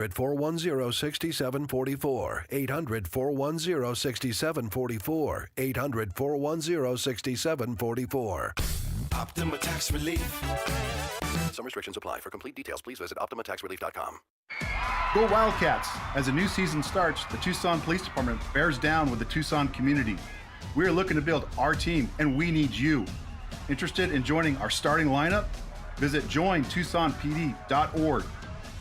800-410-6744. 800-410-6744. 800-410-6744. Optima Tax Relief. Some restrictions apply. For complete details, please visit OptimaTaxRelief.com. Go Wildcats! As a new season starts, the Tucson Police Department bears down with the Tucson community. We are looking to build our team, and we need you. Interested in joining our starting lineup? Visit jointucsonpd.org.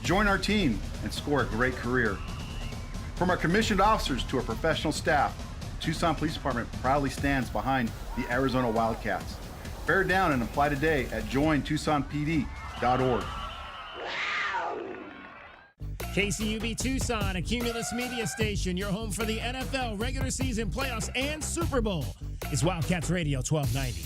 Join our team and score a great career. From our commissioned officers to our professional staff, the Tucson Police Department proudly stands behind the Arizona Wildcats. Bear down and apply today at jointucsonpd.org. KCUB Tucson, a Cumulus media station, your home for the NFL, regular season, playoffs, and Super Bowl. It's Wildcats Radio 1290.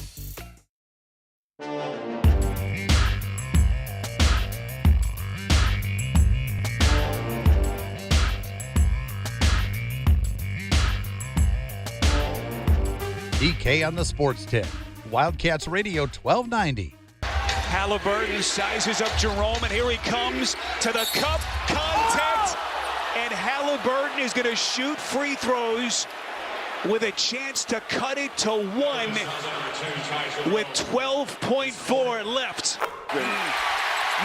DK on the Sports Tip. Wildcats Radio 1290. Halliburton sizes up Jerome, and here he comes to the cup. Contact, and Halliburton is going to shoot free throws with a chance to cut it to one with 12.4 left.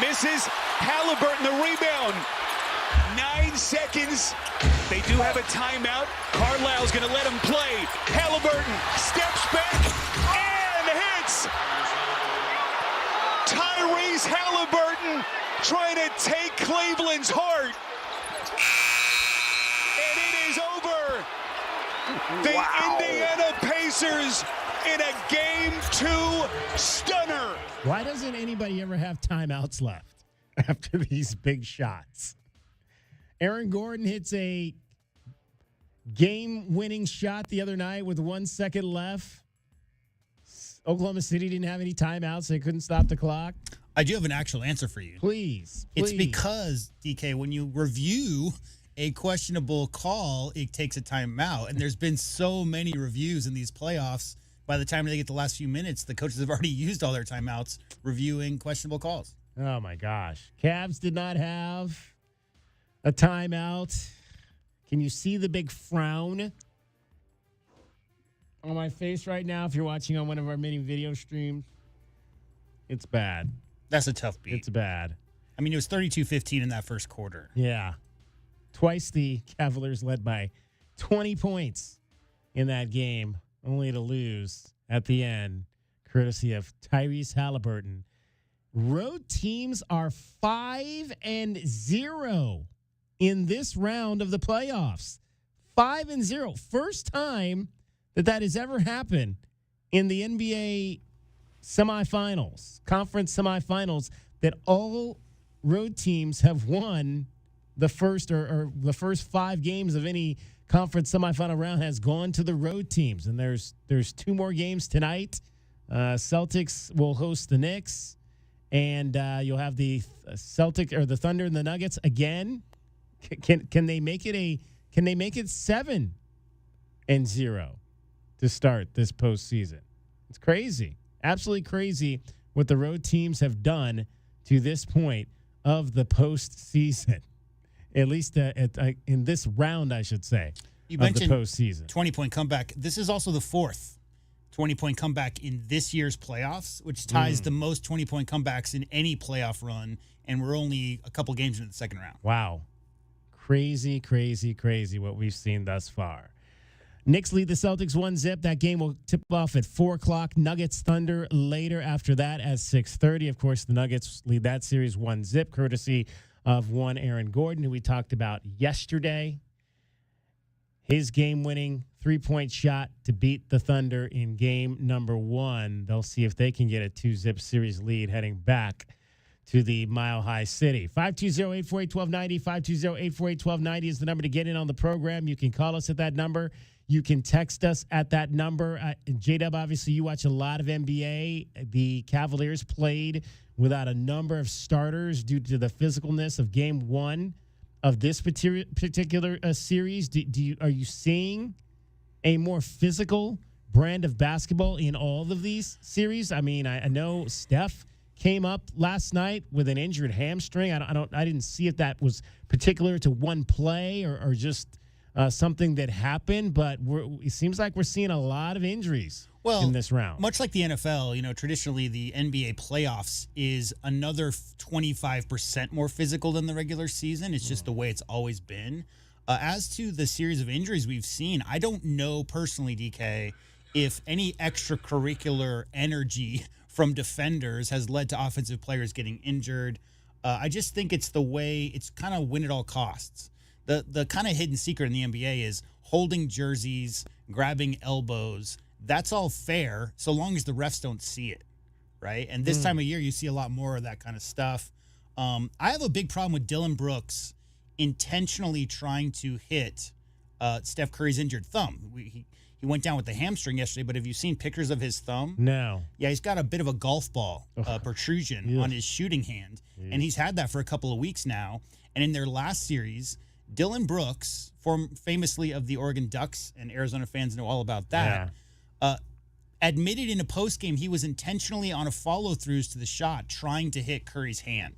Misses. Halliburton the rebound. 9 seconds. They do have a timeout. Carlisle's going to let him play. Halliburton steps back and hits. Tyrese Halliburton trying to take Cleveland's heart. And it is over. The Indiana Pacers in a Game 2 stunner. Why doesn't anybody ever have timeouts left after these big shots? Aaron Gordon hits a game-winning shot the other night with 1 second left. Oklahoma City didn't have any timeouts. They couldn't stop the clock. I do have an actual answer for you. Please. It's because, DK, when you review a questionable call, it takes a timeout. And there's been so many reviews in these playoffs. By the time they get the last few minutes, the coaches have already used all their timeouts reviewing questionable calls. Oh, my gosh. Cavs did not have a timeout. Can you see the big frown on my face right now if you're watching on one of our many video streams? It's bad. That's a tough beat. It's bad. I mean, it was 32-15 in that first quarter. Yeah. Twice the Cavaliers led by 20 points in that game, only to lose at the end, courtesy of Tyrese Halliburton. Road teams are 5-0 in this round of the playoffs. 5-0. First time that has ever happened in the NBA semifinals, conference semifinals, that all road teams have won the first or the first 5 games of any conference semifinal round has gone to the road teams. And there's 2 more games tonight. Celtics will host the Knicks, and you'll have the Celtic or the Thunder and the Nuggets again. Can they make it 7-0 to start this postseason? It's crazy, absolutely crazy what the road teams have done to this point of the postseason. At least in this round, I should say. You mentioned the postseason 20-point comeback. This is also the 4th 20-point comeback in this year's playoffs, which ties the most 20-point comebacks in any playoff run, and we're only a couple games into the second round. Wow. Crazy, crazy, crazy what we've seen thus far. Knicks lead the Celtics 1-0. That game will tip off at 4 o'clock. Nuggets Thunder later after that at 6:30. Of course, the Nuggets lead that series 1-0, courtesy of one Aaron Gordon, who we talked about yesterday. His game-winning 3-point shot to beat the Thunder in game number 1. They'll see if they can get a 2-0 series lead heading back to the Mile High City. 520-848-1290, 520-848-1290 is the number to get in on the program. You can call us at that number. You can text us at that number. J-Dub, obviously, you watch a lot of NBA. The Cavaliers played without a number of starters due to the physicalness of game 1 of this particular series. Are you seeing a more physical brand of basketball in all of these series? I mean, I know Steph came up last night with an injured hamstring. I didn't see if that was particular to one play or just something that happened, but it seems like we're seeing a lot of injuries in this round. Much like the NFL, traditionally the NBA playoffs is another 25% more physical than the regular season. It's just the way it's always been. As to the series of injuries we've seen, I don't know personally, DK, if any extracurricular energy from defenders has led to offensive players getting injured. I just think it's the way it's kind of win at all costs. The kind of hidden secret in the NBA is holding jerseys, grabbing elbows. That's all fair so long as the refs don't see it, right? And this time of year, you see a lot more of that kind of stuff. I have a big problem with Dylan Brooks intentionally trying to hit Steph Curry's injured thumb. He went down with the hamstring yesterday, but have you seen pictures of his thumb? No. Yeah, he's got a bit of a golf ball protrusion on his shooting hand, and he's had that for a couple of weeks now. And in their last series, Dylan Brooks, famously of the Oregon Ducks, and Arizona fans know all about that, admitted in a postgame he was intentionally on a follow-throughs to the shot trying to hit Curry's hand.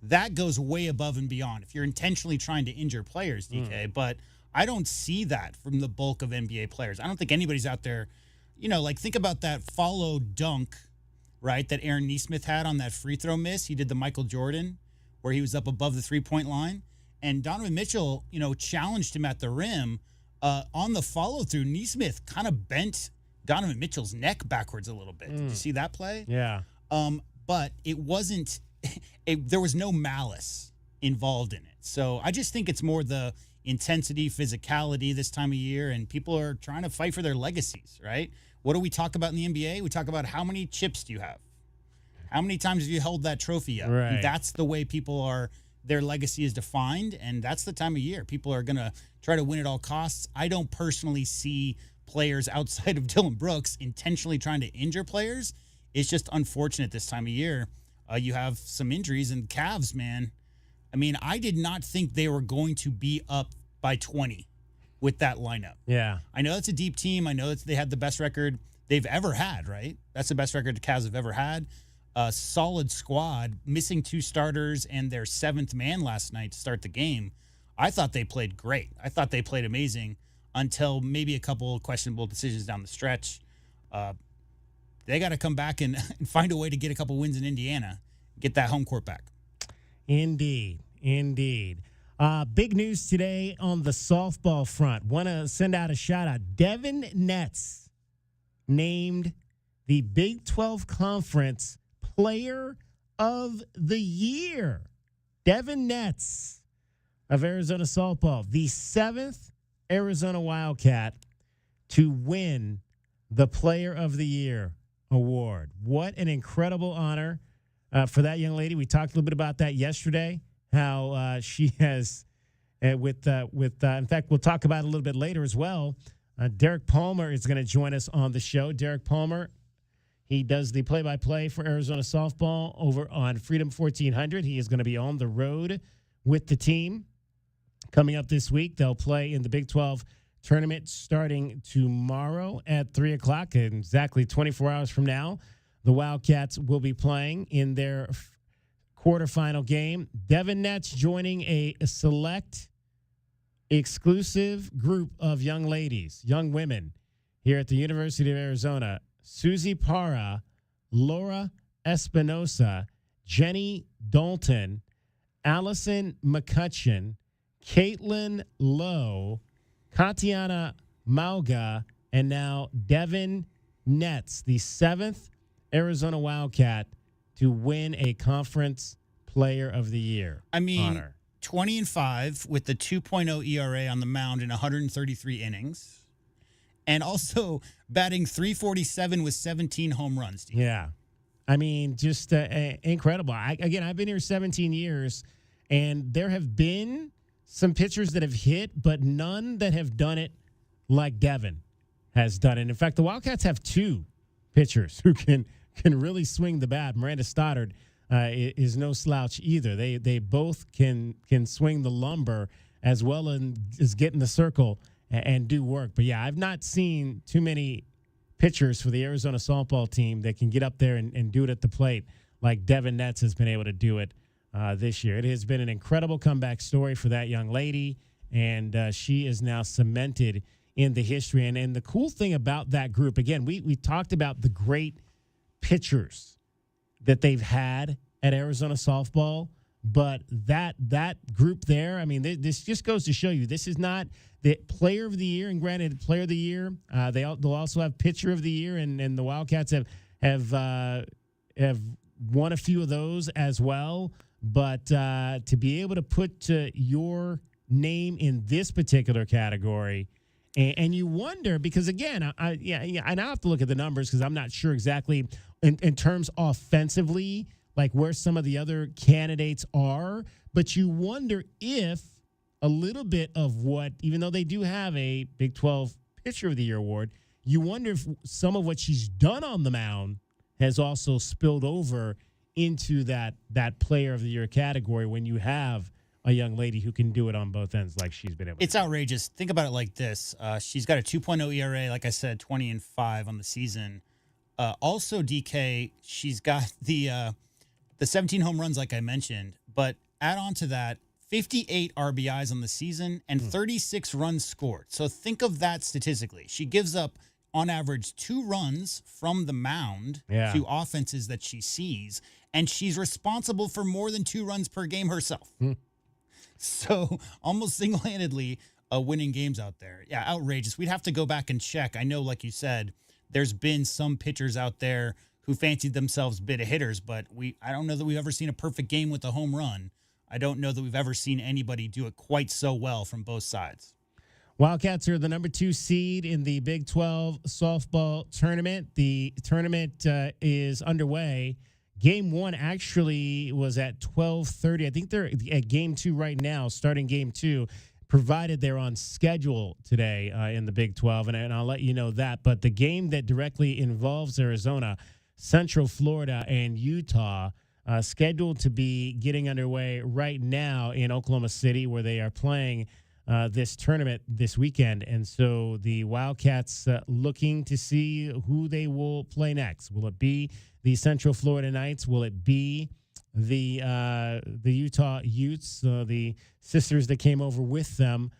That goes way above and beyond if you're intentionally trying to injure players, DK, but I don't see that from the bulk of NBA players. I don't think anybody's out there, think about that follow dunk, right, that Aaron Nesmith had on that free throw miss. He did the Michael Jordan where he was up above the three-point line. And Donovan Mitchell, challenged him at the rim. On the follow-through, Nesmith kind of bent Donovan Mitchell's neck backwards a little bit. Did you see that play? Yeah. But it wasn't there was no malice involved in it. So I just think it's more the intensity, physicality this time of year, and people are trying to fight for their legacies, right? What do we talk about in the NBA? We talk about how many chips do you have? How many times have you held that trophy up? Right. And that's the way people are, their legacy is defined, and that's the time of year. People are going to try to win at all costs. I don't personally see players outside of Dylan Brooks intentionally trying to injure players. It's just unfortunate this time of year. You have some injuries, and Cavs, man. I mean, I did not think they were going to be up by 20 with that lineup. Yeah. I know it's a deep team. I know that they had the best record they've ever had, right? That's the best record the Cavs have ever had. A solid squad, missing two starters and their seventh man last night to start the game. I thought they played great. I thought they played amazing until maybe a couple of questionable decisions down the stretch. They got to come back and find a way to get a couple wins in Indiana, get that home court back. Indeed. Big news today on the softball front. Want to send out a shout out. Devin Netz named the Big 12 Conference Player of the Year. Devin Netz of Arizona softball, the 7th Arizona Wildcat to win the Player of the Year award. What an incredible honor for that young lady. We talked a little bit about that yesterday, how she has, in fact, we'll talk about it a little bit later as well. Derek Palmer is going to join us on the show. Derek Palmer, he does the play-by-play for Arizona softball over on Freedom 1400. He is going to be on the road with the team coming up this week. They'll play in the Big 12 tournament starting tomorrow at 3 o'clock, exactly 24 hours from now. The Wildcats will be playing in their quarterfinal game. Devin Netz joining a select, exclusive group of young ladies, young women here at the University of Arizona. Susie Parra, Laura Espinosa, Jenny Dalton, Allison McCutcheon, Caitlin Lowe, Katiana Mauga, and now Devin Netz, the 7th Arizona Wildcat to win a Conference Player of the Year honor. 20-5 with the 2.0 ERA on the mound in 133 innings. And also batting .347 with 17 home runs. Steve. Yeah. I mean, just incredible. I've been here 17 years, and there have been some pitchers that have hit, but none that have done it like Devin has done it. In fact, the Wildcats have 2 pitchers who can really swing the bat. Miranda Stoddard is no slouch either. They both can swing the lumber as well as get in the circle and do work. But, yeah, I've not seen too many pitchers for the Arizona softball team that can get up there and do it at the plate like Devin Netz has been able to do it this year. It has been an incredible comeback story for that young lady, and she is now cemented in the history. And the cool thing about that group, again, we talked about the great pitchers that they've had at Arizona softball, but that group there, I mean, this just goes to show you this is not the player of the year. And granted, player of the year, they'll also have pitcher of the year, and the Wildcats have won a few of those as well. But to be able to put your name in this particular category, and you wonder, because again, I have to look at the numbers because I'm not sure exactly in terms offensively, like where some of the other candidates are. But you wonder if a little bit of what, even though they do have a Big 12 Pitcher of the Year award, you wonder if some of what she's done on the mound has also spilled over into that Player of the Year category when you have a young lady who can do it on both ends like she's been able to. It's outrageous. Think about it like this. She's got a 2.0 ERA, like I said, 20-5 on the season. Also, DK, she's got the 17 home runs, like I mentioned, but add on to that 58 RBIs on the season and 36 runs scored. So think of that statistically. She gives up, on average, 2 runs from the mound to offenses that she sees, and she's responsible for more than 2 runs per game herself. So almost single-handedly winning games out there. Yeah, outrageous. We'd have to go back and check. I know, like you said, there's been some pitchers out there who fancied themselves bit of hitters, but I don't know that we've ever seen a perfect game with a home run. I don't know that we've ever seen anybody do it quite so well from both sides. Wildcats are the number 2 seed in the Big 12 softball tournament. The tournament is underway. Game 1 actually was at 12:30. I think they're at Game 2 right now, starting Game 2, provided they're on schedule today in the Big 12, and I'll let you know that. But the game that directly involves Arizona, Central Florida, and Utah, scheduled to be getting underway right now in Oklahoma City, where they are playing this tournament this weekend. And so the Wildcats looking to see who they will play next. Will it be the Central Florida Knights? Will it be the Utah Utes, the sisters that came over with them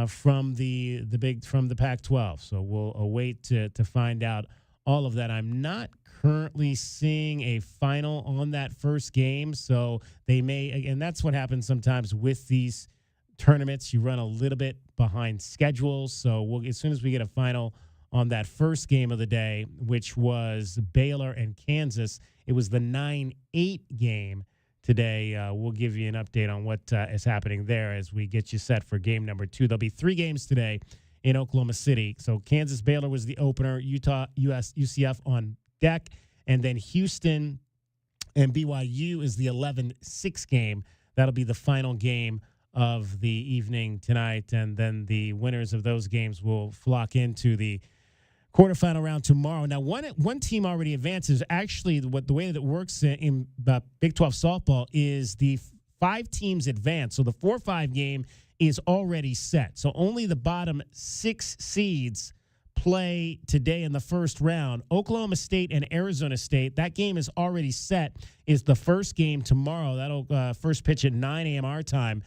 from the Pac-12? So we'll await to find out all of that. I'm not currently seeing a final on that first game, so they may, and that's what happens sometimes with these tournaments. You run a little bit behind schedule, so as soon as we get a final on that first game of the day, which was Baylor and Kansas, it was the 9-8 game today. We'll give you an update on what is happening there as we get you set for game number 2. There'll be 3 games today in Oklahoma City. So Kansas Baylor was the opener, Utah UCF on deck, and then Houston and BYU is the 11-6 game. That'll be the final game of the evening tonight, and then the winners of those games will flock into the quarterfinal round tomorrow. Now, one team already advances. Actually, the way that it works in Big 12 softball is the 5 teams advance. So the 4-5 game is already set. So only the bottom 6 seeds play today in the first round. Oklahoma State and Arizona State, that game is already set, is the first game tomorrow. That'll first pitch at 9 a.m. our time.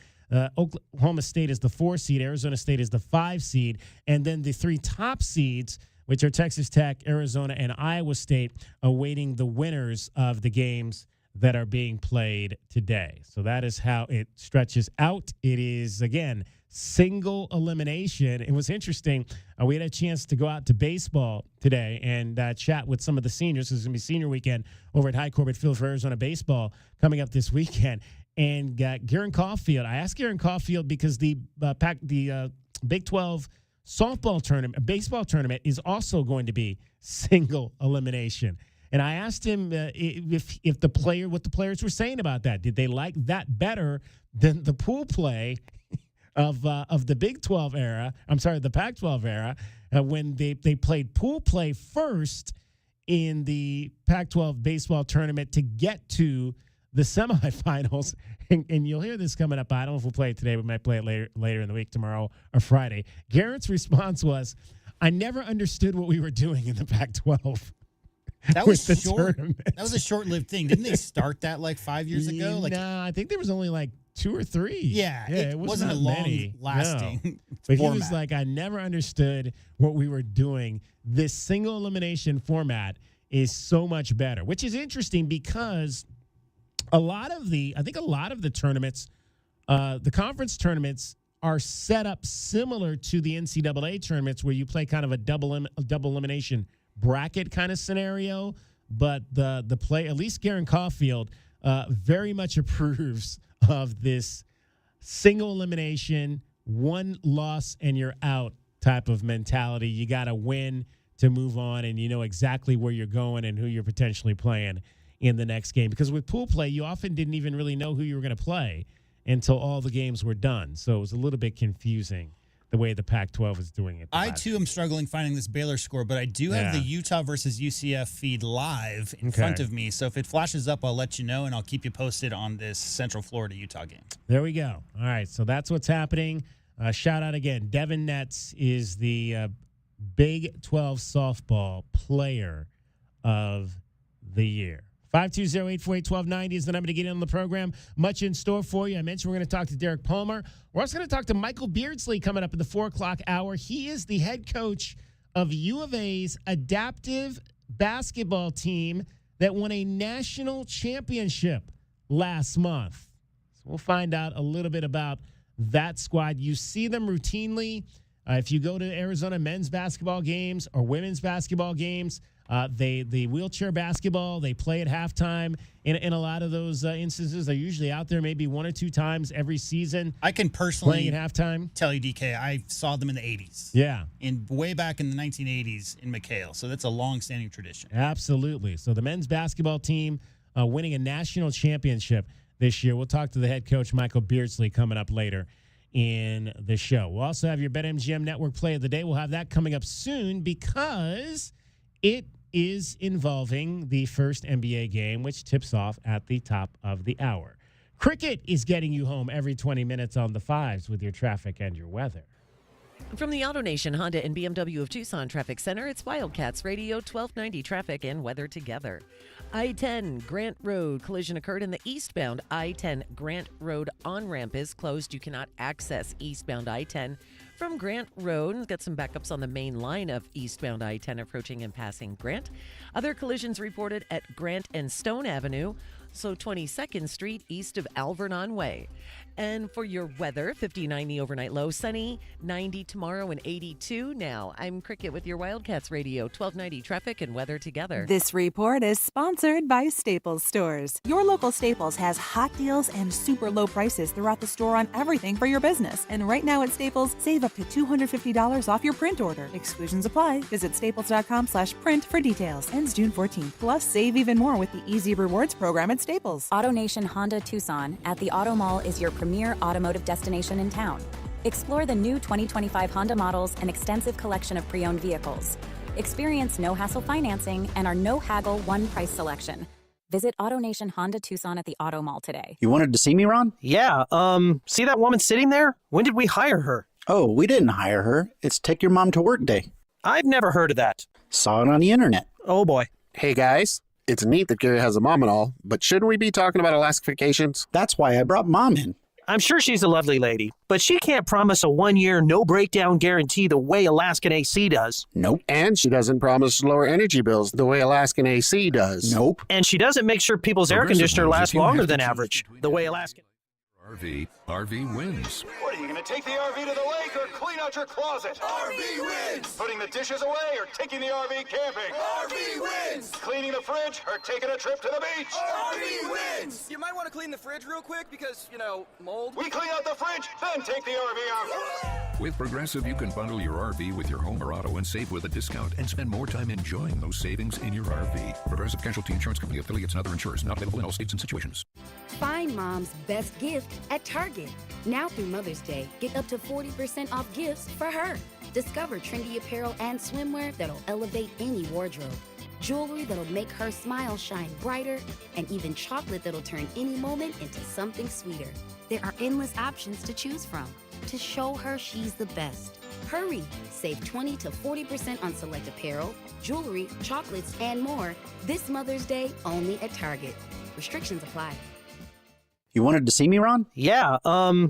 Oklahoma State is the 4 seed. Arizona State is the 5 seed. And then the 3 top seeds, which are Texas Tech, Arizona, and Iowa State, awaiting the winners of the games that are being played today. So that is how it stretches out. It is, again, single elimination. It was interesting. We had a chance to go out to baseball today and chat with some of the seniors. This is going to be senior weekend over at High Corbett Field for Arizona baseball coming up this weekend. And Garen Caulfield, I asked Garen Caulfield because the Big 12 softball tournament, baseball tournament, is also going to be single elimination. And I asked him if what the players were saying about that. Did they like that better than the pool play of the Big 12 era? I'm sorry, the Pac-12 era, when they played pool play first in the Pac-12 baseball tournament to get to the semifinals. And you'll hear this coming up. I don't know if we'll play it today. We might play it later in the week, tomorrow or Friday. Garrett's response was, I never understood what we were doing in the Pac-12. That with was the short. tournament. That was a short-lived thing. Didn't they start that like 5 years ago? Like, no, I think there was only like 2 or 3. yeah, it was wasn't a not many. long-lasting No. But format. he was like, I never understood what we were doing. This single elimination format is so much better, which is interesting because I think a lot of the tournaments, the conference tournaments are set up similar to the NCAA tournaments where you play kind of a double elimination bracket kind of scenario. But the play, at least Garen Caulfield, very much approves of this single elimination, one loss and you're out type of mentality. You got to win to move on, and you know exactly where you're going and who you're potentially playing in the next game. Because with pool play, you often didn't even really know who you were going to play until all the games were done. So it was a little bit confusing the way the Pac-12 is doing it. I, too, am struggling finding this Baylor score, but I do have the Utah versus UCF feed live in front of me. So if it flashes up, I'll let you know, and I'll keep you posted on this Central Florida-Utah game. There we go. All right, so that's what's happening. Shout out again. Devin Netz is the Big 12 softball player of the year. 520-848-1290 is the number to get in on the program. Much in store for you. I mentioned we're going to talk to Derek Palmer. We're also going to talk to Michael Beardsley coming up at the 4 o'clock hour. He is the head coach of U of A's adaptive basketball team that won a national championship last month. So we'll find out a little bit about that squad. You see them routinely. If you go to Arizona men's basketball games or women's basketball games, the wheelchair basketball, they play at halftime. In a lot of those instances, they're usually out there maybe 1 or 2 times every season. I can personally playing at halftime. Tell you, DK, I saw them in the 80s. Yeah. Way back in the 1980s in McHale. So that's a long-standing tradition. Absolutely. So the men's basketball team winning a national championship this year. We'll talk to the head coach, Michael Beardsley, coming up later in the show. We'll also have your BetMGM Network Play of the Day. We'll have that coming up soon because it is involving the first NBA game, which tips off at the top of the hour. Cricket is getting you home every 20 minutes on the fives with your traffic and your weather. From the AutoNation Honda and BMW of Tucson Traffic Center, it's Wildcats Radio 1290 traffic and weather together. I-10 Grant Road collision occurred in the eastbound I-10 Grant Road on-ramp is closed. You cannot access eastbound I-10 from Grant Road. Got some backups on the main line of eastbound I-10 approaching and passing Grant. Other collisions reported at Grant and Stone Avenue, so 22nd Street east of Alvernon Way. And for your weather, 59 the overnight low, sunny, 90 tomorrow and 82 now. I'm Cricket with your Wildcats Radio 1290 traffic and weather together. This report is sponsored by Staples Stores. Your local Staples has hot deals and super low prices throughout the store on everything for your business. And right now at Staples, save up to $250 off your print order. Exclusions apply. Visit staples.com/print for details. Ends June 14th. Plus, save even more with the Easy Rewards program at Staples. AutoNation Honda Tucson at the Auto Mall is your premier automotive destination in town. Explore the new 2025 Honda models and extensive collection of pre-owned vehicles. Experience no-hassle financing and our no-haggle one-price selection. Visit AutoNation Honda Tucson at the Auto Mall today. You wanted to see me, Ron? Yeah, see that woman sitting there? When did we hire her? Oh, we didn't hire her. It's Take Your Mom to Work Day. I've never heard of that. Saw it on the internet. Oh, boy. Hey, guys. It's neat that Gary has a mom and all, but shouldn't we be talking about Alaska vacations? That's why I brought Mom in. I'm sure she's a lovely lady, but she can't promise a 1-year no-breakdown guarantee the way Alaskan AC does. Nope. And she doesn't promise lower energy bills the way Alaskan AC does. Nope. And she doesn't make sure people's air conditioner lasts longer than average, the way Alaskan... RV wins. What, are you going to take the RV to the lake or clean out your closet? RV wins! Putting the dishes away or taking the RV camping? RV wins! Cleaning the fridge or taking a trip to the beach? RV wins! You might want to clean the fridge real quick because, mold. We clean out the fridge, then take the RV out. With Progressive, you can bundle your RV with your home or auto and save with a discount and spend more time enjoying those savings in your RV. Progressive Casualty Insurance Company affiliates and other insurers not available in all states and situations. Find mom's best gift at Target. Now through Mother's Day, get up to 40% off gifts for her. Discover trendy apparel and swimwear that'll elevate any wardrobe. Jewelry that'll make her smile shine brighter, and even chocolate that'll turn any moment into something sweeter. There are endless options to choose from to show her she's the best. Hurry! Save 20 to 40% on select apparel, jewelry, chocolates, and more this Mother's Day only at Target. Restrictions apply. You wanted to see me, Ron? Yeah,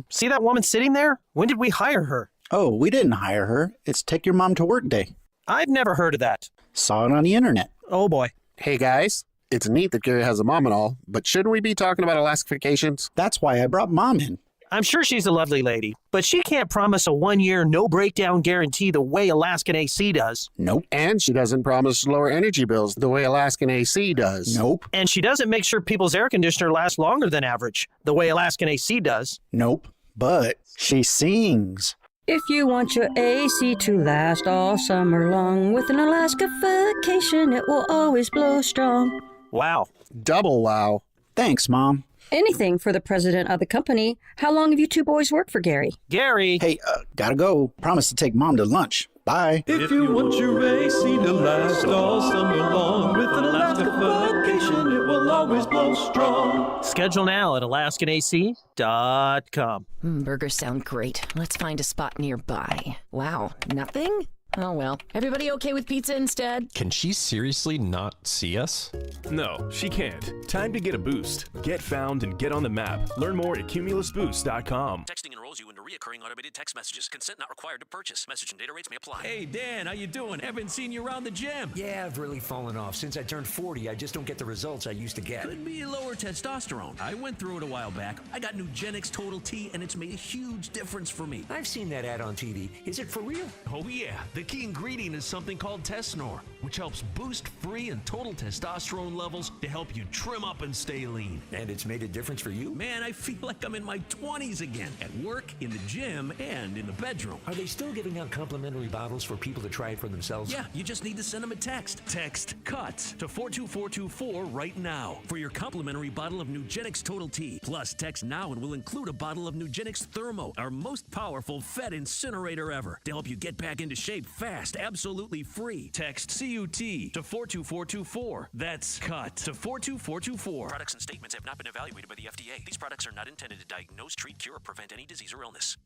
see that woman sitting there? When did we hire her? Oh, we didn't hire her. It's Take Your Mom to Work Day. I've never heard of that. Saw it on the internet. Oh boy. Hey guys, it's neat that Gary has a mom and all, but shouldn't we be talking about Alaska vacations? That's why I brought Mom in. I'm sure she's a lovely lady, but she can't promise a 1-year no-breakdown guarantee the way Alaskan AC does. Nope. And she doesn't promise lower energy bills the way Alaskan AC does. Nope. And she doesn't make sure people's air conditioner lasts longer than average, the way Alaskan AC does. Nope. But she sings. If you want your AC to last all summer long, with an Alaska vacation, it will always blow strong. Wow. Double wow. Thanks, Mom. Anything for the president of the company. How long have you two boys worked for Gary? Gary! Hey, gotta go. Promise to take Mom to lunch. Bye. If you want your AC to last all summer long, with an Alaska vacation, it will always blow strong. Schedule now at AlaskanAC.com. Burgers sound great. Let's find a spot nearby. Wow, nothing? Oh well. Everybody okay with pizza instead? Can she seriously not see us? No, she can't. Time to get a boost. Get found and get on the map. Learn more at cumulusboost.com. Texting enrolls you into recurring automated text messages. Consent not required to purchase. Message and data rates may apply. Hey, Dan, how you doing? Haven't seen you around the gym. Yeah, I've really fallen off. Since I turned 40, I just don't get the results I used to get. Could be lower testosterone. I went through it a while back. I got Nugenix Total T, and it's made a huge difference for me. I've seen that ad on TV. Is it for real? Oh, yeah. The key ingredient is something called Tesnor, which helps boost free and total testosterone levels to help you trim up and stay lean. And it's made a difference for you? Man, I feel like I'm in my 20s again, at work, in the gym, and in the bedroom. Are they still giving out complimentary bottles for people to try it for themselves? Yeah, you just need to send them a text. Text CUTS to 42424 right now for your complimentary bottle of Nugenix Total T. Plus, text now and we'll include a bottle of Nugenix Thermo, our most powerful fat incinerator ever, to help you get back into shape fast, absolutely free. Text CUT to 42424. That's CUT to 42424. Products and statements have not been evaluated by the FDA. These products are not intended to diagnose, treat, cure, or prevent any disease or illness.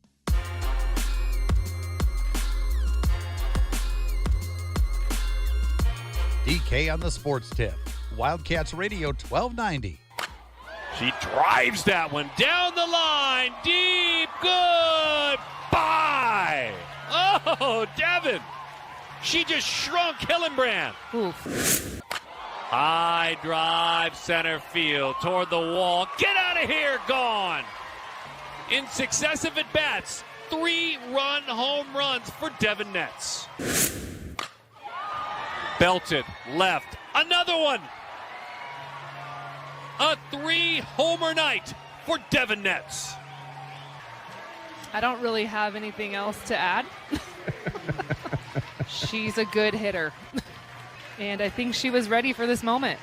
DK on the sports tip. Wildcats Radio 1290. She drives that one down the line. Deep. Goodbye. Oh, Devin. She just shrunk Hillenbrand. Oof. High drive center field toward the wall. Get out of here. Gone. In successive at-bats, 3-run home runs for Devin Netz. Belted left. Another one. A 3-homer night for Devin Netz. I don't really have anything else to add. She's a good hitter. And I think she was ready for this moment.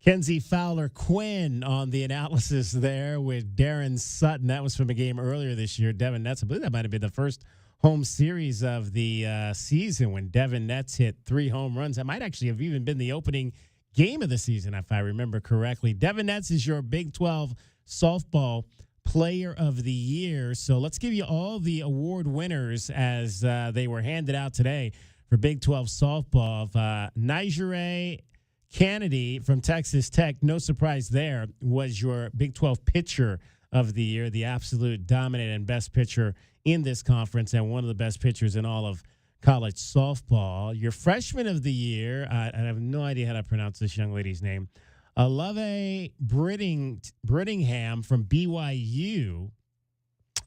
Kenzie Fowler-Quinn on the analysis there with Darren Sutton. That was from a game earlier this year. Devin Netz, I believe that might have been the first home series of the season when Devin Netz hit 3 home runs. That might actually have even been the opening game of the season, if I remember correctly. Devin Netz is your Big 12 softball player of the year. So let's give you all the award winners as they were handed out today for Big 12 softball. Nigere Kennedy from Texas Tech, no surprise there, was your Big 12 pitcher of the year, the absolute dominant and best pitcher in this conference and one of the best pitchers in all of college softball. Your freshman of the year, I have no idea how to pronounce this young lady's name, Alave Brittingham from BYU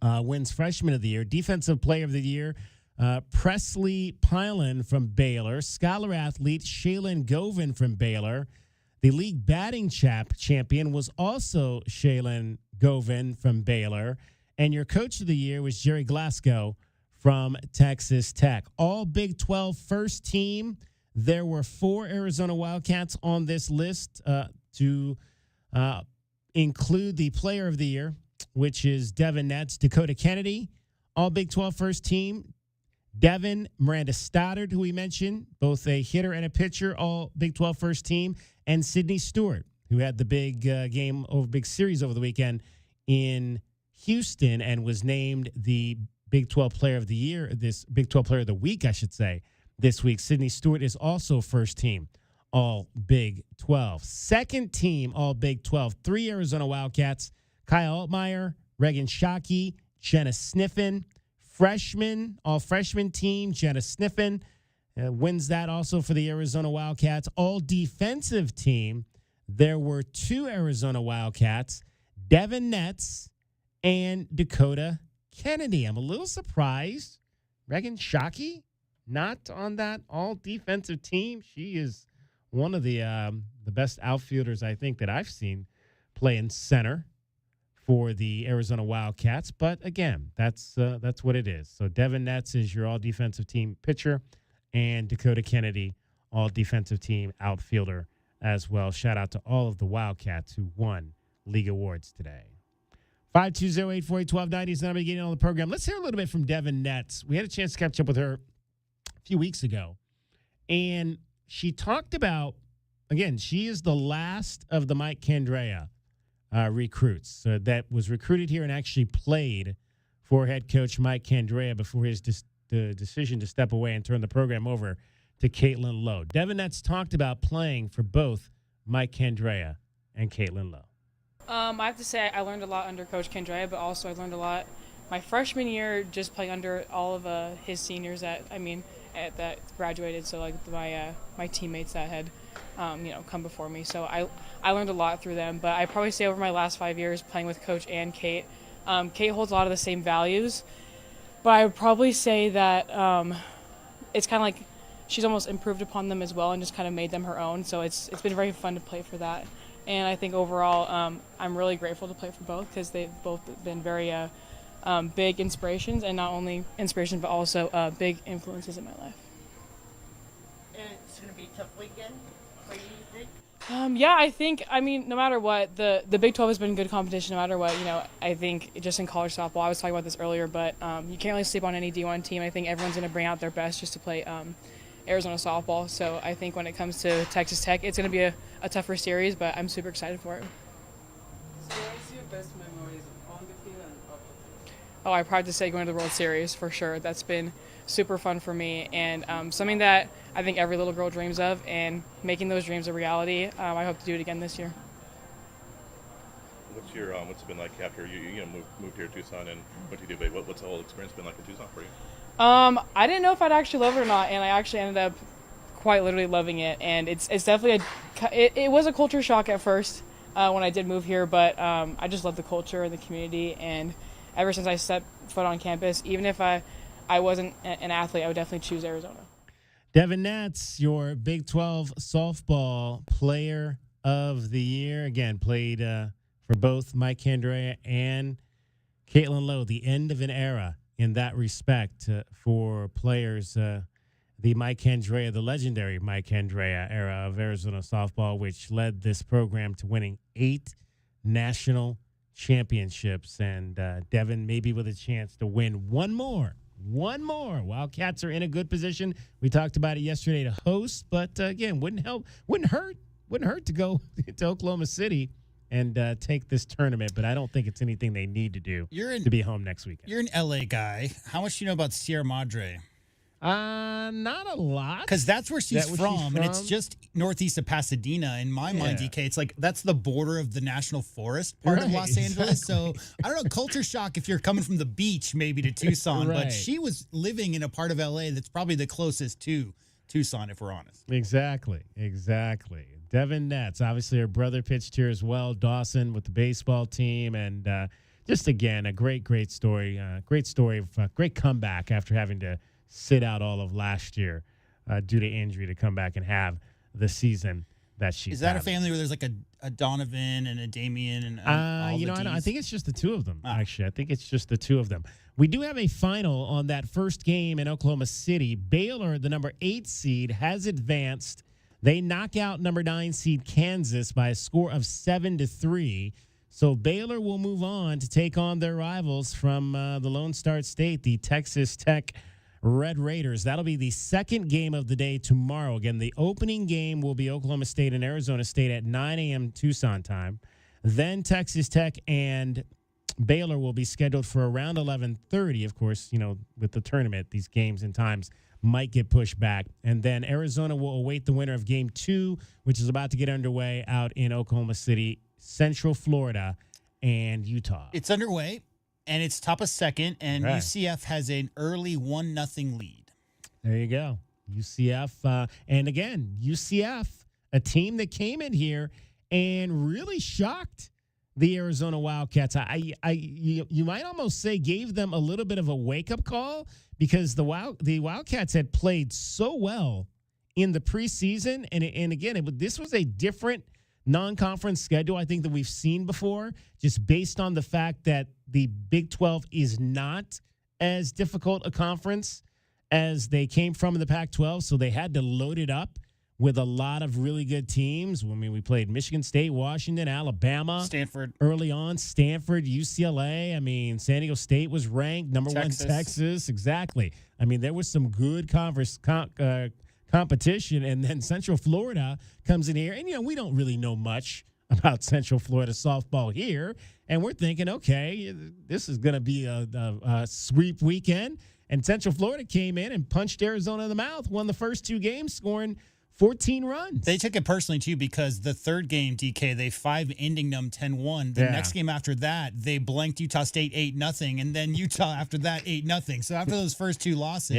wins freshman of the year. Defensive player of the year, Presley Pilen from Baylor. Scholar athlete, Shaylin Govin from Baylor. The league batting champion was also Shaylin Govin from Baylor. And your coach of the year was Jerry Glasgow from Texas Tech. All Big 12 first team. There were 4 Arizona Wildcats on this list to include the player of the year, which is Devin Netz. Dakota Kennedy, all Big 12 first team. Devin, Miranda Stoddard, who we mentioned, both a hitter and a pitcher, all Big 12 first team. And Sydney Stewart, who had the big big series over the weekend in Houston and was named the Big 12 Player of the Year, this Big 12 Player of the Week, I should say, this week. Sydney Stewart is also first team All Big 12. Second team All Big 12. 3 Arizona Wildcats, Kyle Altmaier, Reagan Shockey, Jenna Sniffen. Freshman, all freshman team, Jenna Sniffen wins that also for the Arizona Wildcats. All defensive team, there were 2 Arizona Wildcats, Devin Netz and Dakota Kennedy. I'm a little surprised. Reagan Shockey not on that all defensive team. She is one of the best outfielders I think that I've seen play in center for the Arizona Wildcats. But again, that's what it is. So Devin Netz is your all defensive team pitcher, and Dakota Kennedy, all defensive team outfielder as well. Shout out to all of the Wildcats who won league awards today. 520-848-1290 is the number to get in on the program. Let's hear a little bit from Devin Netz. We had a chance to catch up with her a few weeks ago, and she talked about, again, she is the last of the Mike Candrea recruits that was recruited here and actually played for head coach Mike Candrea before his decision to step away and turn the program over to Caitlin Lowe. Devin Netz talked about playing for both Mike Candrea and Caitlin Lowe. I have to say I learned a lot under Coach Candrea, but also I learned a lot my freshman year just playing under all of his seniors that graduated. So like my teammates that had come before me. So I learned a lot through them. But I probably say over my last 5 years playing with Coach and Kate, Kate holds a lot of the same values. But I would probably say that it's kind of like she's almost improved upon them as well and just kind of made them her own. So it's been very fun to play for that. And I think overall I'm really grateful to play for both because they've both been very big inspirations, and not only inspirations but also big influences in my life. And it's going to be a tough weekend for you, you think? I mean, no matter what, the Big 12 has been good competition no matter what. I think just in college softball, I was talking about this earlier, but you can't really sleep on any D1 team. I think everyone's going to bring out their best just to play Arizona softball. So I think when it comes to Texas Tech, it's going to be a tougher series, but I'm super excited for it. So what's your best memories on the field and off the field? Oh, I probably have to say going to the World Series for sure. That's been super fun for me and something that I think every little girl dreams of, and making those dreams a reality. I hope to do it again this year. What's it been like after you moved here to Tucson and went to Dubai? What's the whole experience been like in Tucson for you? I didn't know if I'd actually love it or not, and I actually ended up quite literally loving it. And it's definitely it was a culture shock at first when I did move here, but I just love the culture and the community. And ever since I stepped foot on campus, even if I wasn't an athlete, I would definitely choose Arizona. Devin Netz, your Big 12 softball player of the year. Again, played for both Mike Candrea and Caitlin Lowe. The end of an era in that respect for players. The Mike Candrea, the legendary Mike Candrea era of Arizona softball, which led this program to winning 8 national championships. And Devin maybe with a chance to win one more. Wildcats are in a good position. We talked about it yesterday to host, but again, wouldn't hurt to go to Oklahoma City and take this tournament. But I don't think it's anything they need to do to be home next weekend. You're an LA guy. How much do you know about Sierra Madre? Not a lot. Because that's where she's from, and it's just northeast of Pasadena. In my mind, DK, it's like that's the border of the National Forest part of Los Angeles. So I don't know, culture shock if you're coming from the beach maybe to Tucson. But she was living in a part of LA that's probably the closest to Tucson, if we're honest. Exactly. Devin Netz, obviously her brother pitched here as well, Dawson with the baseball team, and just again a great story. Great comeback after having to sit out all of last year due to injury to come back and have the season that she's Is that having. a family where there's like a Donovan and a Damien and all the I think it's just the two of them, actually. I think it's just the two of them. We do have a final on that first game in Oklahoma City. Baylor, the number 8 seed, has advanced. They knock out number 9 seed Kansas by a score of 7-3. So Baylor will move on to take on their rivals from the Lone Star State, the Texas Tech Red Raiders. That'll be the second game of the day tomorrow. Again, the opening game will be Oklahoma State and Arizona State at 9 a.m. Tucson time. Then Texas Tech and Baylor will be scheduled for around 11:30. Of course, with the tournament, these games and times might get pushed back. And then Arizona will await the winner of Game 2, which is about to get underway out in Oklahoma City, Central Florida, and Utah. It's underway, and it's top of second, and Right. UCF has an early 1-0 lead. There you go. UCF. And again, UCF, a team that came in here and really shocked the Arizona Wildcats. You might almost say gave them a little bit of a wake-up call because the Wildcats had played so well in the preseason. And again, this was a different non-conference schedule, I think, that we've seen before, just based on the fact that the Big 12 is not as difficult a conference as they came from in the Pac-12, so they had to load it up with a lot of really good teams. I mean, we played Michigan State, Washington, Alabama. Stanford. Early on, Stanford, UCLA. I mean, San Diego State was ranked number one. Texas. Exactly. I mean, there was some good competition, and then Central Florida comes in here. And, we don't really know much about Central Florida softball here. And we're thinking, okay, this is going to be a sweep weekend. And Central Florida came in and punched Arizona in the mouth, won the first 2 games, scoring 14 runs. They took it personally, too, because the third game, DK, they 5-ending them 10-1. The next game after that, they blanked Utah State 8-0, and then Utah after that 8-0. So after those first 2 losses,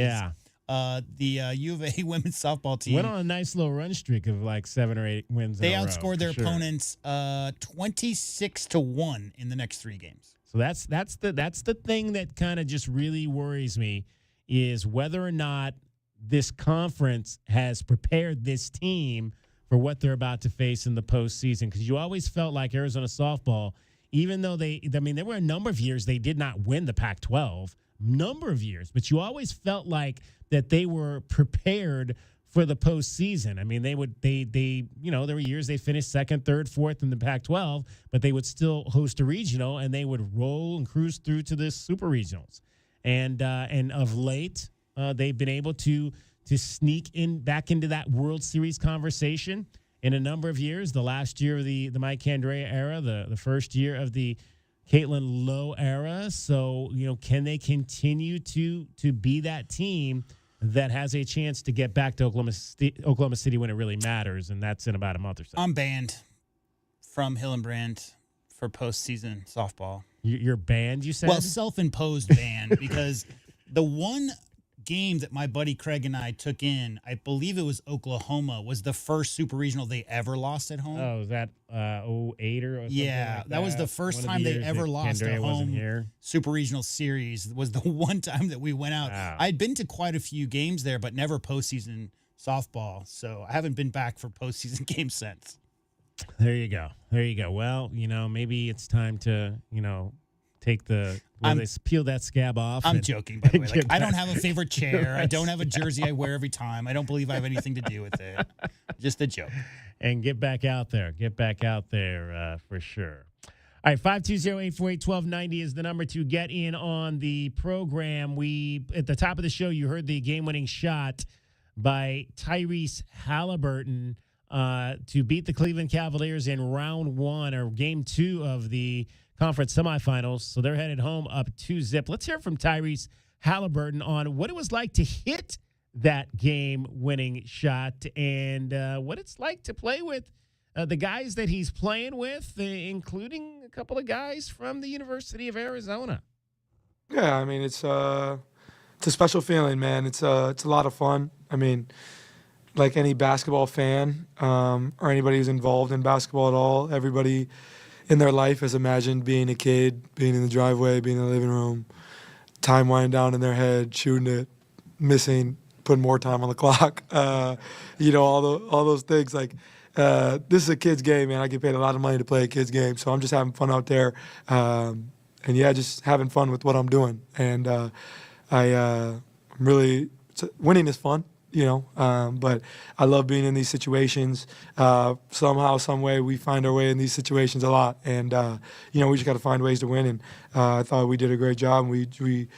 the U of A women's softball team went on a nice little run streak of like 7 or 8 wins. They in a row, outscored their for sure. opponents 26-1 in the next 3 games. So that's the thing that kind of just really worries me is whether or not this conference has prepared this team for what they're about to face in the postseason. Because you always felt like Arizona softball, even though there were a number of years they did not win the Pac-12, number of years, but you always felt like that they were prepared for the postseason. I mean, there were years they finished second, third, fourth in the Pac-12, but they would still host a regional and they would roll and cruise through to the super regionals. And of late, they've been able to sneak back into that World Series conversation in a number of years. The last year of the Mike Candrea era, the first year of the Caitlin Lowe era. So, can they continue to be that team that has a chance to get back to Oklahoma City when it really matters? And that's in about a month or so. I'm banned from Hillenbrand for postseason softball. You're banned, you said? Well, self-imposed ban because the one game that my buddy Craig and I took in, I believe it was Oklahoma, was the first super regional they ever lost at home. Oh, was that 08 or something? Yeah, like that was the first time they ever lost a home super regional series. Was the one time that we went out. Wow. I'd been to quite a few games there, but never postseason softball. So I haven't been back for postseason games since. There you go. Well, maybe it's time to, take they peel that scab off. I'm joking, by the way. I don't have a favorite chair. I don't have a jersey I wear every time. I don't believe I have anything to do with it. Just a joke. And get back out there. For sure. All right, 520-848-1290 is the number to get in on the program. At the top of the show, you heard the game-winning shot by Tyrese Halliburton to beat the Cleveland Cavaliers in round 1 or game 2 of the conference semifinals. So they're headed home up 2-0. Let's hear from Tyrese Halliburton on what it was like to hit that game-winning shot and what it's like to play with the guys that he's playing with, including a couple of guys from the University of Arizona. Yeah, I mean, it's a special feeling, man. It's a lot of fun. I mean, like any basketball fan or anybody who's involved in basketball at all, everybody in their life has imagined being a kid, being in the driveway, being in the living room, time winding down in their head, shooting it, missing, putting more time on the clock. All those things. Like, this is a kid's game, man. I get paid a lot of money to play a kid's game, so I'm just having fun out there. Just having fun with what I'm doing. And winning is fun. But I love being in these situations. Somehow, some way, we find our way in these situations a lot, and we just got to find ways to win. And I thought we did a great job. We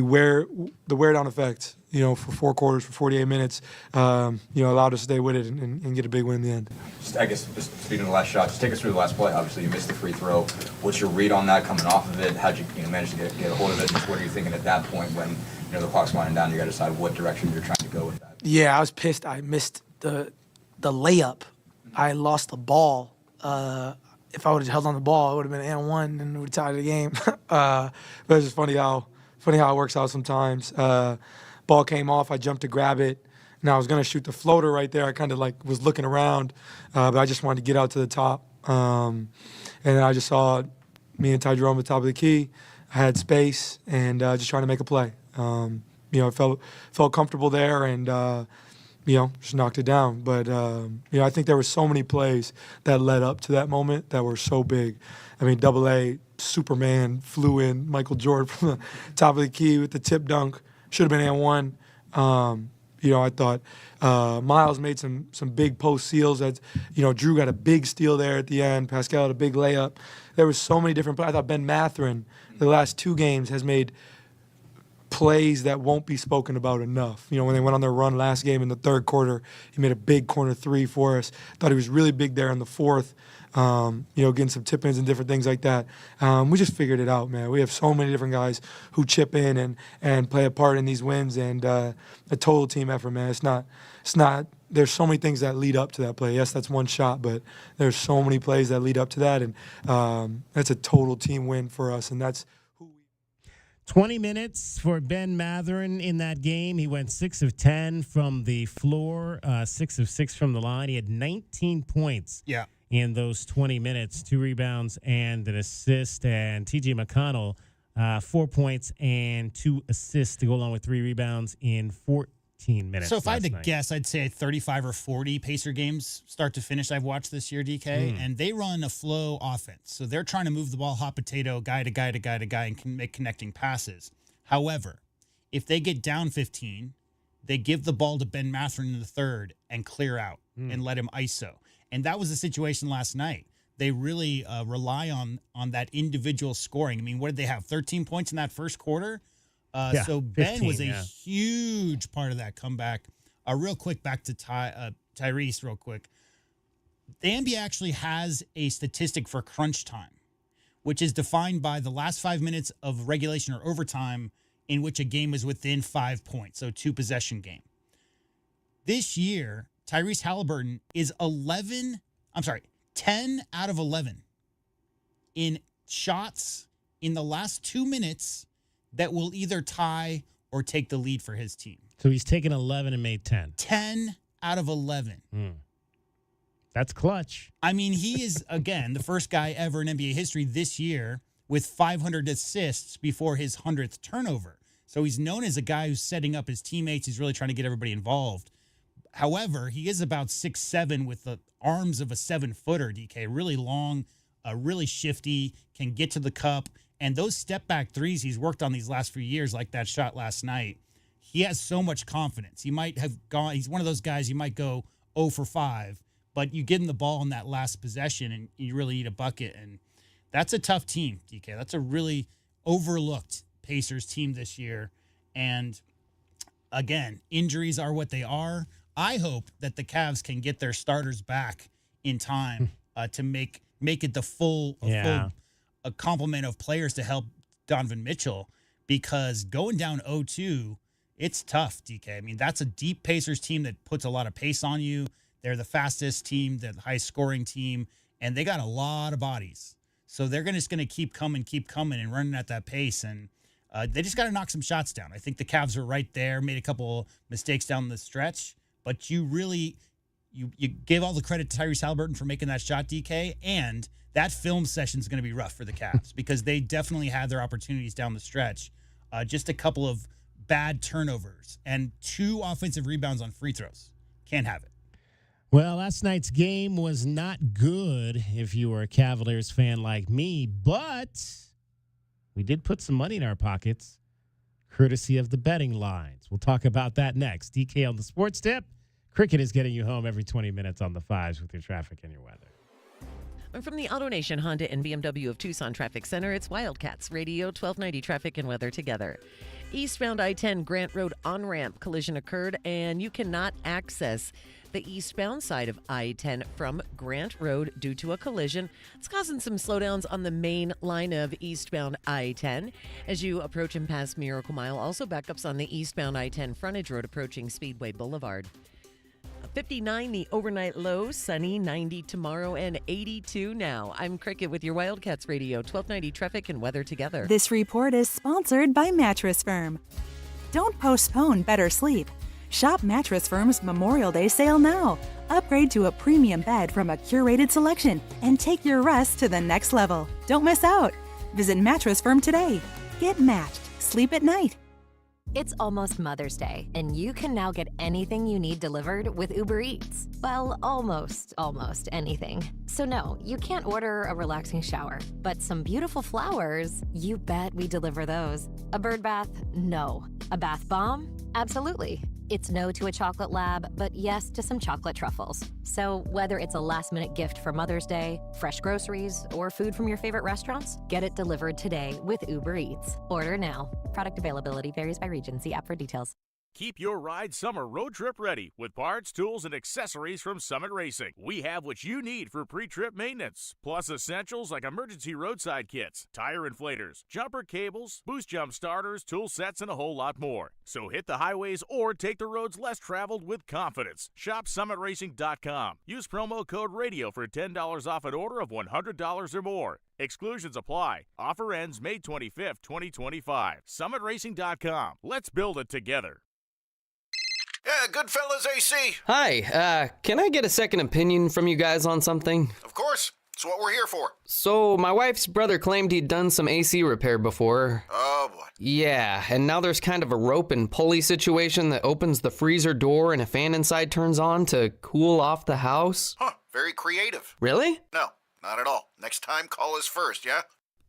wear down effect, for 4 quarters, for 48 minutes, allowed us to stay with it and get a big win in the end. Just speaking of the last shot, just take us through the last play. Obviously, you missed the free throw. What's your read on that coming off of it? How'd you manage to get a hold of it? Just what are you thinking at that point when the clock's winding down? You got to decide what direction you're trying to go with that. Yeah, I was pissed. I missed the layup. I lost the ball. If I would have held on the ball, it would have been and one, and we would have tied the game. But it's just funny how it works out sometimes. Ball came off. I jumped to grab it. And I was going to shoot the floater right there. I kind of was looking around, but I just wanted to get out to the top. And then I just saw me and Ty Jerome at the top of the key. I had space and just trying to make a play. I felt comfortable there and, just knocked it down. But, I think there were so many plays that led up to that moment that were so big. I mean, AA, Superman flew in, Michael Jordan from the top of the key with the tip dunk. Should have been and one. I thought Miles made some big post steals. Drew got a big steal there at the end. Pascal had a big layup. There was so many different plays. I thought Ben Mathurin, the last 2 games, has made plays that won't be spoken about enough. When they went on their run last game in the 3rd quarter, he made a big corner 3 for us. Thought he was really big there in the 4th. Getting some tip-ins and different things like that. We just figured it out, man. We have so many different guys who chip in and play a part in these wins, and a total team effort, man. It's not. There's so many things that lead up to that play. Yes, that's one shot, but there's so many plays that lead up to that, and that's a total team win for us, and that's 20 minutes for Ben Mathurin in that game. He went 6 of 10 from the floor, 6 of 6 from the line. He had 19 points. Yeah. In those 20 minutes, 2 rebounds and an assist. And T.J. McConnell, 4 points and 2 assists to go along with 3 rebounds in 14 minutes. So if I had to guess, I'd say 35 or 40 Pacer games start to finish I've watched this year, DK, and they run a flow offense. So they're trying to move the ball hot potato, guy to guy to guy to guy, and can make connecting passes. However, if they get down 15, they give the ball to Ben Mathurin in the 3rd and clear out and let him ISO. And that was the situation last night. They really rely on that individual scoring. I mean, what did they have? 13 points in that first quarter? So Ben 15, was a huge part of that comeback. Real quick, back to Tyrese real quick. The NBA actually has a statistic for crunch time, which is defined by the last 5 minutes of regulation or overtime in which a game is within 5 points, so 2-possession game. This year, Tyrese Halliburton is 10 out of 11 in shots in the last 2 minutes that will either tie or take the lead for his team. So he's taken 11 and made 10. 10 out of 11. That's clutch. I mean, he is, again, the first guy ever in NBA history this year with 500 assists before his 100th turnover. So he's known as a guy who's setting up his teammates. He's really trying to get everybody involved. However, he is about 6'7" with the arms of a 7-footer, DK. Really long, really shifty, can get to the cup. And those step-back threes he's worked on these last few years, like that shot last night, he has so much confidence. He might have gone – he's one of those guys you might go 0 for 5, but you get him the ball in that last possession and you really eat a bucket. And that's a tough team, DK. That's a really overlooked Pacers team this year. And, again, injuries are what they are. I hope that the Cavs can get their starters back in time to make it the full complement of players to help Donovan Mitchell, because going down 0-2, it's tough, DK. I mean, that's a deep Pacers team that puts a lot of pace on you. They're the fastest team, the highest scoring team, and they got a lot of bodies. So they're just going to keep coming and running at that pace, and they just got to knock some shots down. I think the Cavs are right there, made a couple mistakes down the stretch, but you really you gave all the credit to Tyrese Halliburton for making that shot, DK, and that film session is going to be rough for the Cavs because they definitely had their opportunities down the stretch. Just a couple of bad turnovers and 2 offensive rebounds on free throws. Can't have it. Well, last night's game was not good if you were a Cavaliers fan like me, but we did put some money in our pockets, courtesy of the betting lines. We'll talk about that next. DK on the Sports Tip. Cricket is getting you home every 20 minutes on the 5s with your traffic and your weather. And from the AutoNation Honda and BMW of Tucson Traffic Center, it's Wildcats Radio 1290 Traffic and Weather together. Eastbound I-10 Grant Road on-ramp collision occurred, and you cannot access the eastbound side of I-10 from Grant Road due to a collision. It's causing some slowdowns on the main line of eastbound I-10 as you approach and pass Miracle Mile. Also backups on the eastbound I-10 frontage road approaching Speedway Boulevard. 59 the overnight low, sunny, 90 tomorrow, and 82 now. I'm Cricket with your Wildcats Radio 1290 Traffic and Weather together. This report is sponsored by Mattress Firm. Don't postpone better sleep. Shop Mattress Firm's Memorial Day sale now. Upgrade to a premium bed from a curated selection and take your rest to the next level. Don't miss out. Visit Mattress Firm today. Get matched. Sleep at night. It's almost Mother's Day, and you can now get anything you need delivered with Uber Eats. Well, almost anything. So no, you can't order a relaxing shower, but some beautiful flowers, you bet we deliver those. A bird bath? No. A bath bomb? Absolutely. It's no to a chocolate lab, but yes to some chocolate truffles. So whether it's a last-minute gift for Mother's Day, fresh groceries, or food from your favorite restaurants, get it delivered today with Uber Eats. Order now. Product availability varies by region. See app for details. Keep your ride summer road trip ready with parts, tools, and accessories from Summit Racing. We have what you need for pre-trip maintenance, plus essentials like emergency roadside kits, tire inflators, jumper cables, boost jump starters, tool sets, and a whole lot more. So hit the highways or take the roads less traveled with confidence. Shop SummitRacing.com. Use promo code RADIO for $10 off an order of $100 or more. Exclusions apply. Offer ends May 25th, 2025. SummitRacing.com. Let's build it together. Yeah, Goodfellas AC. Hi, can I get a second opinion from you guys on something? Of course. It's what we're here for. So, my wife's brother claimed he'd done some AC repair before. Oh, boy. Yeah, and now there's kind of a rope and pulley situation that opens the freezer door and a fan inside turns on to cool off the house. Huh, very creative. Really? No, not at all. Next time, call us first, yeah?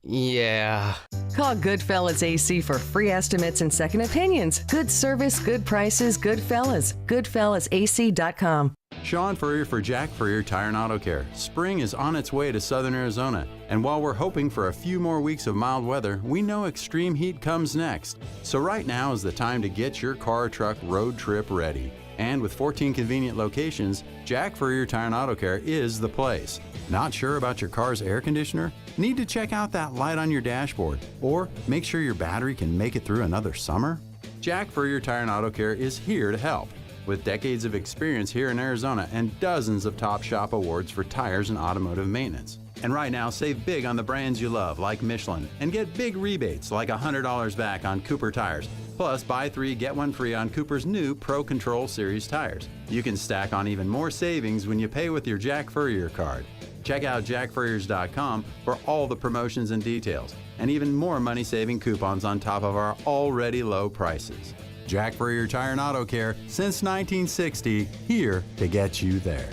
Yeah. Call Goodfellas AC for free estimates and second opinions. Good service, good prices, Goodfellas. GoodfellasAC.com. Sean Furrier for Jack Furrier Tire and Auto Care. Spring is on its way to southern Arizona, and while we're hoping for a few more weeks of mild weather, we know extreme heat comes next. So right now is the time to get your car or truck road trip ready. And with 14 convenient locations, Jack Furrier Tire and Auto Care is the place. Not sure about your car's air conditioner? Need to check out that light on your dashboard? Or make sure your battery can make it through another summer? Jack Furrier Tire and Auto Care is here to help. With decades of experience here in Arizona and dozens of Top Shop awards for tires and automotive maintenance. And right now, save big on the brands you love, like Michelin, and get big rebates like $100 back on Cooper tires. Plus, buy 3, get 1 free on Cooper's new Pro Control Series tires. You can stack on even more savings when you pay with your Jack Furrier card. Check out jackfurriers.com for all the promotions and details, and even more money-saving coupons on top of our already low prices. Jack Furrier Tire and Auto Care, since 1960, here to get you there.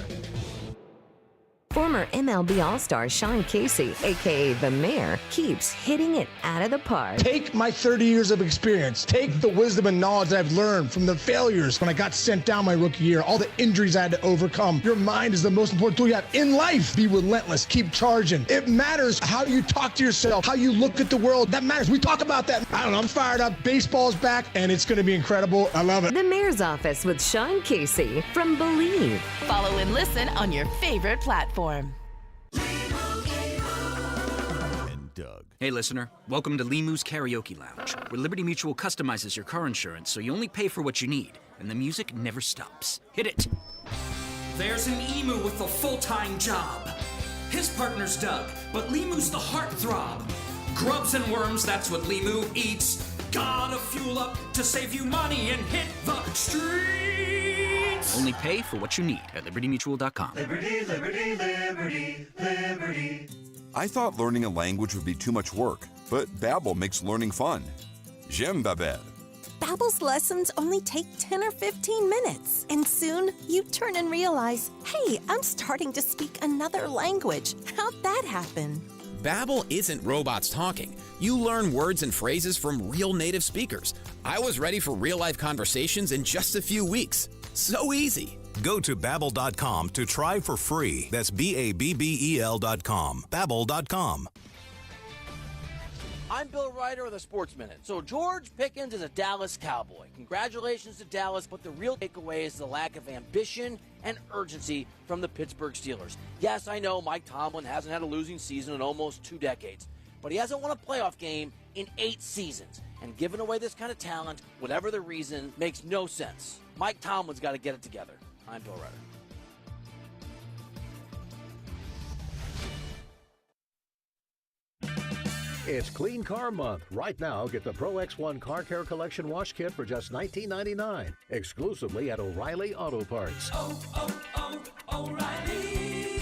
Former MLB All-Star Sean Casey, a.k.a. The Mayor, keeps hitting it out of the park. Take my 30 years of experience. Take the wisdom and knowledge that I've learned from the failures when I got sent down my rookie year, all the injuries I had to overcome. Your mind is the most important tool you have in life. Be relentless. Keep charging. It matters how you talk to yourself, how you look at the world. That matters. We talk about that. I don't know. I'm fired up. Baseball's back, and it's going to be incredible. I love it. The Mayor's Office with Sean Casey from Believe. Follow and listen on your favorite platform. Hey listener, welcome to Limu's Karaoke Lounge, where Liberty Mutual customizes your car insurance so you only pay for what you need, and the music never stops. Hit it! There's an emu with a full-time job. His partner's Doug, but Limu's the heartthrob. Grubs and worms, that's what Limu eats. Gotta fuel up to save you money and hit the streets. Only pay for what you need at libertymutual.com. Liberty, liberty, liberty, liberty. I thought learning a language would be too much work, but Babbel makes learning fun. J'aime Babbel. Babbel's lessons only take 10 or 15 minutes, and soon you turn and realize, hey, I'm starting to speak another language. How'd that happen? Babbel isn't robots talking. You learn words and phrases from real native speakers. I was ready for real-life conversations in just a few weeks. So easy. Go to Babbel.com to try for free. That's BABBEL.com. Babbel.com. I'm Bill Ryder of the Sports Minute. So George Pickens is a Dallas Cowboy. Congratulations to Dallas, but the real takeaway is the lack of ambition and urgency from the Pittsburgh Steelers. Yes, I know Mike Tomlin hasn't had a losing season in almost 2 decades, but he hasn't won a playoff game in 8 seasons. And giving away this kind of talent, whatever the reason, makes no sense. Mike Tomlin's got to get it together. I'm Bill Ryder. It's Clean Car Month. Right now, get the Pro X1 Car Care Collection Wash Kit for just $19.99, exclusively at O'Reilly Auto Parts. O'Reilly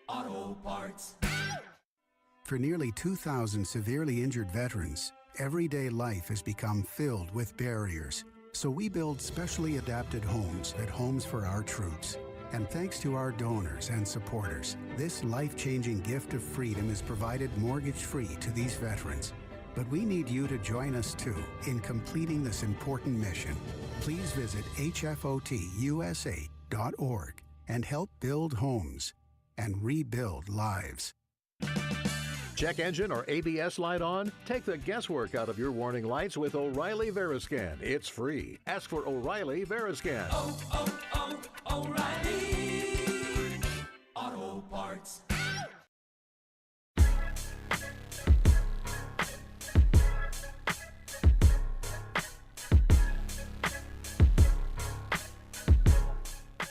Auto Parts. For nearly 2,000 severely injured veterans, everyday life has become filled with barriers. So we build specially adapted homes at Homes for Our Troops. And thanks to our donors and supporters, this life-changing gift of freedom is provided mortgage-free to these veterans. But we need you to join us too in completing this important mission. Please visit hfotusa.org and help build homes and rebuild lives. Check engine or ABS light on? Take the guesswork out of your warning lights with O'Reilly Veriscan. It's free. Ask for O'Reilly Veriscan. O'Reilly Auto Parts.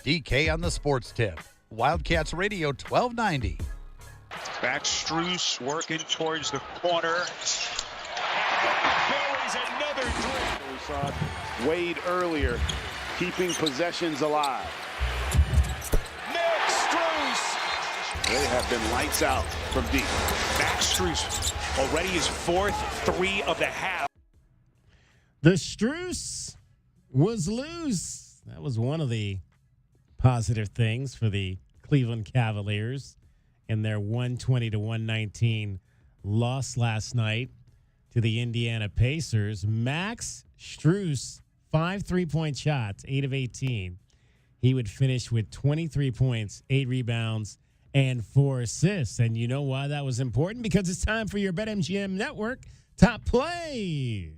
DK on the sports tip. Wildcats Radio 1290. Back Strus working towards the corner. Buries another three. We saw Wade earlier keeping possessions alive. Max Strus. They have been lights out from deep. Max Strus already his 4th 3 of the half. The Strus was loose. That was one of the positive things for the Cleveland Cavaliers in their 120-119 loss last night to the Indiana Pacers. Max Strus, 5 3-point shots, 8 of 18. He would finish with 23 points, 8 rebounds, and 4 assists. And you know why that was important? Because it's time for your BetMGM Network top plays.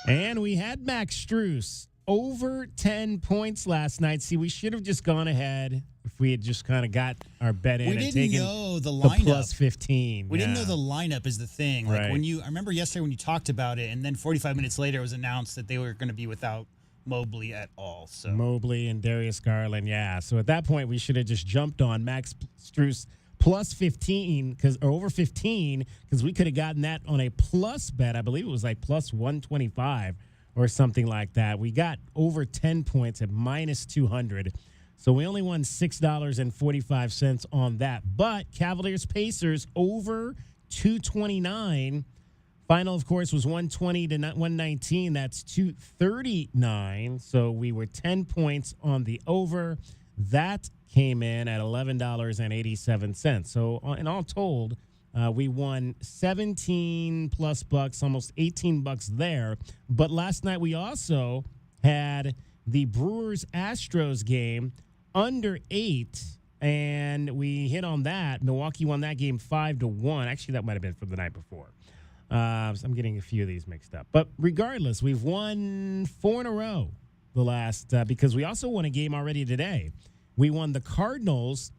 And we had Max Strus over 10 points last night. See, we should have just gone ahead if we had just kind of got our bet in and taken the lineup. Plus 15. We didn't know the lineup is the thing. Like Right. I remember yesterday when you talked about it, and then 45 minutes later it was announced that they were going to be without Mobley at all. So Mobley and Darius Garland, yeah. So at that point, we should have just jumped on Max Strus plus 15 or over 15 because we could have gotten that on a plus bet. I believe it was like plus 125 or something like that. We got over 10 points at minus 200. So we only won $6.45 on that. But Cavaliers Pacers over 229. Final, of course, was 120-119. That's 239. So we were 10 points on the over. That came in at $11.87. So in all told, we won 17 plus bucks, almost 18 bucks there. But last night we also had the Brewers-Astros game under 8, and we hit on that. Milwaukee won that game 5-1. Actually, that might have been from the night before. So I'm getting a few of these mixed up. But regardless, we've won 4 in a row the last because we also won a game already today. We won the Cardinals.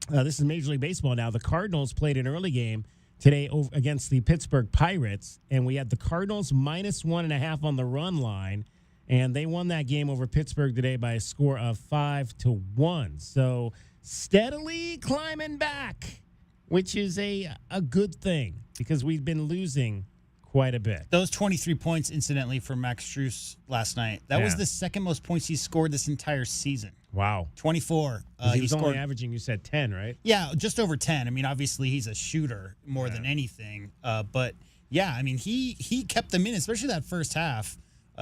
This is Major League Baseball now. The Cardinals played an early game today against the Pittsburgh Pirates, and we had the Cardinals minus 1.5 on the run line, and they won that game over Pittsburgh today by a score of 5-1. So steadily climbing back, which is a good thing because we've been losing quite a bit. Those 23 points, incidentally, for Max Strus last night. That was the second most points he scored this entire season. Wow. 24. He was only averaging, you said 10, right? Yeah, just over 10. I mean, obviously he's a shooter more than anything. But, yeah, I mean, he kept them in, especially that first half.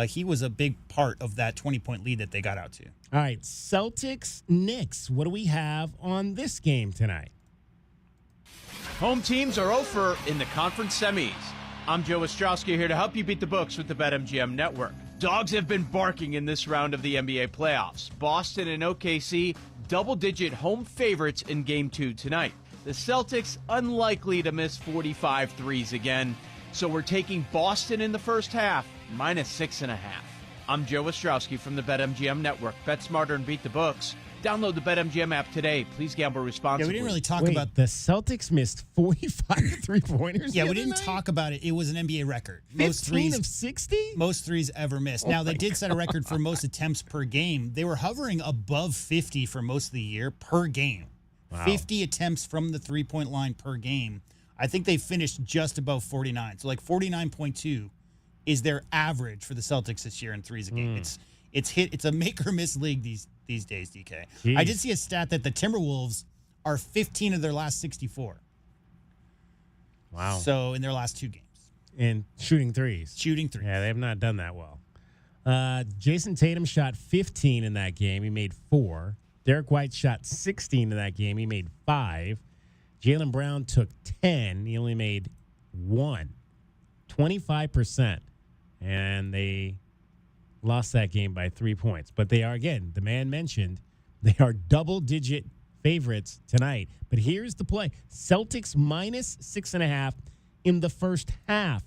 He was a big part of that 20-point lead that they got out to. All right, Celtics-Knicks. What do we have on this game tonight? Home teams are over in the conference semis. I'm Joe Ostrowski here to help you beat the books with the BetMGM Network. Dogs have been barking in this round of the NBA playoffs. Boston and OKC, double-digit home favorites in Game 2 tonight. The Celtics unlikely to miss 45 threes again, so we're taking Boston in the first half, -6.5. I'm Joe Ostrowski from the BetMGM Network. Bet smarter and beat the books. Download the BetMGM app today. Please gamble responsibly. Yeah, we didn't really talk about the Celtics missed 45 three-pointers. Yeah, we didn't talk about it. It was an NBA record. 15 of 60? Most threes ever missed. Now, they did set a record for most attempts per game. They were hovering above 50 for most of the year per game. Wow. 50 attempts from the three-point line per game. I think they finished just above 49. So, like 49.2 is their average for the Celtics this year in threes a game. It's a make or miss league these days, DK. Jeez. I did see a stat that the Timberwolves are 15 of their last 64. Wow. So in their last 2 games. And shooting threes. Shooting threes. Yeah, they have not done that well. Jason Tatum shot 15 in that game. He made 4. Derek White shot 16 in that game. He made 5. Jaylen Brown took 10. He only made 1. 25%. And they lost that game by 3 points. But they are, again, the man mentioned, they are double-digit favorites tonight. But here's the play. Celtics -6.5 in the first half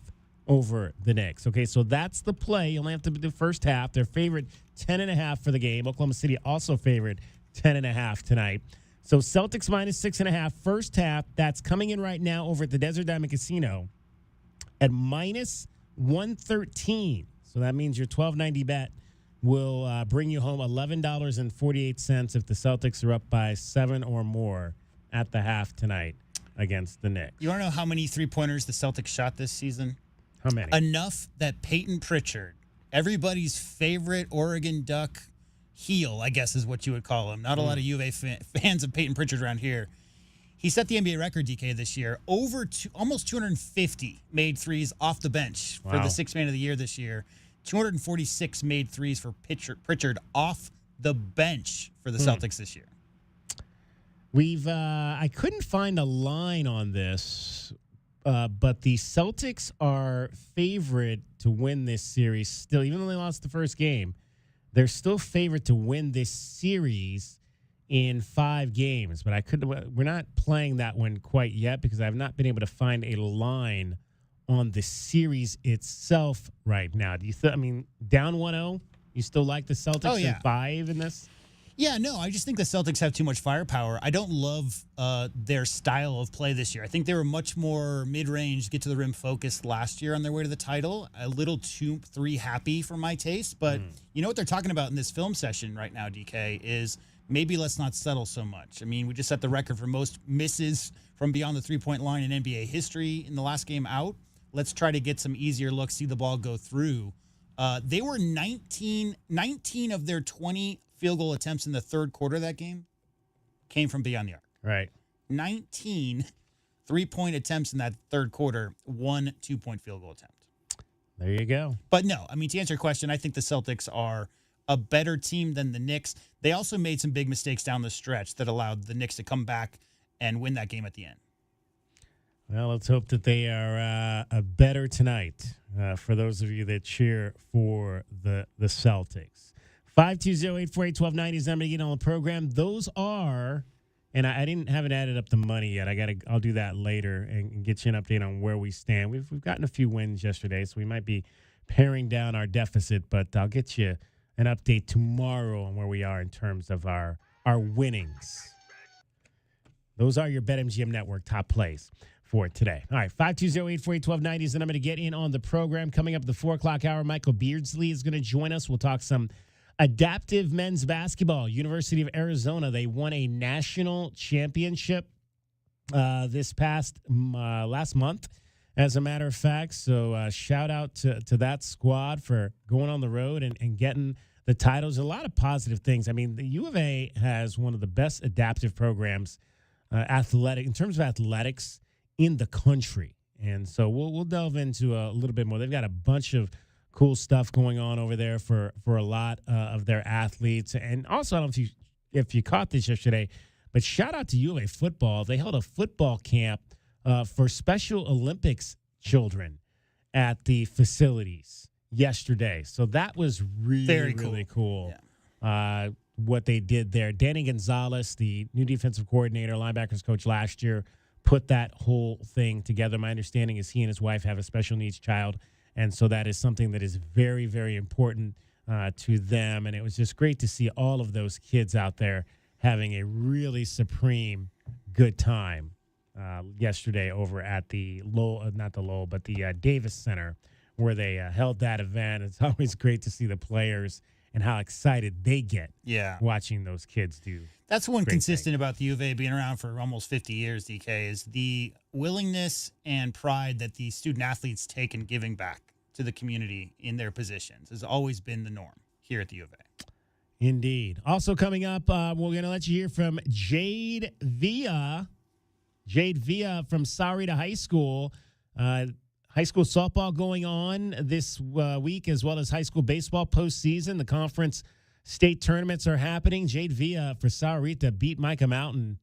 over the Knicks. Okay, so that's the play. You only have to do the first half. They're favored 10.5 for the game. Oklahoma City also favored 10.5 tonight. So Celtics -6.5 first half. That's coming in right now over at the Desert Diamond Casino at -113. So that means your $12.90 bet will bring you home $11.48 if the Celtics are up by 7 or more at the half tonight against the Knicks. You want to know how many three-pointers the Celtics shot this season? How many? Enough that Peyton Pritchard, everybody's favorite Oregon Duck heel, I guess is what you would call him. Not a lot of U of A fans of Peyton Pritchard around here. He set the NBA record, DK, this year. Almost 250 made threes off the bench for the sixth man of the year this year. 246 made threes for Pritchard off the bench for the Celtics this year. I couldn't find a line on this, but the Celtics are favored to win this series still. Even though they lost the first game, they're still favored to win this series in 5 games. But we're not playing that one quite yet because I've not been able to find a line on the series itself right now. Do you down 1-0, you still like the Celtics in 5 in this? Yeah, no, I just think the Celtics have too much firepower. I don't love their style of play this year. I think they were much more mid-range, get to the rim focused last year on their way to the title. A little too 3 happy for my taste. But you know what they're talking about in this film session right now, DK, is maybe let's not settle so much. I mean, we just set the record for most misses from beyond the three-point line in NBA history in the last game out. Let's try to get some easier looks, see the ball go through. They were 19 of their 20 field goal attempts in the third quarter of that game came from beyond the arc. Right. 19 3-point attempts in that third quarter, 1 2-point field goal attempt. There you go. But no, I mean, to answer your question, I think the Celtics are a better team than the Knicks. They also made some big mistakes down the stretch that allowed the Knicks to come back and win that game at the end. Well, let's hope that they are better tonight for those of you that cheer for the Celtics. 520-848-1290 is the number to get on the program. Those are, and I haven't added up the money yet. I'll do that later and get you an update on where we stand. We've gotten a few wins yesterday, so we might be paring down our deficit, but I'll get you an update tomorrow on where we are in terms of our winnings. Those are your BetMGM Network top plays for today. All right, 520-848-1290 is the number to get in on the program. Coming up at the 4 o'clock hour, Michael Beardsley is going to join us. We'll talk some adaptive men's basketball. University of Arizona, they won a national championship this past last month, as a matter of fact. So shout out to that squad for going on the road and getting the titles. A lot of positive things. I mean, the U of A has one of the best adaptive programs in terms of athletics in the country. And so we'll delve into a little bit more. They've got a bunch of cool stuff going on over there for a lot of their athletes. And also, I don't know if you caught this yesterday, but shout out to U of A football. They held a football camp for Special Olympics children. at the facilities yesterday. So that was really cool. Yeah. What they did there. Danny Gonzalez, the new defensive coordinator, linebackers coach last year, put that whole thing together. My understanding is he and his wife have a special needs child, and so that is something that is very, very important to them. And it was just great to see all of those kids out there having a really supreme good time yesterday over at the the Davis Center, where they held that event. It's always great to see the players and how excited they get watching those kids do. That's one consistent about the U of A being around for almost 50 years, DK, is the willingness and pride that the student athletes take in giving back to the community in their positions has always been the norm here at the U of A. Indeed. Also coming up, we're going to let you hear from Jade Villa. Jade Villa from Sahuarita High School. High school softball going on this week, as well as high school baseball postseason. The conference state tournaments are happening. Jade Villa for Sahuarita beat Micah Mountain,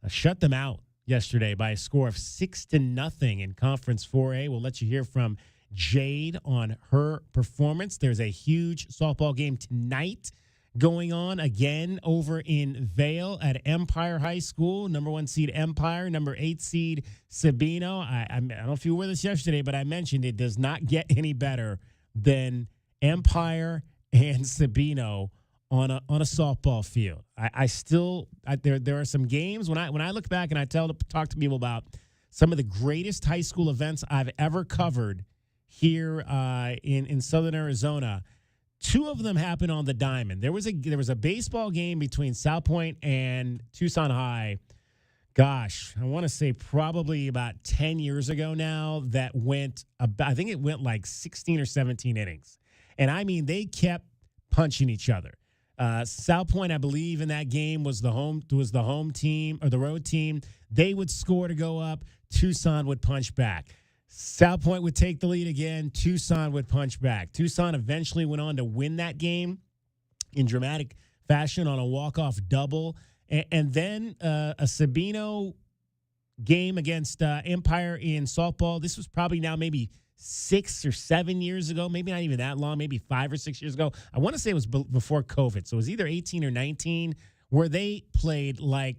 shut them out yesterday by a score of 6-0 in Conference 4A. We'll let you hear from Jade on her performance. There's a huge softball game tonight going on again over in Vail at Empire High School. Number 1 seed Empire, number 8 seed Sabino. I don't know if you were with us yesterday, but I mentioned it does not get any better than Empire and Sabino on a softball field. There are some games when I look back and I talk to people about some of the greatest high school events I've ever covered here in Southern Arizona. 2 of them happened on the diamond. There was a baseball game between South Point and Tucson High. Gosh, I want to say probably about 10 years ago now that I think it went like 16 or 17 innings. And I mean, they kept punching each other. South Point, I believe in that game was the home team or the road team. They would score to go up. Tucson would punch back. South Point would take the lead again. Tucson would punch back. Tucson eventually went on to win that game in dramatic fashion on a walk-off double. And then a Sabino game against Empire in softball. This was probably now maybe 6 or 7 years ago, maybe not even that long, maybe 5 or 6 years ago. I want to say it was before COVID. So it was either 18 or 19 where they played like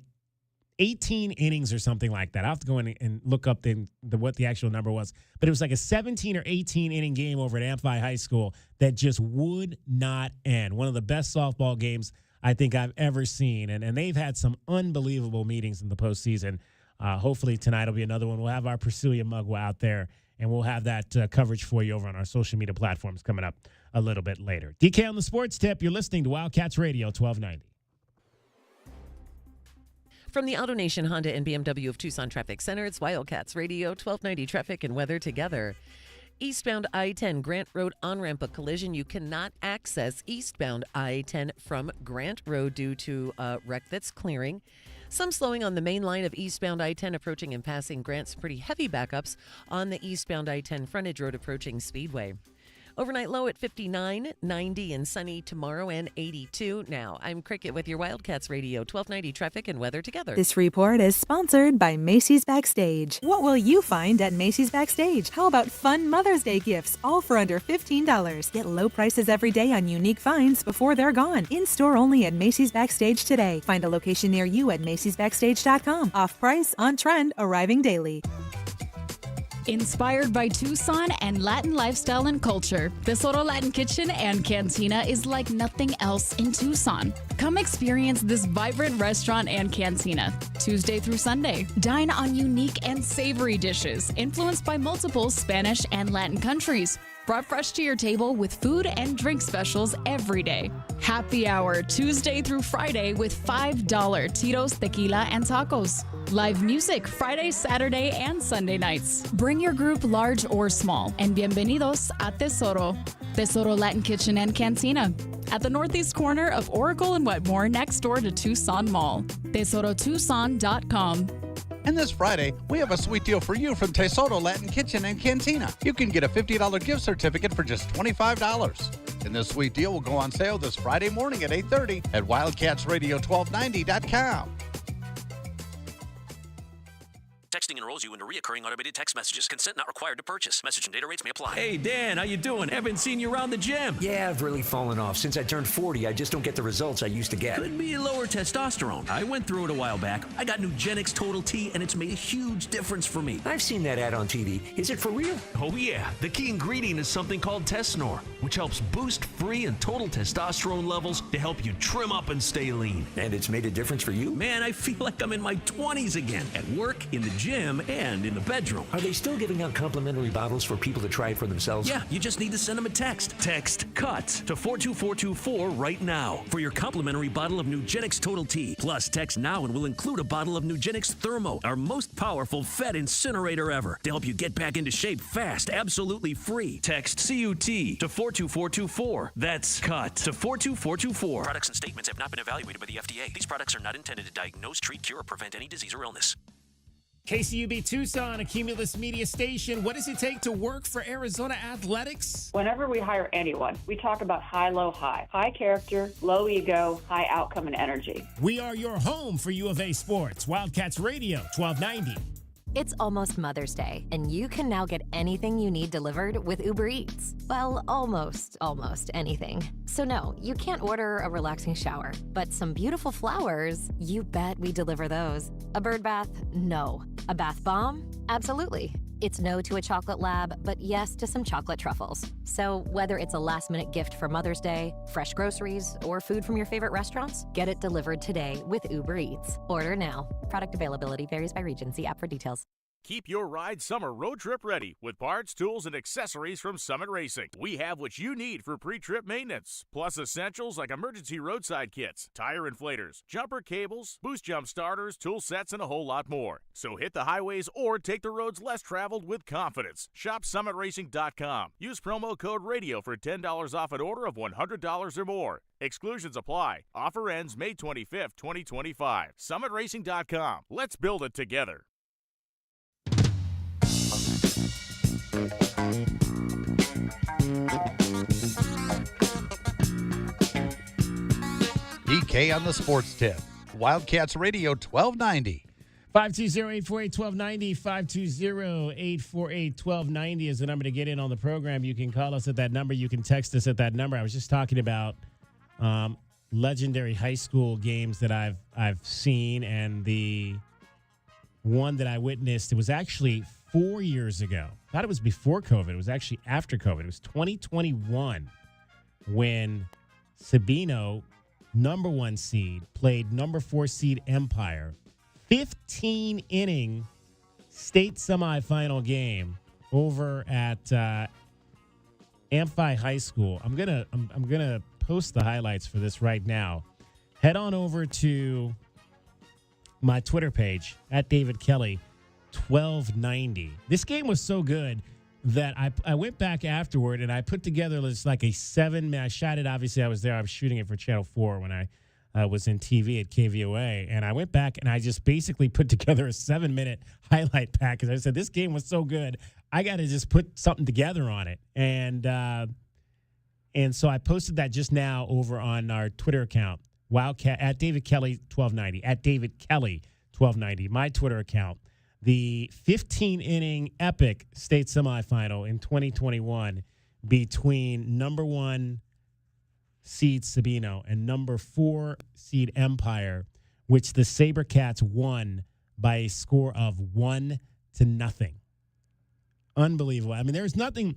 18 innings or something like that. I'll have to go in and look up what the actual number was. But it was like a 17 or 18 inning game over at Amphi High School that just would not end. One of the best softball games I think I've ever seen. And they've had some unbelievable meetings in the postseason. Hopefully tonight will be another one. We'll have our Priscilla Mugwa out there, and we'll have that coverage for you over on our social media platforms coming up a little bit later. DK on the Sports Tip. You're listening to Wildcats Radio 1290. From the AutoNation Honda and BMW of Tucson Traffic Center, it's Wildcats Radio 1290 traffic and weather together. Eastbound I-10 Grant Road on-ramp a collision. You cannot access eastbound I-10 from Grant Road due to a wreck that's clearing. Some slowing on the main line of eastbound I-10 approaching and passing Grant's pretty heavy backups on the eastbound I-10 frontage road approaching Speedway. Overnight low at 59, 90 and sunny tomorrow and 82. Now, I'm Cricket with your Wildcats Radio 1290 traffic and weather together. This report is sponsored by Macy's Backstage. What will you find at Macy's Backstage? How about fun Mother's Day gifts, all for under $15? Get low prices every day on unique finds before they're gone. In-store only at Macy's Backstage today. Find a location near you at Macy'sBackstage.com. Off price, on trend, arriving daily. Inspired by Tucson and Latin lifestyle and culture, Tesoro Latin Kitchen and Cantina is like nothing else in Tucson. Come experience this vibrant restaurant and cantina, Tuesday through Sunday. Dine on unique and savory dishes influenced by multiple Spanish and Latin countries, brought fresh to your table with food and drink specials every day. Happy hour Tuesday through Friday with $5 Tito's Tequila and Tacos. Live music Friday, Saturday, and Sunday nights. Bring your group large or small. And bienvenidos a Tesoro. Tesoro Latin Kitchen and Cantina. At the northeast corner of Oracle and Wetmore next door to Tucson Mall. TesoroTucson.com. And this Friday, we have a sweet deal for you from Tesoro Latin Kitchen and Cantina. You can get a $50 gift certificate for just $25. And this sweet deal will go on sale this Friday morning at 8:30 at WildcatsRadio1290.com. Texting enrolls you into recurring automated text messages. Consent not required to purchase. Message and data rates may apply. Hey, Dan, how you doing? Haven't seen you around the gym. Yeah, I've really fallen off. Since I turned 40, I just don't get the results I used to get. Could be lower testosterone. I went through it a while back. I got Nugenix Total T, and it's made a huge difference for me. I've seen that ad on TV. Is it for real? Oh, yeah. The key ingredient is something called Tesnor, which helps boost free and total testosterone levels to help you trim up and stay lean. And it's made a difference for you? Man, I feel like I'm in my 20s again, at work, in the gym, and in the bedroom. Are they still giving out complimentary bottles for people to try it for themselves? Yeah, you just need to send them a text. Text CUT to 42424 right now for your complimentary bottle of Nugenix Total T. Plus, text now and we'll include a bottle of Nugenix Thermo, our most powerful fat incinerator ever, to help you get back into shape fast, absolutely free. Text CUT to 42424. That's CUT to 42424. Products and statements have not been evaluated by the FDA. These products are not intended to diagnose, treat, cure, or prevent any disease or illness. KCUB Tucson, a Cumulus Media station. What does it take to work for Arizona Athletics? Whenever we hire anyone, we talk about high, low, high. High character, low ego, high outcome and energy. We are your home for U of A Sports. Wildcats Radio, 1290. It's almost Mother's Day, and you can now get anything you need delivered with Uber Eats. Well, almost anything. So no, you can't order a relaxing shower, but some beautiful flowers, you bet we deliver those. A bird bath? No. A bath bomb? Absolutely. It's no to a chocolate lab, but yes to some chocolate truffles. So whether it's a last-minute gift for Mother's Day, fresh groceries, or food from your favorite restaurants, get it delivered today with Uber Eats. Order now. Product availability varies by region. See app for details. Keep your ride summer road trip ready with parts, tools, and accessories from Summit Racing. We have what you need for pre-trip maintenance, plus essentials like emergency roadside kits, tire inflators, jumper cables, boost jump starters, tool sets, and a whole lot more. So hit the highways or take the roads less traveled with confidence. Shop SummitRacing.com. Use promo code RADIO for $10 off an order of $100 or more. Exclusions apply. Offer ends May 25th, 2025. SummitRacing.com. Let's build it together. DK on the Sports Tip. Wildcats Radio 1290. 520-848-1290, 520-848-1290 is the number to get in on the program. You can call us at that number. You can text us at that number. I was just talking about legendary high school games that I've seen, and the one that I witnessed, it was actually 4 years ago. I thought it was before COVID. It was actually after COVID. It was 2021 when Sabino, number 1 seed, played number 4 seed Empire. 15-inning state semifinal game over at Amphi High School. I'm gonna post the highlights for this right now. Head on over to my Twitter page at David Kelly 1290. This game was so good that I went back afterward and I put together just like a 7-minute. I shot it. Obviously, I was there. I was shooting it for Channel 4 when I was in TV at KVOA, and I went back and I just basically put together a 7-minute highlight pack because I said this game was so good, I got to just put something together on it, and so I posted that just now over on our Twitter account, Wildcat at David Kelly 1290 at David Kelly 1290, my Twitter account. The 15-inning epic state semifinal in 2021 between number 1 seed Sabino and number 4 seed Empire, which the SaberCats won by a score of 1-0. Unbelievable. I mean, there's nothing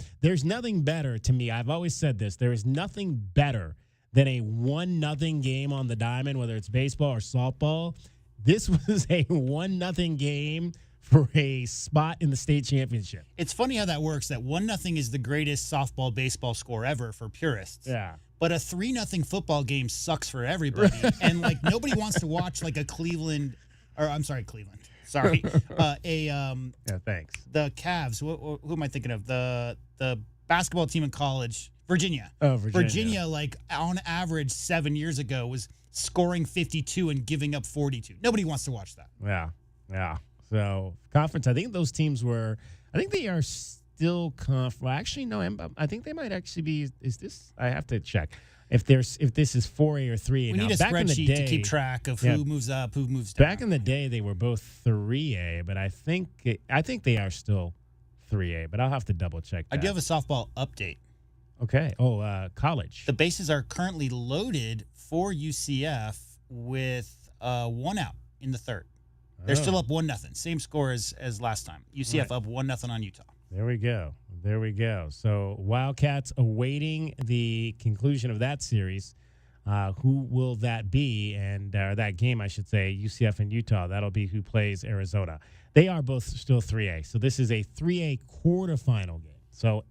better to me. I've always said this. There is nothing better than a 1-0 game on the diamond, whether it's baseball or softball. This was a 1-0 game for a spot in the state championship. It's funny how that works, that 1-0 is the greatest softball, baseball score ever for purists. Yeah. But a 3-0 football game sucks for everybody. And, like, nobody wants to watch, like, Cleveland. Sorry. Yeah, thanks. The Cavs. Who am I thinking of? The basketball team in college. Virginia. Oh, Virginia. Virginia, like, on average 7 years ago was scoring 52 and giving up 42. Nobody wants to watch that. Yeah. So, conference, I think those teams were, I think they are still actually, no. I think they might actually be. Is this? I have to check if this is 4A or 3A. We now, need a back in the spreadsheet day, to keep track of who moves up, who moves down. Back in the day, they were both 3A, but I think they are still 3A. But I'll have to double check that. I do have a softball update. Okay. College. The bases are currently loaded for UCF with 1 out in the third. They're still up 1-0. Same score as last time. UCF up 1-0 on Utah. There we go. So Wildcats awaiting the conclusion of that series. Who will that be? And that game, I should say, UCF and Utah. That'll be who plays Arizona. They are both still 3A. So this is a 3A quarterfinal game. So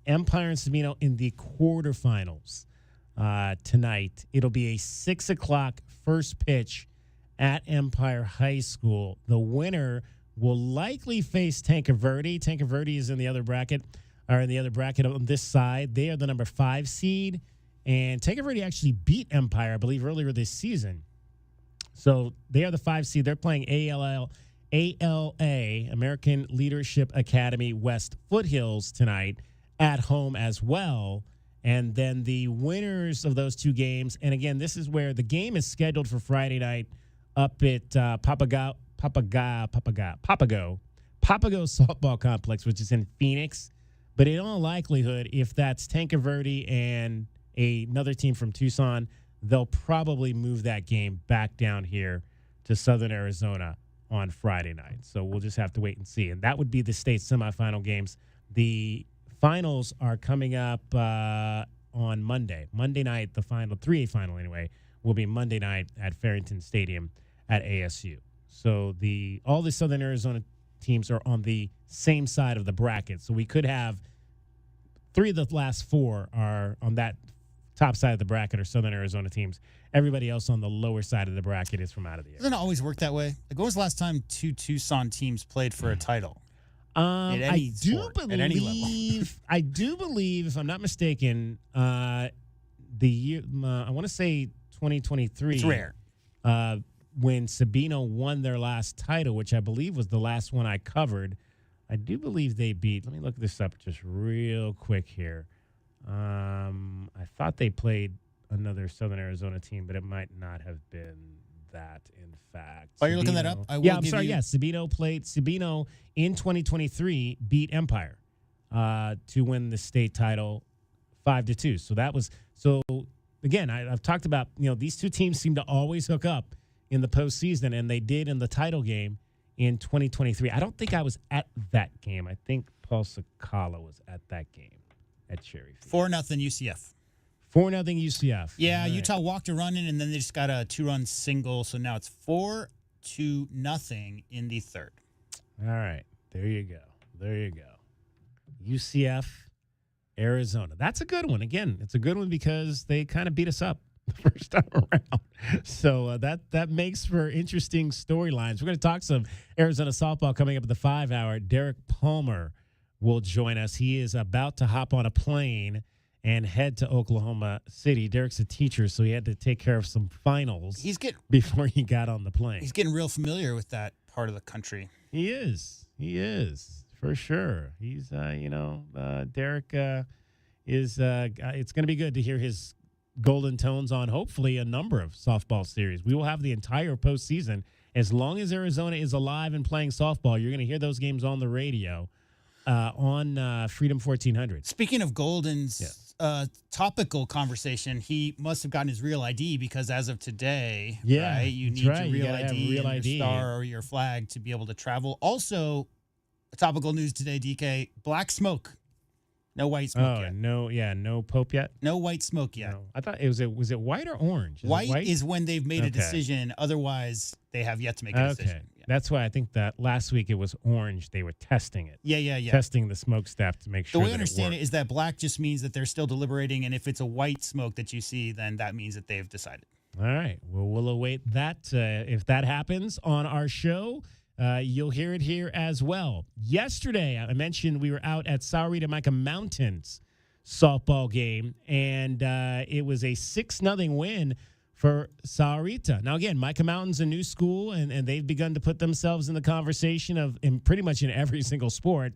Empire and Sabino in the quarterfinals tonight. It'll be a 6 o'clock first pitch at Empire High School. The winner will likely face Tanque Verde. Tanque Verde is in the other bracket, on this side. They are the number 5 seed, and Tanque Verde actually beat Empire, I believe, earlier this season. So they are the 5 seed. They're playing ALA, American Leadership Academy West Foothills tonight at home as well. And then the winners of those 2 games, and again, this is where the game is scheduled for Friday night up at Papago Softball Complex, which is in Phoenix. But in all likelihood, if that's Tanque Verde and another team from Tucson, they'll probably move that game back down here to Southern Arizona on Friday night. So we'll just have to wait and see. And that would be the state semifinal games. The finals are coming up on Monday. Monday night, the final, 3A final anyway, will be Monday night at Farrington Stadium at ASU. So all the Southern Arizona teams are on the same side of the bracket. So we could have 3 of the last 4 are on that top side of the bracket are Southern Arizona teams. Everybody else on the lower side of the bracket is from out of the area. Doesn't it always work that way? Like, when was the last time 2 Tucson teams played for a title? I do believe, if I'm not mistaken, the year, I want to say 2023. It's rare. When Sabino won their last title, which I believe was the last one I covered, I do believe they beat. Let me look this up just real quick here. I thought they played another Southern Arizona team, but it might not have been that, in fact. While you're looking that up, I'm sorry. Yeah, Sabino in 2023 beat Empire to win the state title 5-2. So that was again. I've talked about these 2 teams seem to always hook up in the postseason, and they did in the title game in 2023. I don't think I was at that game. I think Paul Sakala was at that game at Cherry Field. 4-0 UCF. 4-0 UCF. Yeah, right. Utah walked a run in, and then they just got a 2-run single. So now it's 4-0 in the third. All right. There you go. UCF, Arizona. That's a good one. Again, it's a good one because they kind of beat us up the first time around. So that makes for interesting storylines. We're going to talk some Arizona softball coming up at the 5 hour. Derek Palmer will join us. He is about to hop on a plane and head to Oklahoma City. Derek's a teacher, so he had to take care of some finals before he got on the plane. He's getting real familiar with that part of the country. He is, for sure. He's, Derek is, it's going to be good to hear his golden tones on hopefully a number of softball series. We will have the entire postseason. As long as Arizona is alive and playing softball, you're going to hear those games on the radio on Freedom 1400. Speaking of Golden's topical conversation, he must have gotten his real ID because as of today, right, you need your real ID, and your star or your flag to be able to travel. Also, topical news today, DK, black smoke. No white smoke yet. No Pope yet? No white smoke yet. No. I thought was it white or orange? White is when they've made a decision. Otherwise, they have yet to make a decision. Yeah. That's why I think that last week it was orange. They were testing it. Yeah. Testing the smokestack to make sure. The way I understand it is that black just means that they're still deliberating, and if it's a white smoke that you see, then that means that they've decided. All right. Well, we'll await that. If that happens on our show, you'll hear it here as well. Yesterday, I mentioned we were out at Sahuarita Mica Mountains softball game, and it was a 6-0 win for Sahuarita. Now, again, Mica Mountain's a new school, and they've begun to put themselves in the conversation of in pretty much in every single sport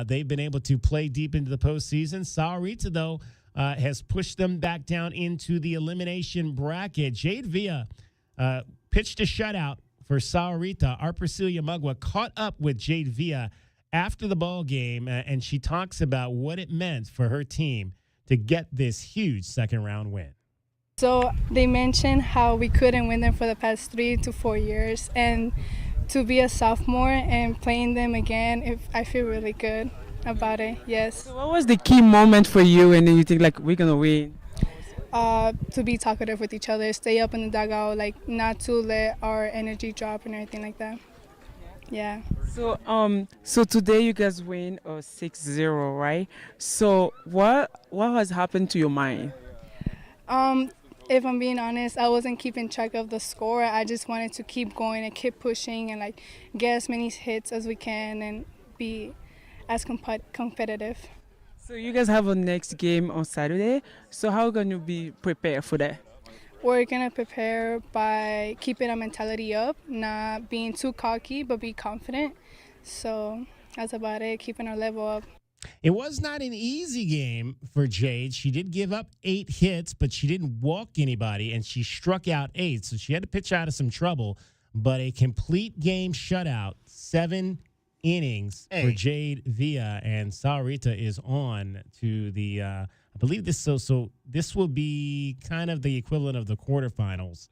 They've been able to play deep into the postseason. Sahuarita, though, has pushed them back down into the elimination bracket. Jade Villa pitched a shutout for Sahuarita. Arpresilia Mugwa caught up with Jade Villa after the ball game, and she talks about what it meant for her team to get this huge second-round win. So they mentioned how we couldn't win them for the past 3 to 4 years, and to be a sophomore and playing them again, I feel really good about it, yes. So what was the key moment for you and then you think, like, we're going to win? To be talkative with each other, stay up in the dugout, like not to let our energy drop and everything like that. Yeah. So today you guys win 6-0, right? So what has happened to your mind? If I'm being honest, I wasn't keeping track of the score. I just wanted to keep going and keep pushing and like get as many hits as we can and be as competitive. So you guys have a next game on Saturday. So how can you be prepared for that? We're going to prepare by keeping our mentality up, not being too cocky, but be confident. So that's about it, keeping our level up. It was not an easy game for Jade. She did give up 8 hits, but she didn't walk anybody, and she struck out 8. So she had to pitch out of some trouble. But a complete game shutout, 7 innings for Jade Villa, and Sahuarita is on to the, I believe this. So this will be kind of the equivalent of the quarterfinals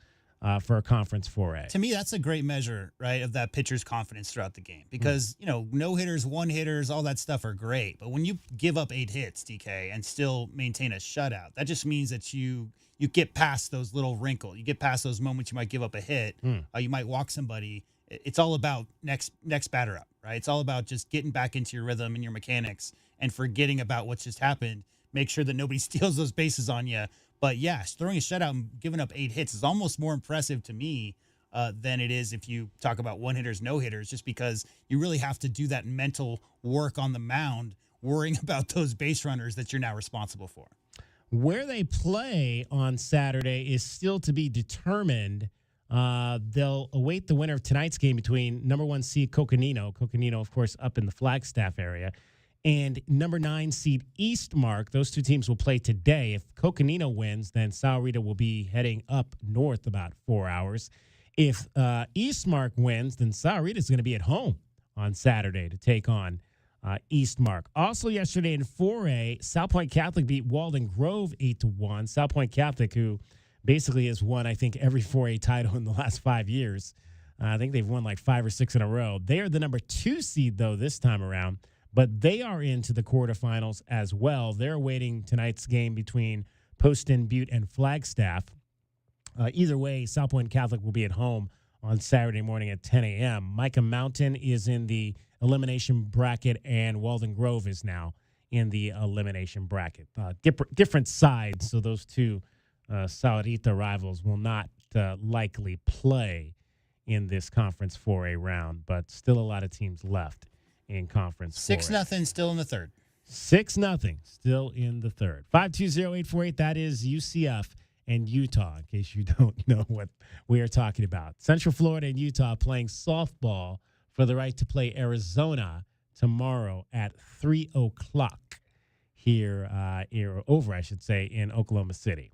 for a conference foray. To me, that's a great measure, right, of that pitcher's confidence throughout the game. Because, no hitters, one hitters, all that stuff are great. But when you give up 8 hits, DK, and still maintain a shutout, that just means that you get past those little wrinkles. You get past those moments you might give up a hit. You might walk somebody. It's all about next batter up, right? It's all about just getting back into your rhythm and your mechanics and forgetting about what's just happened. Make sure that nobody steals those bases on you. But yeah, throwing a shutout and giving up 8 hits is almost more impressive to me than it is if you talk about one hitters, no hitters, just because you really have to do that mental work on the mound, worrying about those base runners that you're now responsible for. Where they play on Saturday is still to be determined. They'll await the winner of tonight's game between number 1 seed Coconino, of course, up in the Flagstaff area, and number 9 seed Eastmark. Those two teams will play today. If Coconino wins, then Sahuarita will be heading up north about 4 hours. If Eastmark wins, then Sahuarita is going to be at home on Saturday to take on Eastmark. Also yesterday in 4A, South Point Catholic beat Walden Grove 8-1. South Point Catholic, who basically has won, I think, every 4A title in the last 5 years. I think they've won like 5 or 6 in a row. They are the number 2 seed, though, this time around. But they are into the quarterfinals as well. They're awaiting tonight's game between Poston, Butte, and Flagstaff. Either way, South Point Catholic will be at home on Saturday morning at 10 a.m. Micah Mountain is in the elimination bracket, and Walden Grove is now in the elimination bracket. Different sides, so those two Sahuarita rivals will not likely play in this Conference 4A round, but still a lot of teams left in Conference 4A. 6-0 still in the third. 6-0 still in the third. 520-848, that is UCF and Utah, in case you don't know what we are talking about. Central Florida and Utah playing softball for the right to play Arizona tomorrow at 3 o'clock here over, I should say, in Oklahoma City.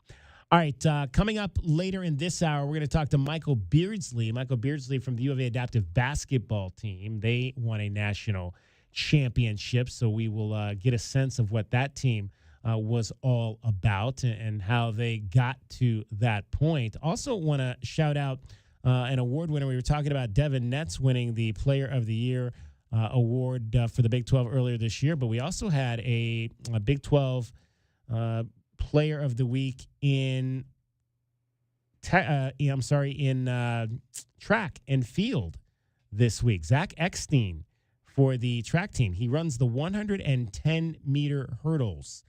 All right, coming up later in this hour, we're going to talk to Michael Beardsley. Michael Beardsley from the U of A Adaptive Basketball Team. They won a national championship, so we will get a sense of what that team was all about and how they got to that point. Also want to shout out an award winner. We were talking about Devin Netz winning the Player of the Year award for the Big 12 earlier this year, but we also had a Big 12 Player of the Week in track and field this week. Zach Eckstein for the track team. He runs the 110-meter hurdles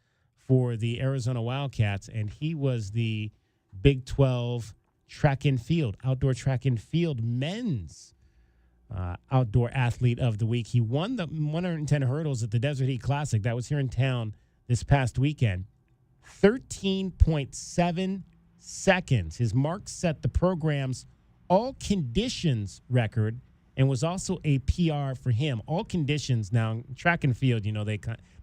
for the Arizona Wildcats, and he was the Big 12 track and field, outdoor track and field men's outdoor athlete of the week. He won the 110 hurdles at the Desert Heat Classic. That was here in town this past weekend. 13.7 seconds. His mark set the program's all conditions record and was also a PR for him. All conditions now, track and field,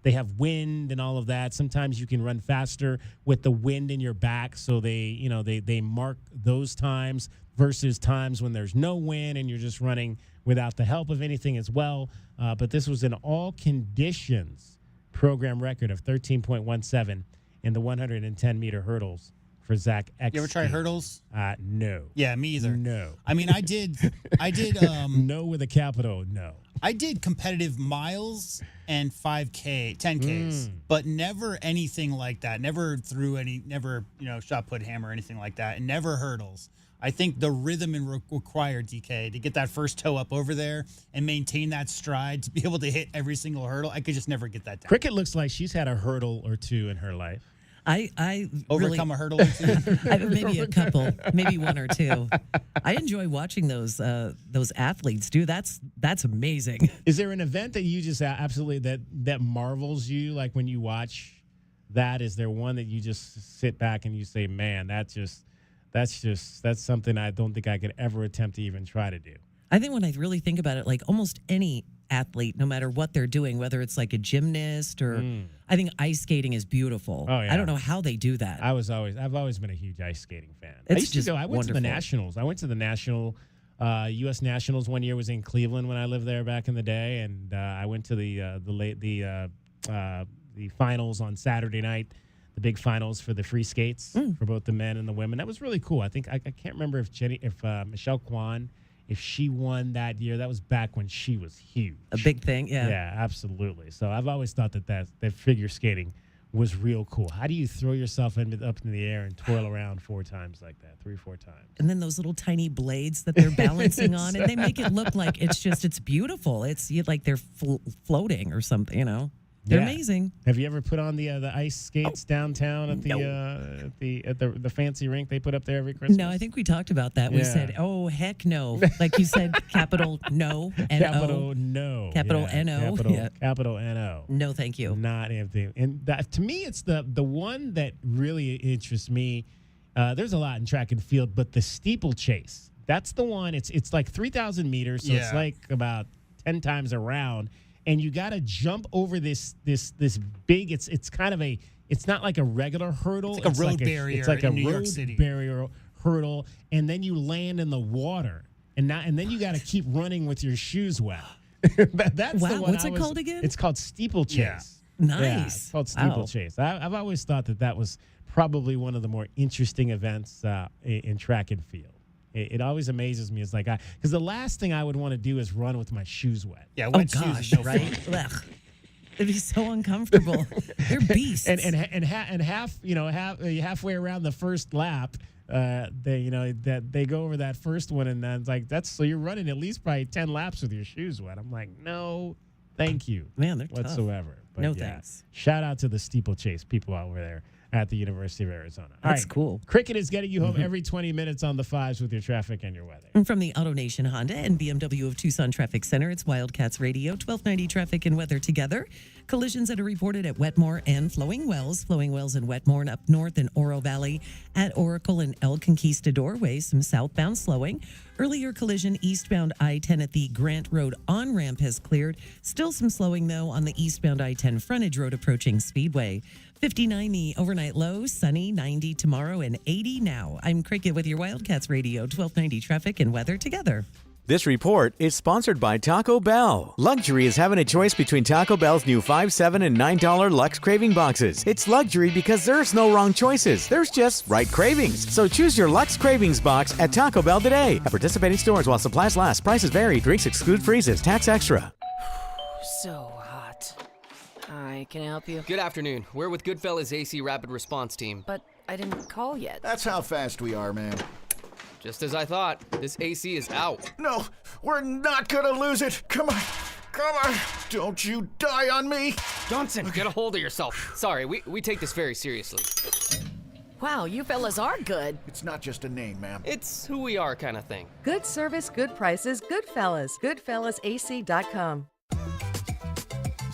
they have wind and all of that. Sometimes you can run faster with the wind in your back, so they mark those times versus times when there's no wind and you're just running without the help of anything as well. But this was an all conditions program record of 13.17 in the 110-meter hurdles for Zach X. You ever try hurdles? No. Yeah, me either. No. I mean, I did. No with a capital, no. I did competitive miles and 5K, 10Ks, but never anything like that. Never shot put hammer or anything like that, and never hurdles. I think the rhythm required, DK, to get that first toe up over there and maintain that stride to be able to hit every single hurdle, I could just never get that down. Cricket looks like she's had a hurdle or two in her life. I overcome a hurdle or two. Maybe a couple, maybe one or two. I enjoy watching those athletes do. That's amazing. Is there an event that you just absolutely that marvels you? Like when you watch that, is there one that you just sit back and you say, "Man, that's something I don't think I could ever attempt to even try to do." I think when I really think about it, like almost any athlete, no matter what they're doing, whether it's like a gymnast or I think ice skating is beautiful. Oh, yeah. I don't know how they do that. I've always been a huge ice skating fan. I went to the Nationals. I went to the National U.S. Nationals one year. Was in Cleveland when I lived there back in the day, and I went to the finals on Saturday night, the big finals for the free skates for both the men and the women. That was really cool. I think I can't remember if Michelle Kwan, if she won that year. That was back when she was huge. A big thing, yeah. Yeah, absolutely. So I've always thought that figure skating was real cool. How do you throw yourself up in the air and twirl around 4 times like that, 3-4 times? And then those little tiny blades that they're balancing on, and they make it look like it's beautiful. It's like they're floating or something, They're amazing. Have you ever put on the ice skates downtown at the fancy rink they put up there every Christmas? No, I think we talked about that. We said, "Oh heck no!" Like you said, capital no, N-O. Capital no, capital N-O, capital N-O. No, thank you. Not anything. And that, to me, it's the one that really interests me. There's a lot in track and field, but the steeplechase. That's the one. It's like 3,000 meters, so it's like about 10 times around. And you got to jump over this big. It's kind of it's not like a regular hurdle. It's like a road barrier. It's like in a New road York City. barrier hurdle, and then you land in the water, and then you got to keep running with your shoes wet. That's wow. the one. What's it called again? It's called steeplechase. Yeah. Nice. Yeah, it's called steeplechase. I've always thought that was probably one of the more interesting events in track and field. It always amazes me. It's like because the last thing I would want to do is run with my shoes wet. Yeah, wet shoes is no right? Ugh. It'd be so uncomfortable. They're beasts. And halfway around the first lap, they go over that first one, and then it's like so you're running at least probably 10 laps with your shoes wet. I'm like, no, thank you, man, they're whatsoever. But no thanks. Shout out to the steeplechase people out there at the University of Arizona. That's cool. Cricket is getting you home every 20 minutes on the 5s with your traffic and your weather. And from the AutoNation Honda and BMW of Tucson Traffic Center, it's Wildcats Radio, 1290 traffic and weather together. Collisions that are reported at Wetmore and Flowing Wells and Wetmore and up north in Oro Valley at Oracle and El Conquistador Way, some southbound slowing. Earlier collision eastbound I-10 at the Grant Road on-ramp has cleared. Still some slowing, though, on the eastbound I-10 frontage road approaching Speedway. 59 the overnight low, sunny, 90 tomorrow, and 80 now. I'm Cricket with your Wildcats Radio, 1290 traffic and weather together. This report is sponsored by Taco Bell. Luxury is having a choice between Taco Bell's new $5, $7, and $9 Lux Craving Boxes. It's luxury because there's no wrong choices. There's just right cravings. So choose your Lux Cravings box at Taco Bell today. At participating stores while supplies last. Prices vary. Drinks exclude freezes. Tax extra. So hot. Hi, can I help you? Good afternoon. We're with Goodfellas AC Rapid Response Team. But I didn't call yet. That's how fast we are, man. Just as I thought. This AC is out. No, we're not gonna lose it. Come on. Don't you die on me. Johnson, get a hold of yourself. Sorry, we take this very seriously. Wow, you fellas are good. It's not just a name, ma'am. It's who we are kind of thing. Good service, good prices, Goodfellas. GoodfellasAC.com.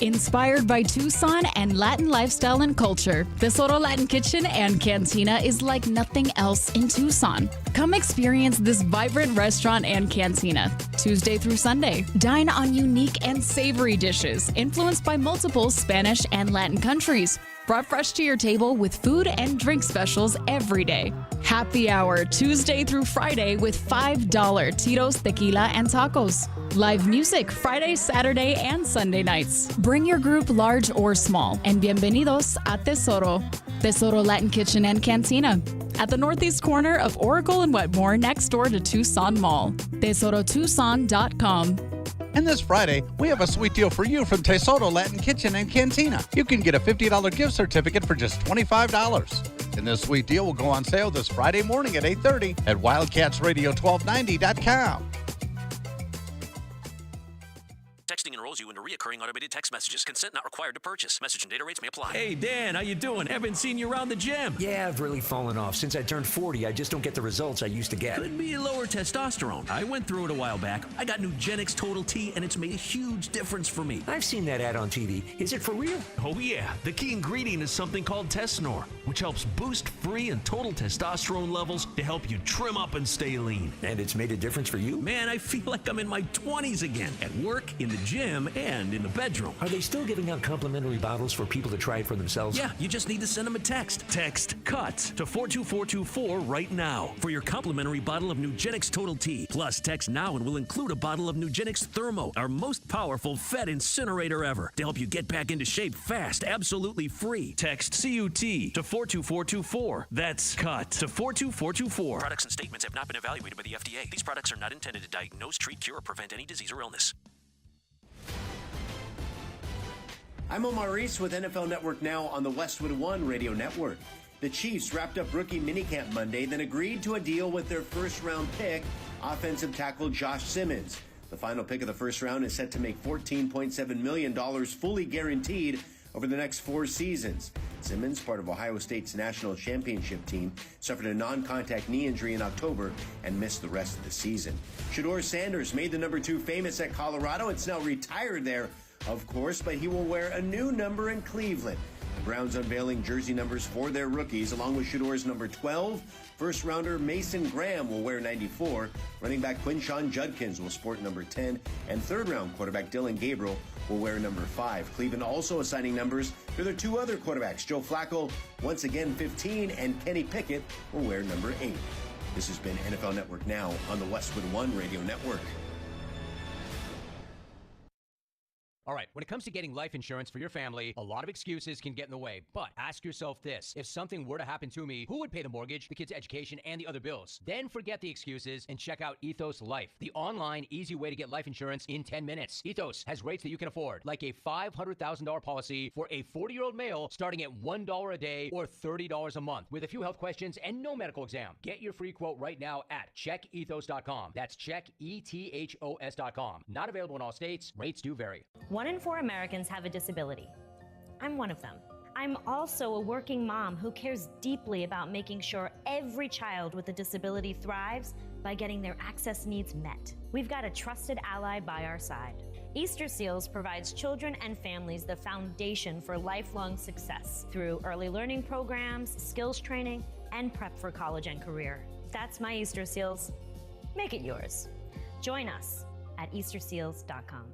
Inspired by Tucson and Latin lifestyle and culture, Tesoro Latin Kitchen and Cantina is like nothing else in Tucson. Come experience this vibrant restaurant and cantina, Tuesday through Sunday. Dine on unique and savory dishes influenced by multiple Spanish and Latin countries, brought fresh to your table with food and drink specials every day. Happy hour Tuesday through Friday with $5 Tito's Tequila and Tacos. Live music Friday, Saturday, and Sunday nights. Bring your group large or small, and bienvenidos a Tesoro. Tesoro Latin Kitchen and Cantina at the northeast corner of Oracle and Wetmore next door to Tucson Mall. TesoroTucson.com. And this Friday, we have a sweet deal for you from Tesoro Latin Kitchen and Cantina. You can get a $50 gift certificate for just $25. And this sweet deal will go on sale this Friday morning at 8:30 at WildcatsRadio1290.com. Texting enrolls you into recurring automated text messages. Consent not required to purchase. Message and data rates may apply. Hey, Dan, how you doing? Haven't seen you around the gym. Yeah, I've really fallen off. Since I turned 40, I just don't get the results I used to get. Could be lower testosterone. I went through it a while back. I got Nugenix Total T, and it's made a huge difference for me. I've seen that ad on TV. Is it for real? Oh, yeah. The key ingredient is something called Tesnor, which helps boost free and total testosterone levels to help you trim up and stay lean. And it's made a difference for you? Man, I feel like I'm in my 20s again. At work, in the gym, and in the bedroom. Are they still giving out complimentary bottles for people to try it for themselves? Yeah, you just need to send them a text. Text CUTS to 42424 right now for your complimentary bottle of Nugenix Total T. Plus, text now and we'll include a bottle of Nugenix Thermo, our most powerful fat incinerator ever, to help you get back into shape fast, absolutely free. Text CUT to 42424. That's CUT to 42424. Products and statements have not been evaluated by the FDA. These products are not intended to diagnose, treat, cure, or prevent any disease or illness. I'm Omar Reese with NFL Network Now on the Westwood One Radio Network. The Chiefs wrapped up rookie minicamp Monday, then agreed to a deal with their first-round pick, offensive tackle Josh Simmons. The final pick of the first round is set to make $14.7 million fully guaranteed over the next 4 seasons. Simmons, part of Ohio State's national championship team, suffered a non-contact knee injury in October and missed the rest of the season. Shedeur Sanders made the number 2 famous at Colorado. It's now retired there, of course, but he will wear a new number in Cleveland. The Browns unveiling jersey numbers for their rookies, along with Shedeur's number 12. First-rounder Mason Graham will wear 94. Running back Quinshon Judkins will sport number 10. And third-round quarterback Dylan Gabriel will wear number 5. Cleveland also assigning numbers to their 2 other quarterbacks. Joe Flacco, once again 15, and Kenny Pickett will wear number 8. This has been NFL Network Now on the Westwood One Radio Network. All right, when it comes to getting life insurance for your family, a lot of excuses can get in the way. But ask yourself this: if something were to happen to me, who would pay the mortgage, the kids' education, and the other bills? Then forget the excuses and check out Ethos Life, the online, easy way to get life insurance in 10 minutes. Ethos has rates that you can afford, like a $500,000 policy for a 40-year-old male starting at $1 a day or $30 a month, with a few health questions and no medical exam. Get your free quote right now at checkethos.com. That's checkethos.com. Not available in all states. Rates do vary. 1 in 4 Americans have a disability. I'm one of them. I'm also a working mom who cares deeply about making sure every child with a disability thrives by getting their access needs met. We've got a trusted ally by our side. Easter Seals provides children and families the foundation for lifelong success through early learning programs, skills training, and prep for college and career. That's my Easter Seals. Make it yours. Join us at easterseals.com.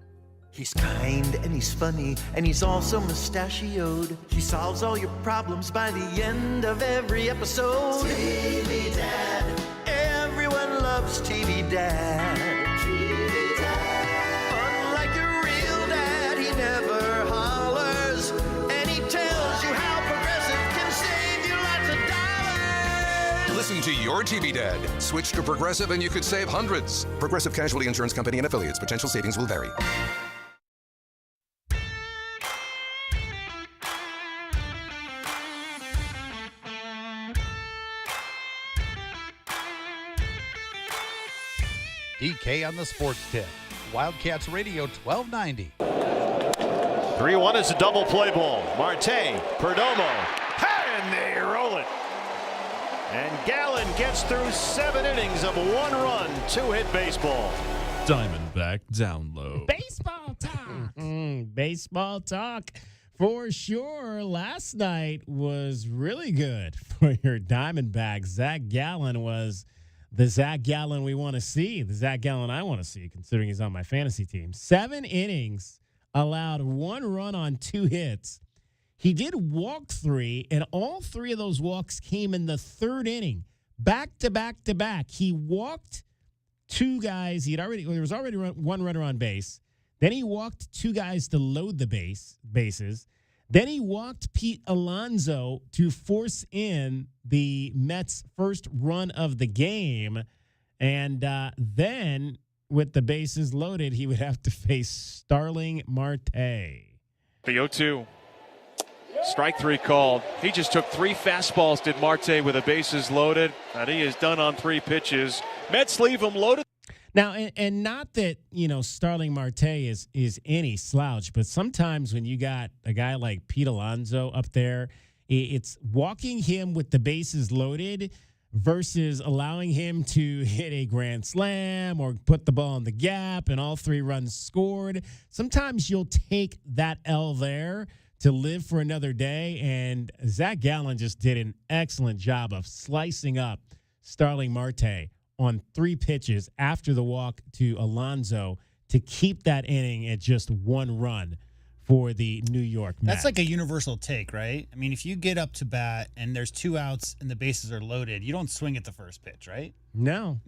He's kind and he's funny and he's also mustachioed. He solves all your problems by the end of every episode. TV Dad. Everyone loves TV Dad. TV Dad. Unlike your real dad, he never hollers. And he tells you how Progressive can save you lots of dollars. Listen to your TV Dad. Switch to Progressive and you could save hundreds. Progressive Casualty Insurance Company and affiliates. Potential savings will vary. DK on the Sports Tip. Wildcats Radio 1290. 3-1 is a double play ball. Marte, Perdomo, and they roll it. And Gallen gets through 7 innings of 1-run, 2-hit baseball. Diamondback Download. Baseball Baseball talk for sure. Last night was really good for your Diamondbacks. Zach Gallen was the Zach Gallen we want to see, the Zach Gallen I want to see, considering he's on my fantasy team. 7 innings, allowed 1 run on 2 hits. He did walk 3, and all 3 of those walks came in the 3rd inning, back to back to back. He walked 2 guys. There was already 1 runner on base. Then he walked 2 guys to load the bases. Then he walked Pete Alonso to force in the Mets' first run of the game. And then, with the bases loaded, he would have to face Starling Marte. The 0-2. Strike 3 called. He just took 3 fastballs, did Marte, with the bases loaded. And he is done on 3 pitches. Mets leave him loaded. Now, and not that, Starling Marte is any slouch, but sometimes when you got a guy like Pete Alonso up there, it's walking him with the bases loaded versus allowing him to hit a grand slam or put the ball in the gap and all 3 runs scored. Sometimes you'll take that L there to live for another day, and Zach Gallen just did an excellent job of slicing up Starling Marte on 3 pitches after the walk to Alonso to keep that inning at just 1 run for the New York Mets. That's like a universal take, right? I mean, if you get up to bat and there's 2 outs and the bases are loaded, you don't swing at the first pitch, right? No.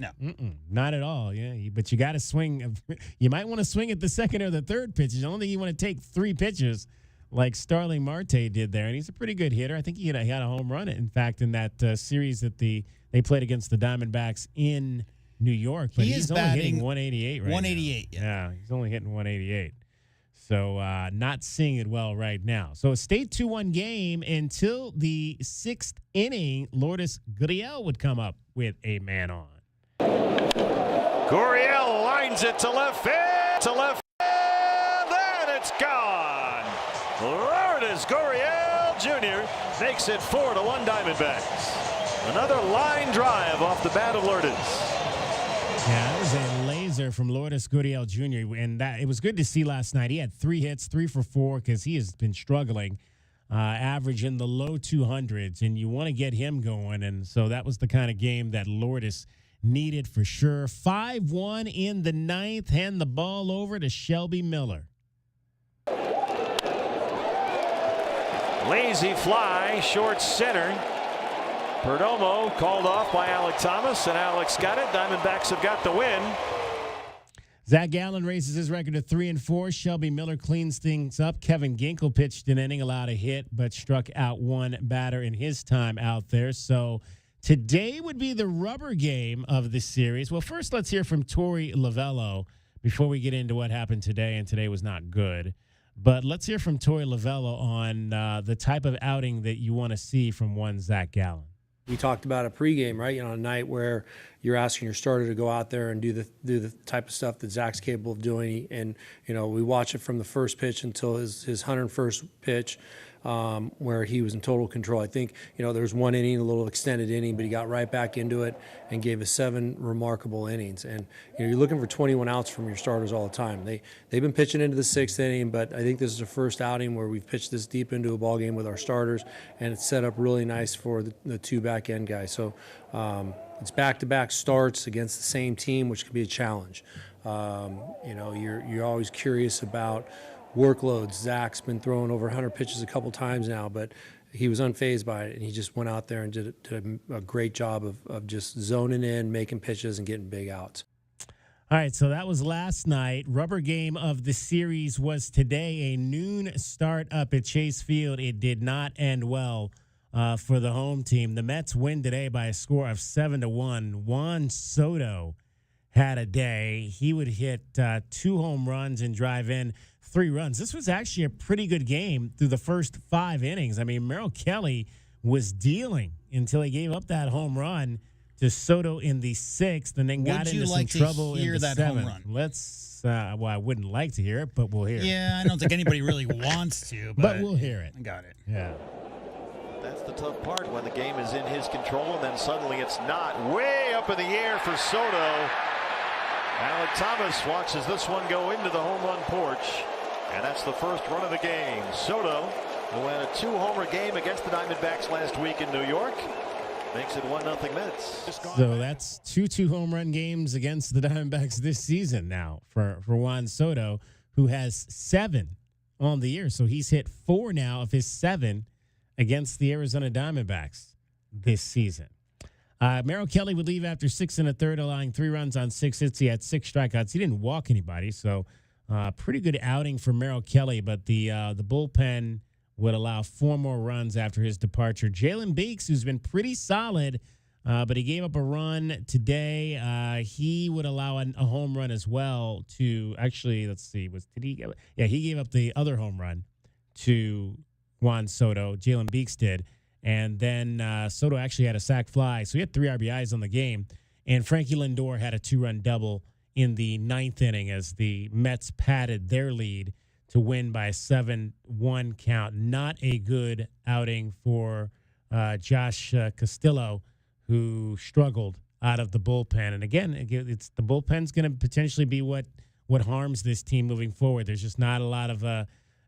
Not at all. Yeah, but you got to swing. You might want to swing at the second or the third pitch. I don't think you want to take 3 pitches like Starling Marte did there, and he's a pretty good hitter. I think he had a home run, in fact, in that series that they played against the Diamondbacks in New York. But he's only hitting 188 right 188, now. Yeah, he's only hitting 188. So not seeing it well right now. So a state 2-1 game until the 6th inning. Lourdes Gurriel would come up with a man on. Gurriel lines it to left field, then it's gone. Lourdes Gurriel Jr. makes it 4-1 Diamondbacks. Another line drive off the bat of Lourdes. Yeah, that was a laser from Lourdes Gurriel Jr., and it was good to see last night. He had 3 hits, 3 for 4, because he has been struggling, average in the low 200s, and you want to get him going, and so that was the kind of game that Lourdes needed for sure. 5-1 in the 9th, hand the ball over to Shelby Miller. Lazy fly, short center. Perdomo called off by Alec Thomas, and Alex got it. Diamondbacks have got the win. Zach Gallen raises his record to 3-4. Shelby Miller cleans things up. Kevin Ginkel pitched an inning, allowed a hit, but struck out 1 batter in his time out there. So today would be the rubber game of the series. Well, first let's hear from Torey Lovullo before we get into what happened today, and today was not good. But let's hear from Torey Lovullo on the type of outing that you want to see from one Zach Gallen. We talked about a pregame, right? A night where you're asking your starter to go out there and do the type of stuff that Zach's capable of doing. And, we watch it from the first pitch until his 101st pitch, where he was in total control. I think, there was 1 inning, a little extended inning, but he got right back into it and gave us 7 remarkable innings. And, you're looking for 21 outs from your starters all the time. They've been pitching into the 6th inning, but I think this is the first outing where we've pitched this deep into a ball game with our starters, and it's set up really nice for the 2 back end guys. So it's back-to-back starts against the same team, which can be a challenge. You're always curious about workloads. Zach's been throwing over 100 pitches a couple times now, but he was unfazed by it, and he just went out there and did a great job of just zoning in, making pitches, and getting big outs. All right, so that was last night. Rubber game of the series was today, a noon start up at Chase Field. It did not end well for the home team. The Mets win today by a score of 7-1. Juan Soto had a day. He would hit 2 home runs and drive in 3 runs. This was actually a pretty good game through the first 5 innings. I mean, Merrill Kelly was dealing until he gave up that home run to Soto in the 6th, and then got into some trouble in the 7th. Home run? Let's. Well, I wouldn't like to hear it, but we'll hear it. Yeah, I don't think anybody really wants to, but we'll hear it. I got it. Yeah. That's the tough part when the game is in his control, and then suddenly it's not. Way up in the air for Soto. Alec Thomas watches this one go into the home run porch, and that's the first run of the game. Soto, who had a 2-homer game against the Diamondbacks last week in New York, makes it 1-0 Mets. So that's two home run games against the Diamondbacks this season now for Juan Soto, who has 7 on the year. So he's hit 4 now of his 7 against the Arizona Diamondbacks this season. Merrill Kelly would leave after 6 1/3, allowing 3 runs on 6 hits. He had 6 strikeouts. He didn't walk anybody, so pretty good outing for Merrill Kelly. But the bullpen would allow 4 more runs after his departure. Jalen Beeks, who's been pretty solid, but he gave up a run today. He would allow a home run as well to actually, let's see, he gave up the other home run to Juan Soto. Jalen Beeks did. And then Soto actually had a sac fly. So he had 3 RBIs on the game. And Frankie Lindor had a 2-run double in the 9th inning as the Mets padded their lead to win by a 7-1 count. Not a good outing for Josh Castillo, who struggled out of the bullpen. And again, it's the bullpen's going to potentially be what harms this team moving forward. There's just not a lot of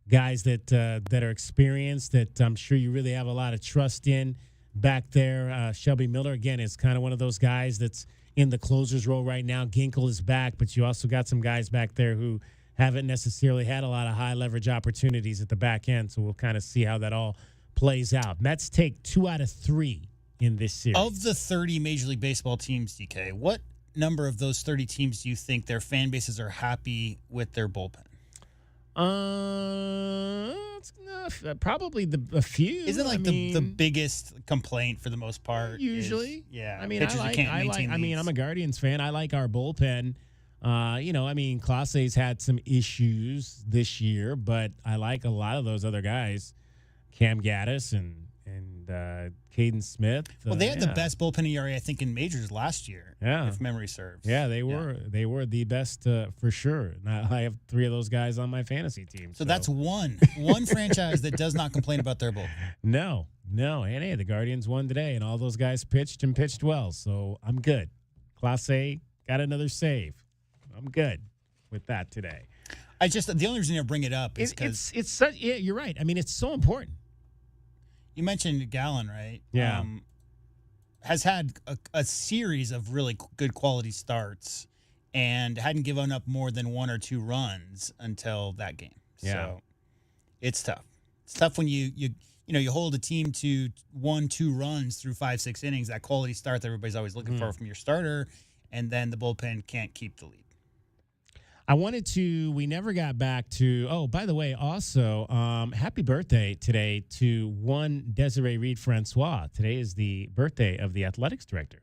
guys that are experienced that I'm sure you really have a lot of trust in back there. Shelby Miller, again, is kind of one of those guys that's in the closer's role right now. Ginkel is back, but you also got some guys back there who haven't necessarily had a lot of high leverage opportunities at the back end. So we'll kind of see how that all plays out. Mets take 2 out of 3 in this series. Of the 30 Major League Baseball teams, DK, what number of those 30 teams do you think their fan bases are happy with their bullpen? Probably a few. Isn't like the biggest complaint for the most part? Usually, yeah. I mean, I'm a Guardians fan. I like our bullpen. Clase's had some issues this year, but I like a lot of those other guys, Cam Gaddis and Caden Smith. Well, they had the best bullpen ERA, I think, in majors last year. Yeah, if memory serves. Yeah, they were the best for sure. Now, I have 3 of those guys on my fantasy team. So that's one franchise that does not complain about their bullpen. No, and hey, the Guardians won today, and all those guys pitched well. So I'm good. Clase got another save. I'm good with that today. The only reason I bring it up is because it's such. Yeah, you're right. I mean, it's so important. You mentioned Gallen, right? Yeah. Has had a series of really good quality starts and hadn't given up more than 1 or 2 runs until that game. Yeah. So it's tough. It's tough when you hold a team to 1-2 runs through 5-6 innings, that quality start that everybody's always looking for from your starter, and then the bullpen can't keep the lead. We never got back to, by the way, also, happy birthday today to one Desiree Reed Francois. Today is the birthday of the athletics director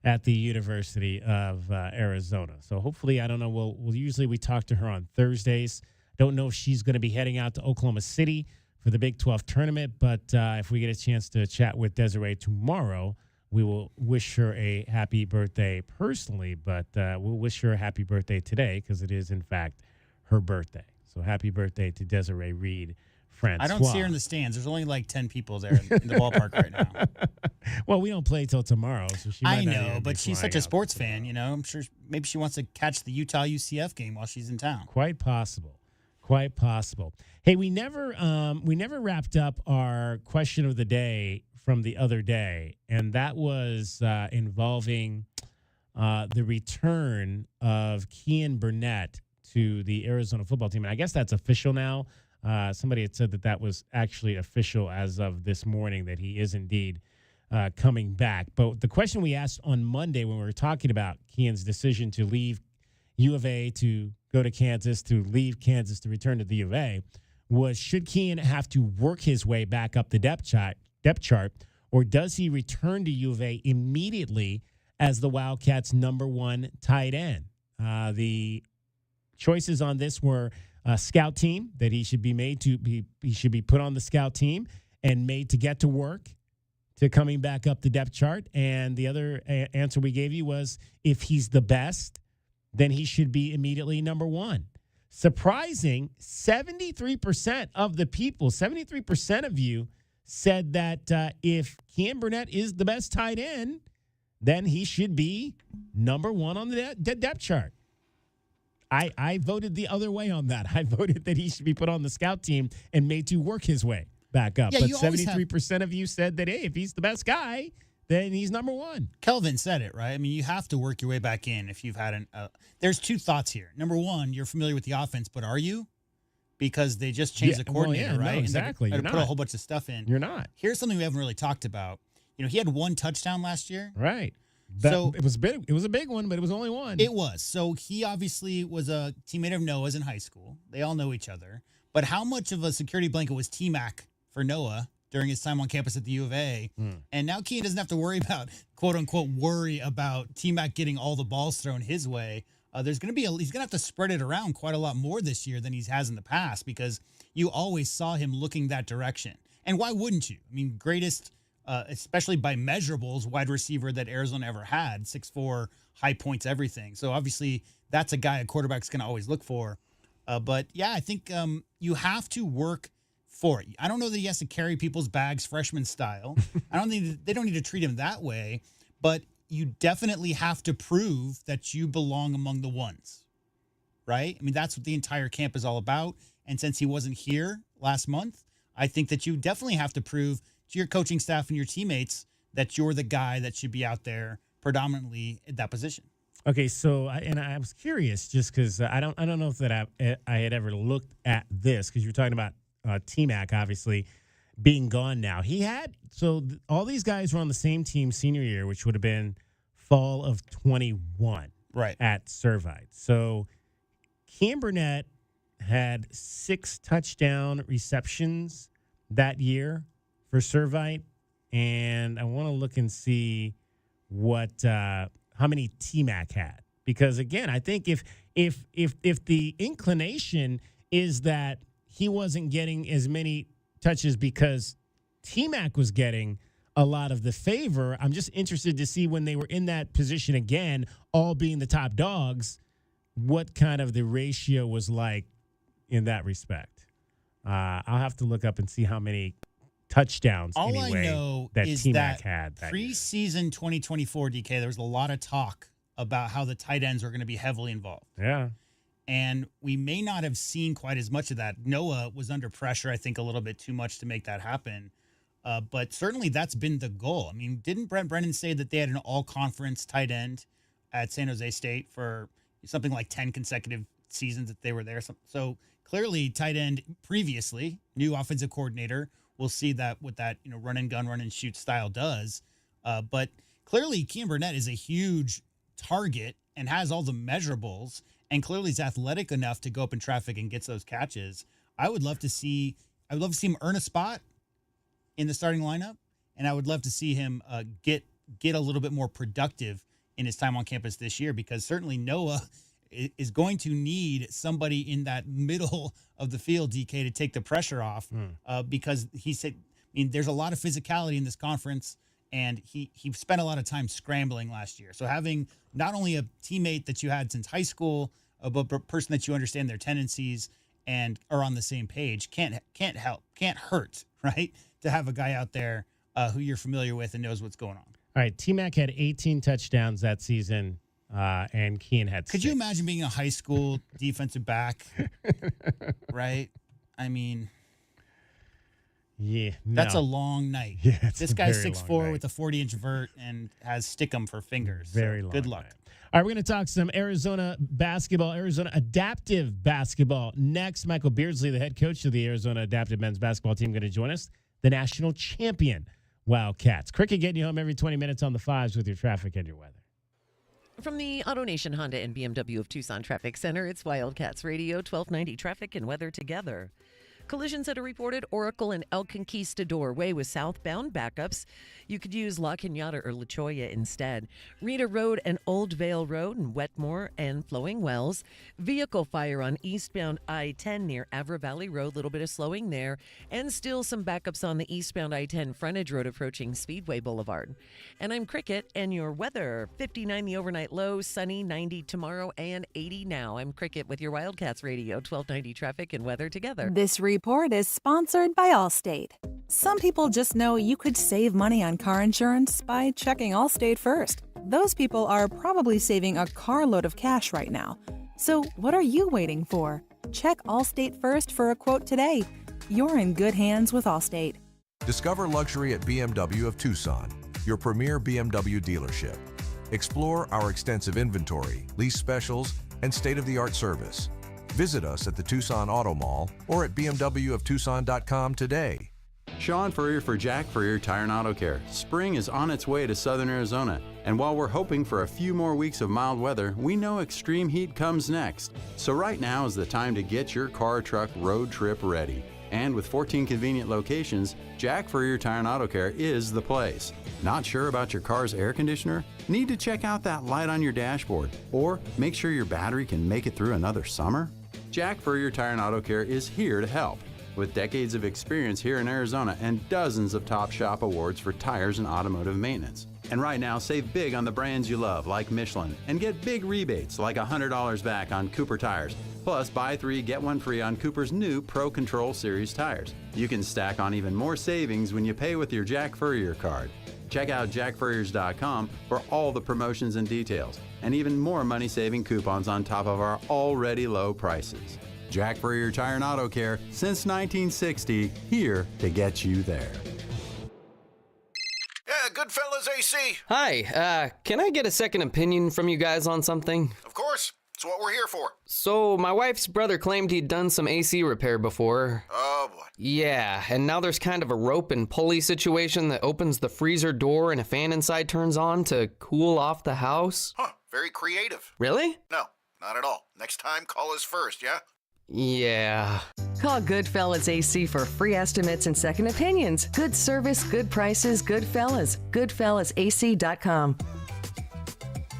at the University of Arizona. So hopefully, I don't know, we talk to her on Thursdays. Don't know if she's going to be heading out to Oklahoma City for the Big 12 tournament, but if we get a chance to chat with Desiree tomorrow, we will wish her a happy birthday personally, but we'll wish her a happy birthday today because it is, in fact, her birthday. So happy birthday to Desiree Reed Francois. I don't see her in the stands. There's only like 10 people there in the ballpark right now. Well, we don't play till tomorrow, so she might I not know, even but be she's flying such a out. sports fan, I'm sure maybe she wants to catch the Utah UCF game while she's in town. Quite possible. Quite possible. Hey, we never wrapped up our question of the day from the other day, and that was involving the return of Kean Burnett to the Arizona football team. And I guess that's official now. Somebody had said that was actually official as of this morning, that he is indeed coming back. But the question we asked on Monday when we were talking about Kean's decision to leave U of A to go to Kansas, to leave Kansas to return to the U of A, was should Kean have to work his way back up the depth chart, or does he return to U of A immediately as the Wildcats' #1 tight end? The choices on this were a scout team, that he should be put on the scout team and made to get to work, to coming back up the depth chart. And the other answer we gave you was if he's the best, then he should be immediately #1. Surprising, 73% of the people, 73% of you said that if Kean Burnett is the best tight end, then he should be #1 on the depth chart. I voted the other way on that. I voted that he should be put on the scout team and made to work his way back up. Yeah, but you always 73% of you said that, hey, if he's the best guy, then he's number one. Kelvin said it, right? I mean, you have to work your way back in if you've had there's two thoughts here. Number one, you're familiar with the offense, but are you? Because they just changed the coordinator, right? No, exactly. And You're put a not. whole bunch of stuff in. You're not. Here's something we haven't really talked about. He had one touchdown last year. Right. So it was big. It was a big one, but it was only one. It was. So he obviously was a teammate of Noah's in high school. They all know each other. But how much of a security blanket was T-Mac for Noah during his time on campus at the U of A? And now Keenan doesn't have to worry about, quote unquote, T-Mac getting all the balls thrown his way. He's going to have to spread it around quite a lot more this year than he has in the past, because you always saw him looking that direction. And why wouldn't you? I mean, greatest, especially by measurables, wide receiver that Arizona ever had, 6'4", high points, everything. So obviously that's a guy a quarterback's going to always look for. But yeah, I think you have to work for it. I don't know that he has to carry people's bags freshman style. They don't need to treat him that way, but you definitely have to prove that you belong among the ones, right? I mean, that's what the entire camp is all about. And since he wasn't here last month, I think that you definitely have to prove to your coaching staff and your teammates that you're the guy that should be out there predominantly at that position. Okay, so I was curious just because I don't know if that I had ever looked at this, because you're talking about T-Mac obviously being gone now. All these guys were on the same team senior year, which would have been fall of 21, right, at Servite. So Cam Burnett had 6 touchdown receptions that year for Servite, and I want to look and see what how many T-Mac had, because again, I think if the inclination is that he wasn't getting as many touches because T-Mac was getting a lot of the favor, I'm just interested to see when they were in that position again, all being the top dogs, what kind of the ratio was like in that respect. I'll have to look up and see how many touchdowns All anyway I know that is T-Mac that had that year. preseason 2024, DK, there was a lot of talk about how the tight ends were going to be heavily involved. Yeah. And we may not have seen quite as much of that. Noah was under pressure, I think, a little bit too much to make that happen. But certainly that's been the goal. I mean, didn't Brent Brennan say that they had an all-conference tight end at San Jose State for something like 10 consecutive seasons that they were there? So clearly tight end previously, new offensive coordinator, we'll see that what that run and gun, run and shoot style does. But clearly Cam Burnett is a huge target and has all the measurables, and clearly is athletic enough to go up in traffic and gets those catches. I would love to see him earn a spot in the starting lineup, and I would love to see him get a little bit more productive in his time on campus this year, because certainly Noah is going to need somebody in that middle of the field, DK, to take the pressure off, because he said, there's a lot of physicality in this conference, and he spent a lot of time scrambling last year. So having not only a teammate that you had since high school, but a person that you understand their tendencies and are on the same page can't hurt, right? To have a guy out there who you're familiar with and knows what's going on. All right, T-Mac had 18 touchdowns that season, and Keen had 6. Could you imagine being a high school defensive back, right? I mean, yeah, that's a long night. Yeah, this guy's 6'4" with a 40-inch vert and has stickum for fingers. Very so long. Good luck. Night. All right, we're going to talk some Arizona basketball, Arizona adaptive basketball. Next, Michael Beardsley, the head coach of the Arizona adaptive men's basketball team, going to join us. The national champion Wildcats. Cricket getting you home every 20 minutes on the 5s with your traffic and your weather. From the AutoNation Honda and BMW of Tucson Traffic Center, it's Wildcats Radio 1290 traffic and weather together. Collisions that are reported Oracle and El Conquistador Way with southbound backups. You could use La Cañada or La Cholla instead. Rita Road and Old Vale Road and Wetmore and Flowing Wells. Vehicle fire on eastbound I-10 near Avra Valley Road. Little bit of slowing there. And still some backups on the eastbound I-10 frontage road approaching Speedway Boulevard. And I'm Cricket, and your weather. 59 the overnight low, sunny, 90 tomorrow, and 80 now. I'm Cricket with your Wildcats Radio 1290 traffic and weather together. This report is sponsored by Allstate. Some people just know you could save money on car insurance by checking Allstate first. Those people are probably saving a carload of cash right now. So what are you waiting for? Check Allstate first for a quote today. You're in good hands with Allstate. Discover luxury at BMW of Tucson, your premier BMW dealership. Explore our extensive inventory, lease specials, and state-of-the-art service. Visit us at the Tucson Auto Mall or at bmwoftucson.com today. Sean Furrier for Jack Furrier Tire and Auto Care. Spring is on its way to southern Arizona, and while we're hoping for a few more weeks of mild weather, we know extreme heat comes next. So right now is the time to get your car or truck road trip ready. And with 14 convenient locations, Jack Furrier Tire and Auto Care is the place. Not sure about your car's air conditioner? Need to check out that light on your dashboard? Or make sure your battery can make it through another summer? Jack Furrier Tire and Auto Care is here to help. With decades of experience here in Arizona and dozens of top shop awards for tires and automotive maintenance. And right now, save big on the brands you love, like Michelin, and get big rebates like $100 back on Cooper tires. Plus, buy 3, get 1 free on Cooper's new Pro Control Series tires. You can stack on even more savings when you pay with your Jack Furrier card. Check out jackfurriers.com for all the promotions and details, and even more money-saving coupons on top of our already low prices. Jack Furrier Tire and Auto Care, since 1960, here to get you there. Yeah, Goodfellas AC. Hi, can I get a second opinion from you guys on something? Of course. It's what we're here for. So, my wife's brother claimed he'd done some AC repair before. Oh, boy. Yeah, and now there's kind of a rope and pulley situation that opens the freezer door and a fan inside turns on to cool off the house. Huh, very creative. Really? No, not at all. Next time, call us first, yeah? Yeah. Call Goodfellas AC for free estimates and second opinions. Good service, good prices, Goodfellas. GoodfellasAC.com.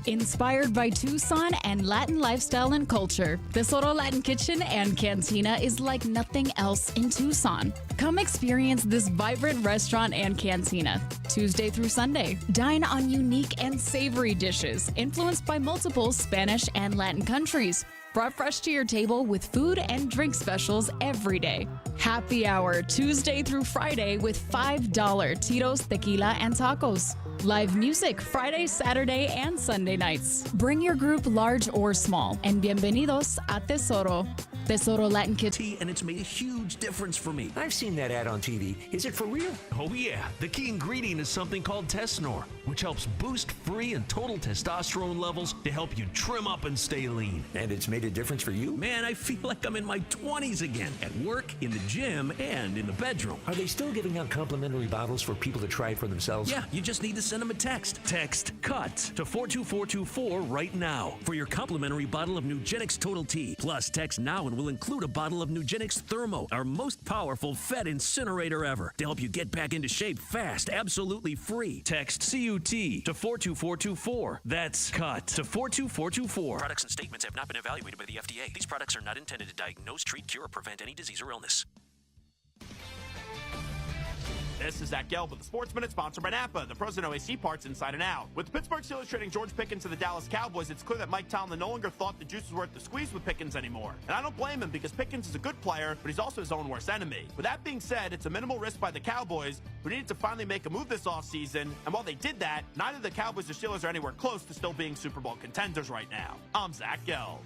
Inspired by Tucson and Latin lifestyle and culture, Tesoro Latin Kitchen and Cantina is like nothing else in Tucson. Come experience this vibrant restaurant and cantina, Tuesday through Sunday. Dine on unique and savory dishes influenced by multiple Spanish and Latin countries. Brought fresh to your table with food and drink specials every day. Happy hour Tuesday through Friday with $5 Tito's Tequila and Tacos. Live music Friday, Saturday, and Sunday nights. Bring your group large or small. And bienvenidos a Tesoro. Tesoro Latin Kitchen. And it's made a huge difference for me. I've seen that ad on TV. Is it for real? Oh yeah. The key ingredient is something called Tesnor, which helps boost free and total testosterone levels to help you trim up and stay lean. And it's made a difference for you? Man, I feel like I'm in my 20s again. At work, in the gym, and in the bedroom. Are they still giving out complimentary bottles for people to try it for themselves? Yeah, you just need to send them a text. Text CUT to 42424 right now for your complimentary bottle of Nugenix Total T. Plus, text now and we'll include a bottle of Nugenix Thermo, our most powerful fat incinerator ever, to help you get back into shape fast, absolutely free. Text CUT to 42424. That's CUT to 42424. Products and statements have not been evaluated by the FDA. These products are not intended to diagnose, treat, cure, or prevent any disease or illness. This is Zach Gelb with the Sports Minute, sponsored by Napa, the Frozen OAC parts inside and out. With the Pittsburgh Steelers trading George Pickens to the Dallas Cowboys, it's clear that Mike Tomlin no longer thought the juice was worth the squeeze with Pickens anymore. And I don't blame him, because Pickens is a good player, but he's also his own worst enemy. With that being said, it's a minimal risk by the Cowboys, who needed to finally make a move this offseason. And while they did that, neither the Cowboys or Steelers are anywhere close to still being Super Bowl contenders right now. I'm Zach Gelb.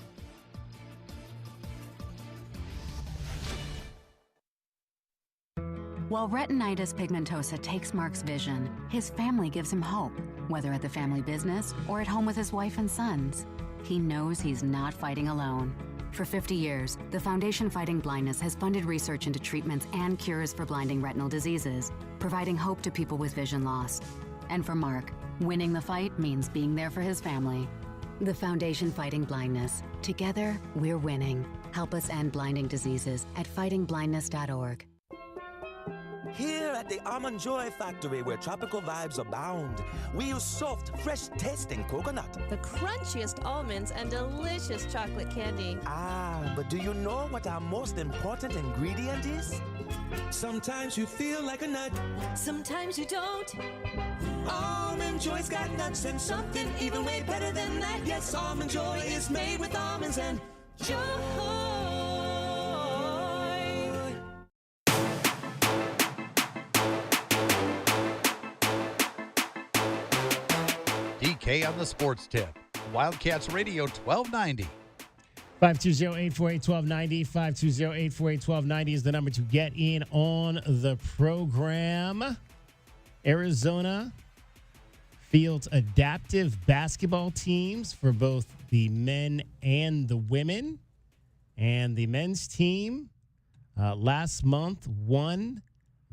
While retinitis pigmentosa takes Mark's vision, his family gives him hope, whether at the family business or at home with his wife and sons. He knows he's not fighting alone. For 50 years, the Foundation Fighting Blindness has funded research into treatments and cures for blinding retinal diseases, providing hope to people with vision loss. And for Mark, winning the fight means being there for his family. The Foundation Fighting Blindness. Together, we're winning. Help us end blinding diseases at fightingblindness.org. Here at the Almond Joy Factory, where tropical vibes abound, we use soft, fresh-tasting coconut. The crunchiest almonds and delicious chocolate candy. Ah, but do you know what our most important ingredient is? Sometimes you feel like a nut. Sometimes you don't. Almond Joy's got nuts and something even way better than that. Yes, Almond Joy is made with almonds and joy. DK on the Sports Tip. Wildcats Radio 1290. 520-848-1290. 520-848-1290 is the number to get in on the program. Arizona fields adaptive basketball teams for both the men and the women. And the men's team last month won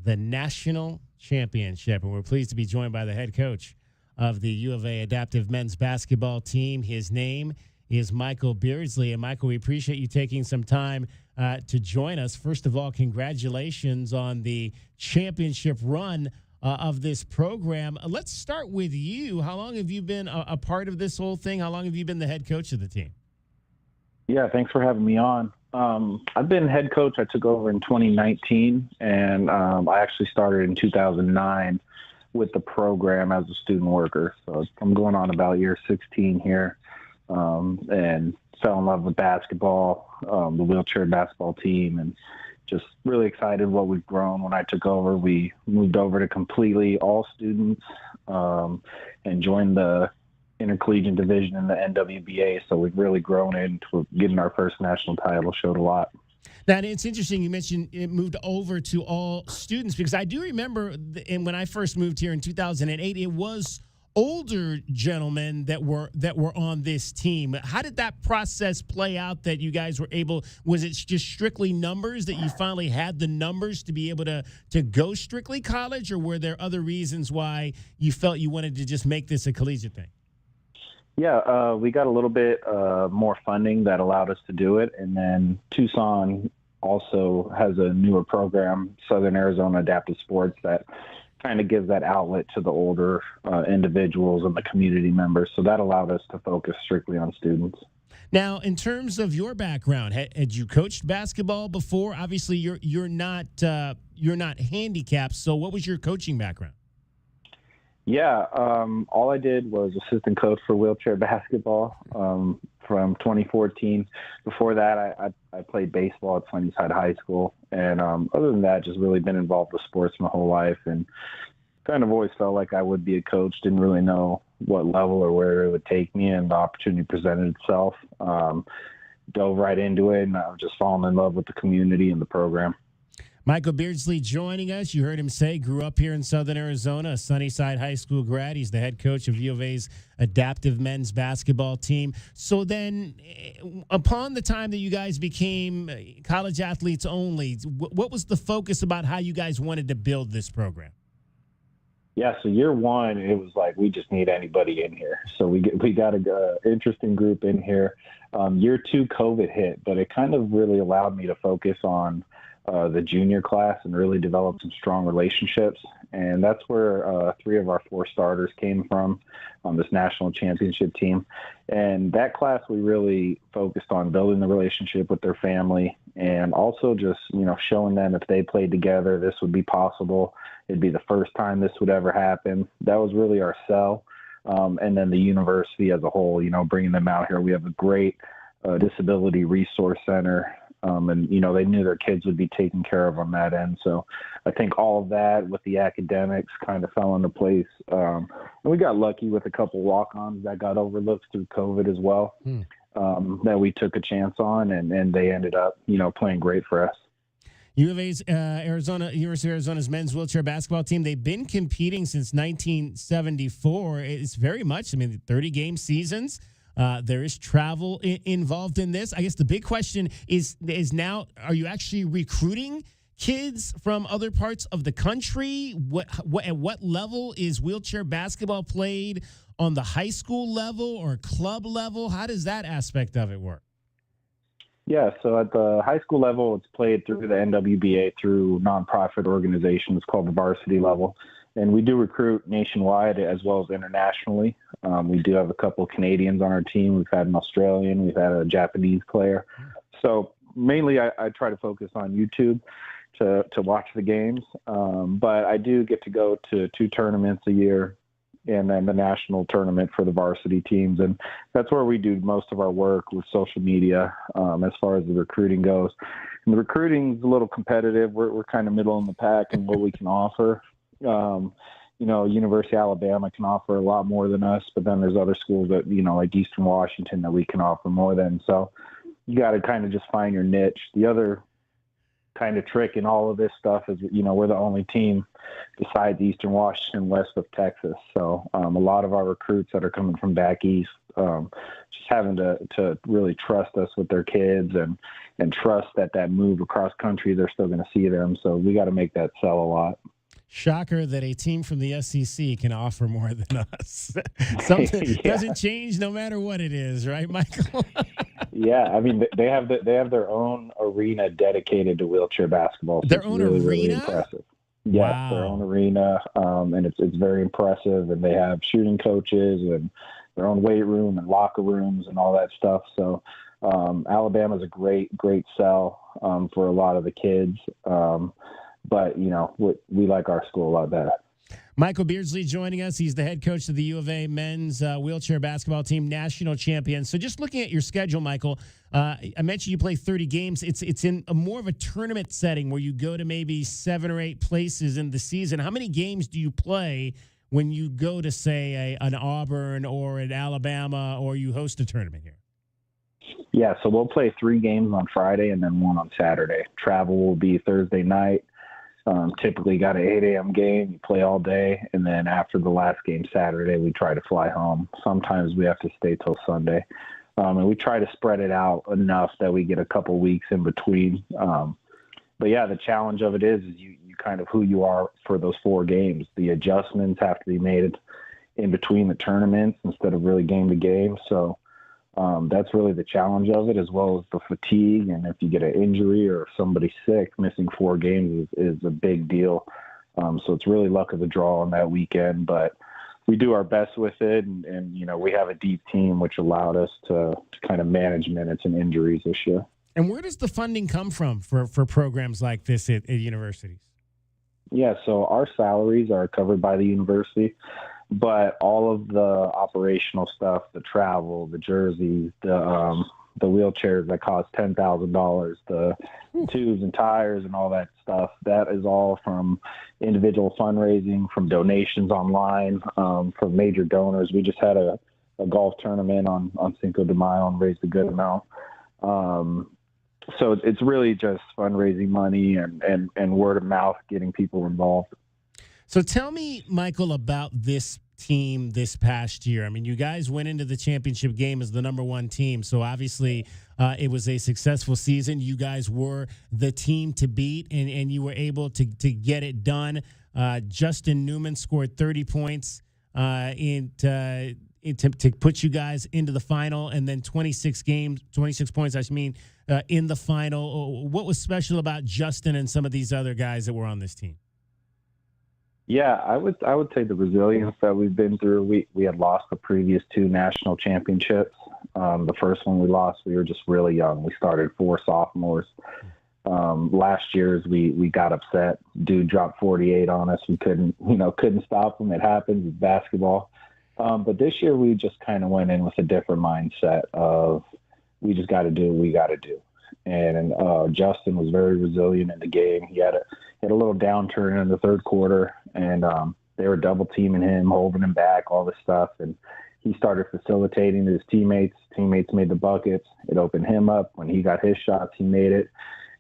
the national championship. And we're pleased to be joined by the head coach of the U of A adaptive men's basketball team. His name is Michael Beardsley. And Michael, we appreciate you taking some time to join us. First of all, congratulations on the championship run of this program. Let's start with you. How long have you been a part of this whole thing? How long have you been the head coach of the team? Yeah, thanks for having me on. I've been head coach. I took over in 2019, and I actually started in 2009 with the program as a student worker. So I'm going on about year 16 here, and fell in love with basketball, the wheelchair basketball team, and just really excited what we've grown. When I took over, we moved over to completely all students and joined the intercollegiate division in the NWBA. So we've really grown into getting our first national title. Showed a lot. Now, it's interesting you mentioned it moved over to all students, because I do remember when I first moved here in 2008, it was older gentlemen that were on this team. How did that process play out that you guys were able, was it just strictly numbers that you finally had the numbers to be able to go strictly college, or were there other reasons why you felt you wanted to just make this a collegiate thing? Yeah, we got a little bit more funding that allowed us to do it. And then Tucson also has a newer program, Southern Arizona Adaptive Sports, that kind of gives that outlet to the older individuals and the community members. So that allowed us to focus strictly on students. Now, in terms of your background, had you coached basketball before? Obviously, you're not handicapped. So what was your coaching background? Yeah, all I did was assistant coach for wheelchair basketball from 2014. Before that, I played baseball at Sunnyside High School. And other than that, just really been involved with sports my whole life, and kind of always felt like I would be a coach. Didn't really know what level or where it would take me, and the opportunity presented itself. Dove right into it, and I was just falling in love with the community and the program. Michael Beardsley joining us. You heard him say grew up here in Southern Arizona, a Sunnyside High School grad. He's the head coach of U of A's adaptive men's basketball team. So then upon the time that you guys became college athletes only, what was the focus about how you guys wanted to build this program? Yeah, so year one, it was like, we just need anybody in here. So we got an interesting group in here. Year two, COVID hit, but it kind of really allowed me to focus on the junior class and really develop some strong relationships. And that's where 3 of our 4 starters came from on this national championship team. And that class, we really focused on building the relationship with their family, and also just, showing them if they played together, this would be possible. It'd be the first time this would ever happen. That was really our sell. And then the university as a whole, bringing them out here. We have a great disability resource center. And, they knew their kids would be taken care of on that end. So I think all of that with the academics kind of fell into place. And we got lucky with a couple walk-ons that got overlooked through COVID as well, that we took a chance on, and they ended up, playing great for us. U of A's University of Arizona's men's wheelchair basketball team, they've been competing since 1974. It's very much, 30-game seasons. There is travel involved in this. I guess the big question is now, are you actually recruiting kids from other parts of the country? At what level is wheelchair basketball played? On the high school level or club level? How does that aspect of it work? Yeah, so at the high school level, it's played through the NWBA, through nonprofit organizations called the varsity level. And we do recruit nationwide as well as internationally. We do have a couple of Canadians on our team. We've had an Australian. We've had a Japanese player. So mainly I try to focus on YouTube to watch the games. But I do get to go to 2 tournaments a year, and then the national tournament for the varsity teams. And that's where we do most of our work with social media as far as the recruiting goes. And the recruiting is a little competitive. We're kind of middle in the pack in what we can offer. University of Alabama can offer a lot more than us, but then there's other schools that, like Eastern Washington, that we can offer more than. So you got to kind of just find your niche. The other kind of trick in all of this stuff is, we're the only team besides Eastern Washington west of Texas. So a lot of our recruits that are coming from back east, just having to really trust us with their kids and trust that move across country, they're still going to see them. So we got to make that sell a lot. Shocker that a team from the SEC can offer more than us. Something doesn't change no matter what it is, right, Michael? Yeah, I mean they have their own arena dedicated to wheelchair basketball. So their own really, arena? really impressive. Yes, Wow. their own arena, and it's very impressive. And they have shooting coaches and their own weight room and locker rooms and all that stuff. So Alabama's a great sell for a lot of the kids. But, we like our school a lot better. Michael Beardsley joining us. He's the head coach of the U of A men's wheelchair basketball team, national champion. So just looking at your schedule, Michael, I mentioned you play 30 games. It's in more of a tournament setting where you go to maybe 7 or 8 places in the season. How many games do you play when you go to, say, an Auburn or an Alabama, or you host a tournament here? Yeah, so we'll play 3 games on Friday and then 1 on Saturday. Travel will be Thursday night. Typically got an 8 a.m. game. You play all day, and then after the last game Saturday, we try to fly home. Sometimes we have to stay till Sunday, and we try to spread it out enough that we get a couple weeks in between. But yeah, the challenge of it is you kind of who you are for those 4 games. The adjustments have to be made in between the tournaments instead of really game to game. So that's really the challenge of it, as well as the fatigue. And if you get an injury or if somebody's sick, missing 4 games is a big deal. So it's really luck of the draw on that weekend, but we do our best with it. And we have a deep team, which allowed us to kind of manage minutes and injuries this year. And where does the funding come from for programs like this at universities? Yeah, so our salaries are covered by the university, but all of the operational stuff, the travel, the jerseys, the wheelchairs that cost $10,000, the tubes and tires and all that stuff, that is all from individual fundraising, from donations online, from major donors. We just had a golf tournament on Cinco de Mayo and raised a good amount. So it's really just fundraising money and word of mouth, getting people involved. So tell me, Michael, about this team this past year. I mean, you guys went into the championship game as the number 1 team. So obviously it was a successful season. You guys were the team to beat, and you were able to get it done. Justin Newman scored 30 points to put you guys into the final, and then 26 points, in the final. What was special about Justin and some of these other guys that were on this team? Yeah, I would say the resilience that we've been through. We had lost the previous 2 national championships. The first one we lost, we were just really young. We started 4 sophomores. Last year's we got upset. Dude dropped 48 on us. We couldn't stop him. It happens. It's basketball. But this year we just kind of went in with a different mindset of we just got to do what we got to do. And Justin was very resilient in the game. He had a little downturn in the third quarter, and they were double teaming him, holding him back, all this stuff. And he started facilitating his teammates. Teammates made the buckets. It opened him up. When he got his shots, he made it.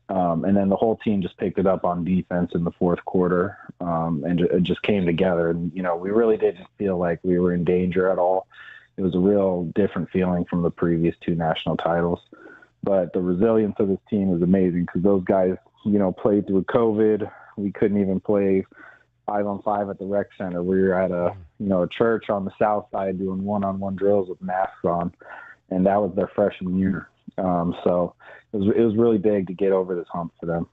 And then the whole team just picked it up on defense in the fourth quarter, and it just came together. And, we really didn't feel like we were in danger at all. It was a real different feeling from the previous 2 national titles. But the resilience of this team is amazing because those guys, played through COVID. We couldn't even play 5-on-5 at the rec center. We were at a church on the south side doing 1-on-1 drills with masks on, and that was their freshman year. So it was really big to get over this hump for them.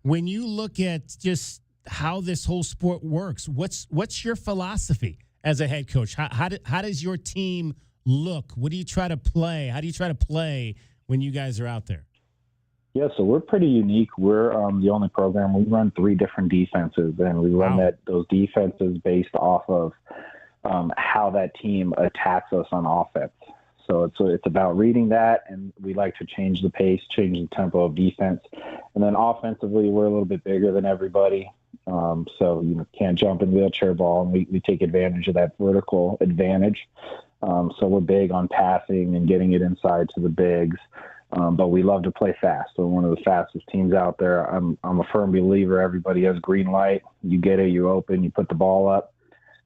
When you look at just how this whole sport works, what's your philosophy as a head coach? How does your team look? What do you try to play? How do you try to play when you guys are out there? Yeah, so we're pretty unique. We're the only program. We run 3 different defenses, and we run those defenses based off of how that team attacks us on offense. So it's about reading that, and we like to change the pace, change the tempo of defense. And then offensively, we're a little bit bigger than everybody. So can't jump in wheelchair ball, and we take advantage of that vertical advantage. So we're big on passing and getting it inside to the bigs. But we love to play fast. We're one of the fastest teams out there. I'm a firm believer everybody has green light. You get it, you open, you put the ball up,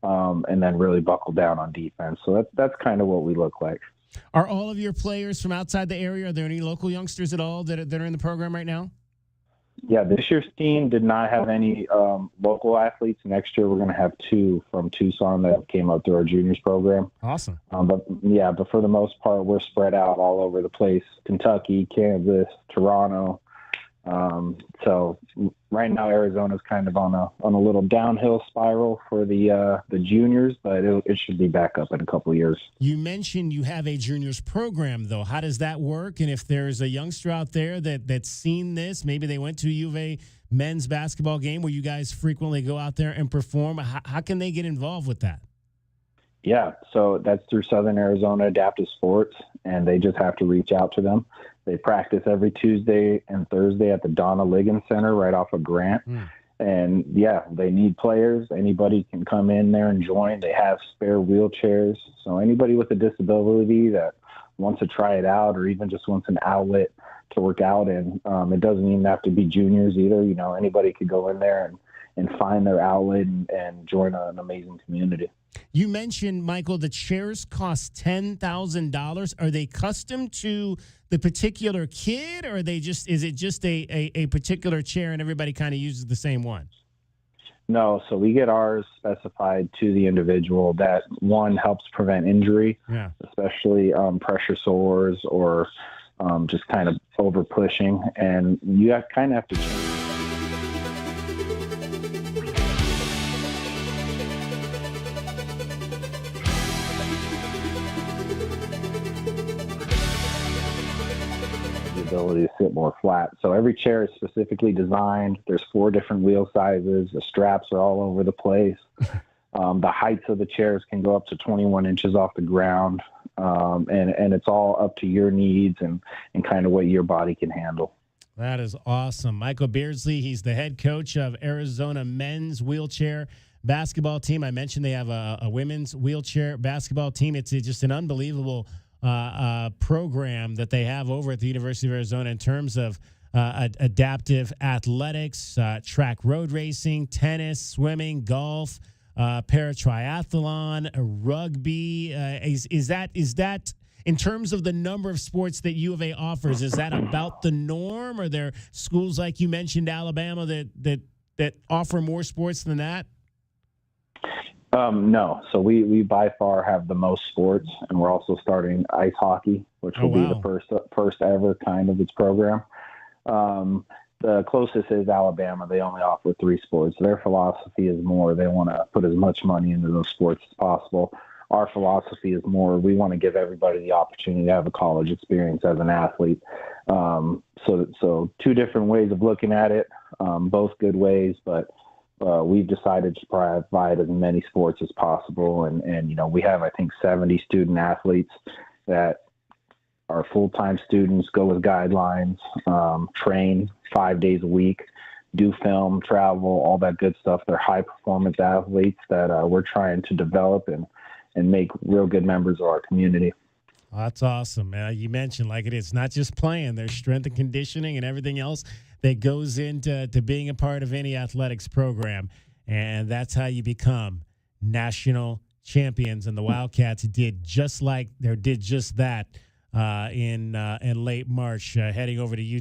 and then really buckle down on defense. So that's kind of what we look like. Are all of your players from outside the area? Are there any local youngsters at all that are in the program right now? Yeah, this year's team did not have any local athletes. Next year, we're going to have 2 from Tucson that came up through our juniors program. Awesome. But for the most part, we're spread out all over the place: Kentucky, Kansas, Toronto. So right now, Arizona's kind of on a little downhill spiral for the juniors, but it should be back up in a couple of years. You mentioned you have a juniors program, though. How does that work? And if there's a youngster out there that's seen this, maybe they went to a U of A men's basketball game where you guys frequently go out there and perform, how can they get involved with that? Yeah, so that's through Southern Arizona Adaptive Sports, and they just have to reach out to them. They practice every Tuesday and Thursday at the Donna Ligon Center right off of Grant. And, yeah, they need players. Anybody can come in there and join. They have spare wheelchairs. So anybody with a disability that wants to try it out or even just wants an outlet to work out in, it doesn't even have to be juniors either. You know, anybody could go in there and find their outlet and join an amazing community. You mentioned, Michael, the chairs cost $10,000. Are they custom to the particular kid, or is it just a particular chair and everybody kind of uses the same one? No, so we get ours specified to the individual. That one helps prevent injury, especially pressure sores or just kind of over pushing, and you kind of have to change. Ability to sit more flat. So every chair is specifically designed. There's 4 different wheel sizes. The straps are all over the place. The heights of the chairs can go up to 21 inches off the ground. And it's all up to your needs and kind of what your body can handle. That is awesome. Michael Beardsley, he's the head coach of Arizona men's wheelchair basketball team. I mentioned they have a women's wheelchair basketball team. It's just an unbelievable program that they have over at the University of Arizona in terms of adaptive athletics, track road racing, tennis, swimming, golf, paratriathlon, rugby. Is that in terms of the number of sports that U of A offers, is that about the norm? Are there schools like you mentioned, Alabama, that offer more sports than that? No. So we by far have the most sports, and we're also starting ice hockey, which will be the first ever kind of its program. The closest is Alabama. They only offer 3 sports. Their philosophy is more, they want to put as much money into those sports as possible. Our philosophy is more, we want to give everybody the opportunity to have a college experience as an athlete. So 2 different ways of looking at it, both good ways, but we've decided to provide as many sports as possible. And we have, I think, 70 student athletes that are full-time students, go with guidelines, train 5 days a week, do film, travel, all that good stuff. They're high-performance athletes that we're trying to develop and make real good members of our community. That's awesome. You mentioned, it's not just playing. There's strength and conditioning and everything else that goes into being a part of any athletics program. And that's how you become national champions. And the Wildcats did just that in late March, heading over to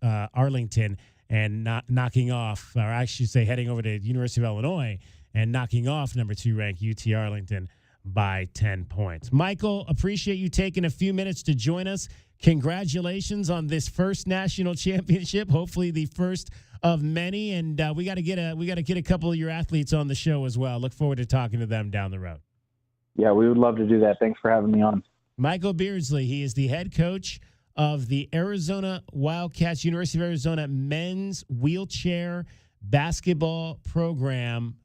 UT Arlington and knocking off, or I should say heading over to University of Illinois and knocking off number 2 ranked UT Arlington by 10 points. Michael, appreciate you taking a few minutes to join us. Congratulations on this first national championship, hopefully the first of many. And we got to get a couple of your athletes on the show as well. Look forward to talking to them down the road. Yeah, we would love to do that. Thanks for having me on. Michael Beardsley, he is the head coach of the Arizona Wildcats, University of Arizona men's wheelchair basketball program,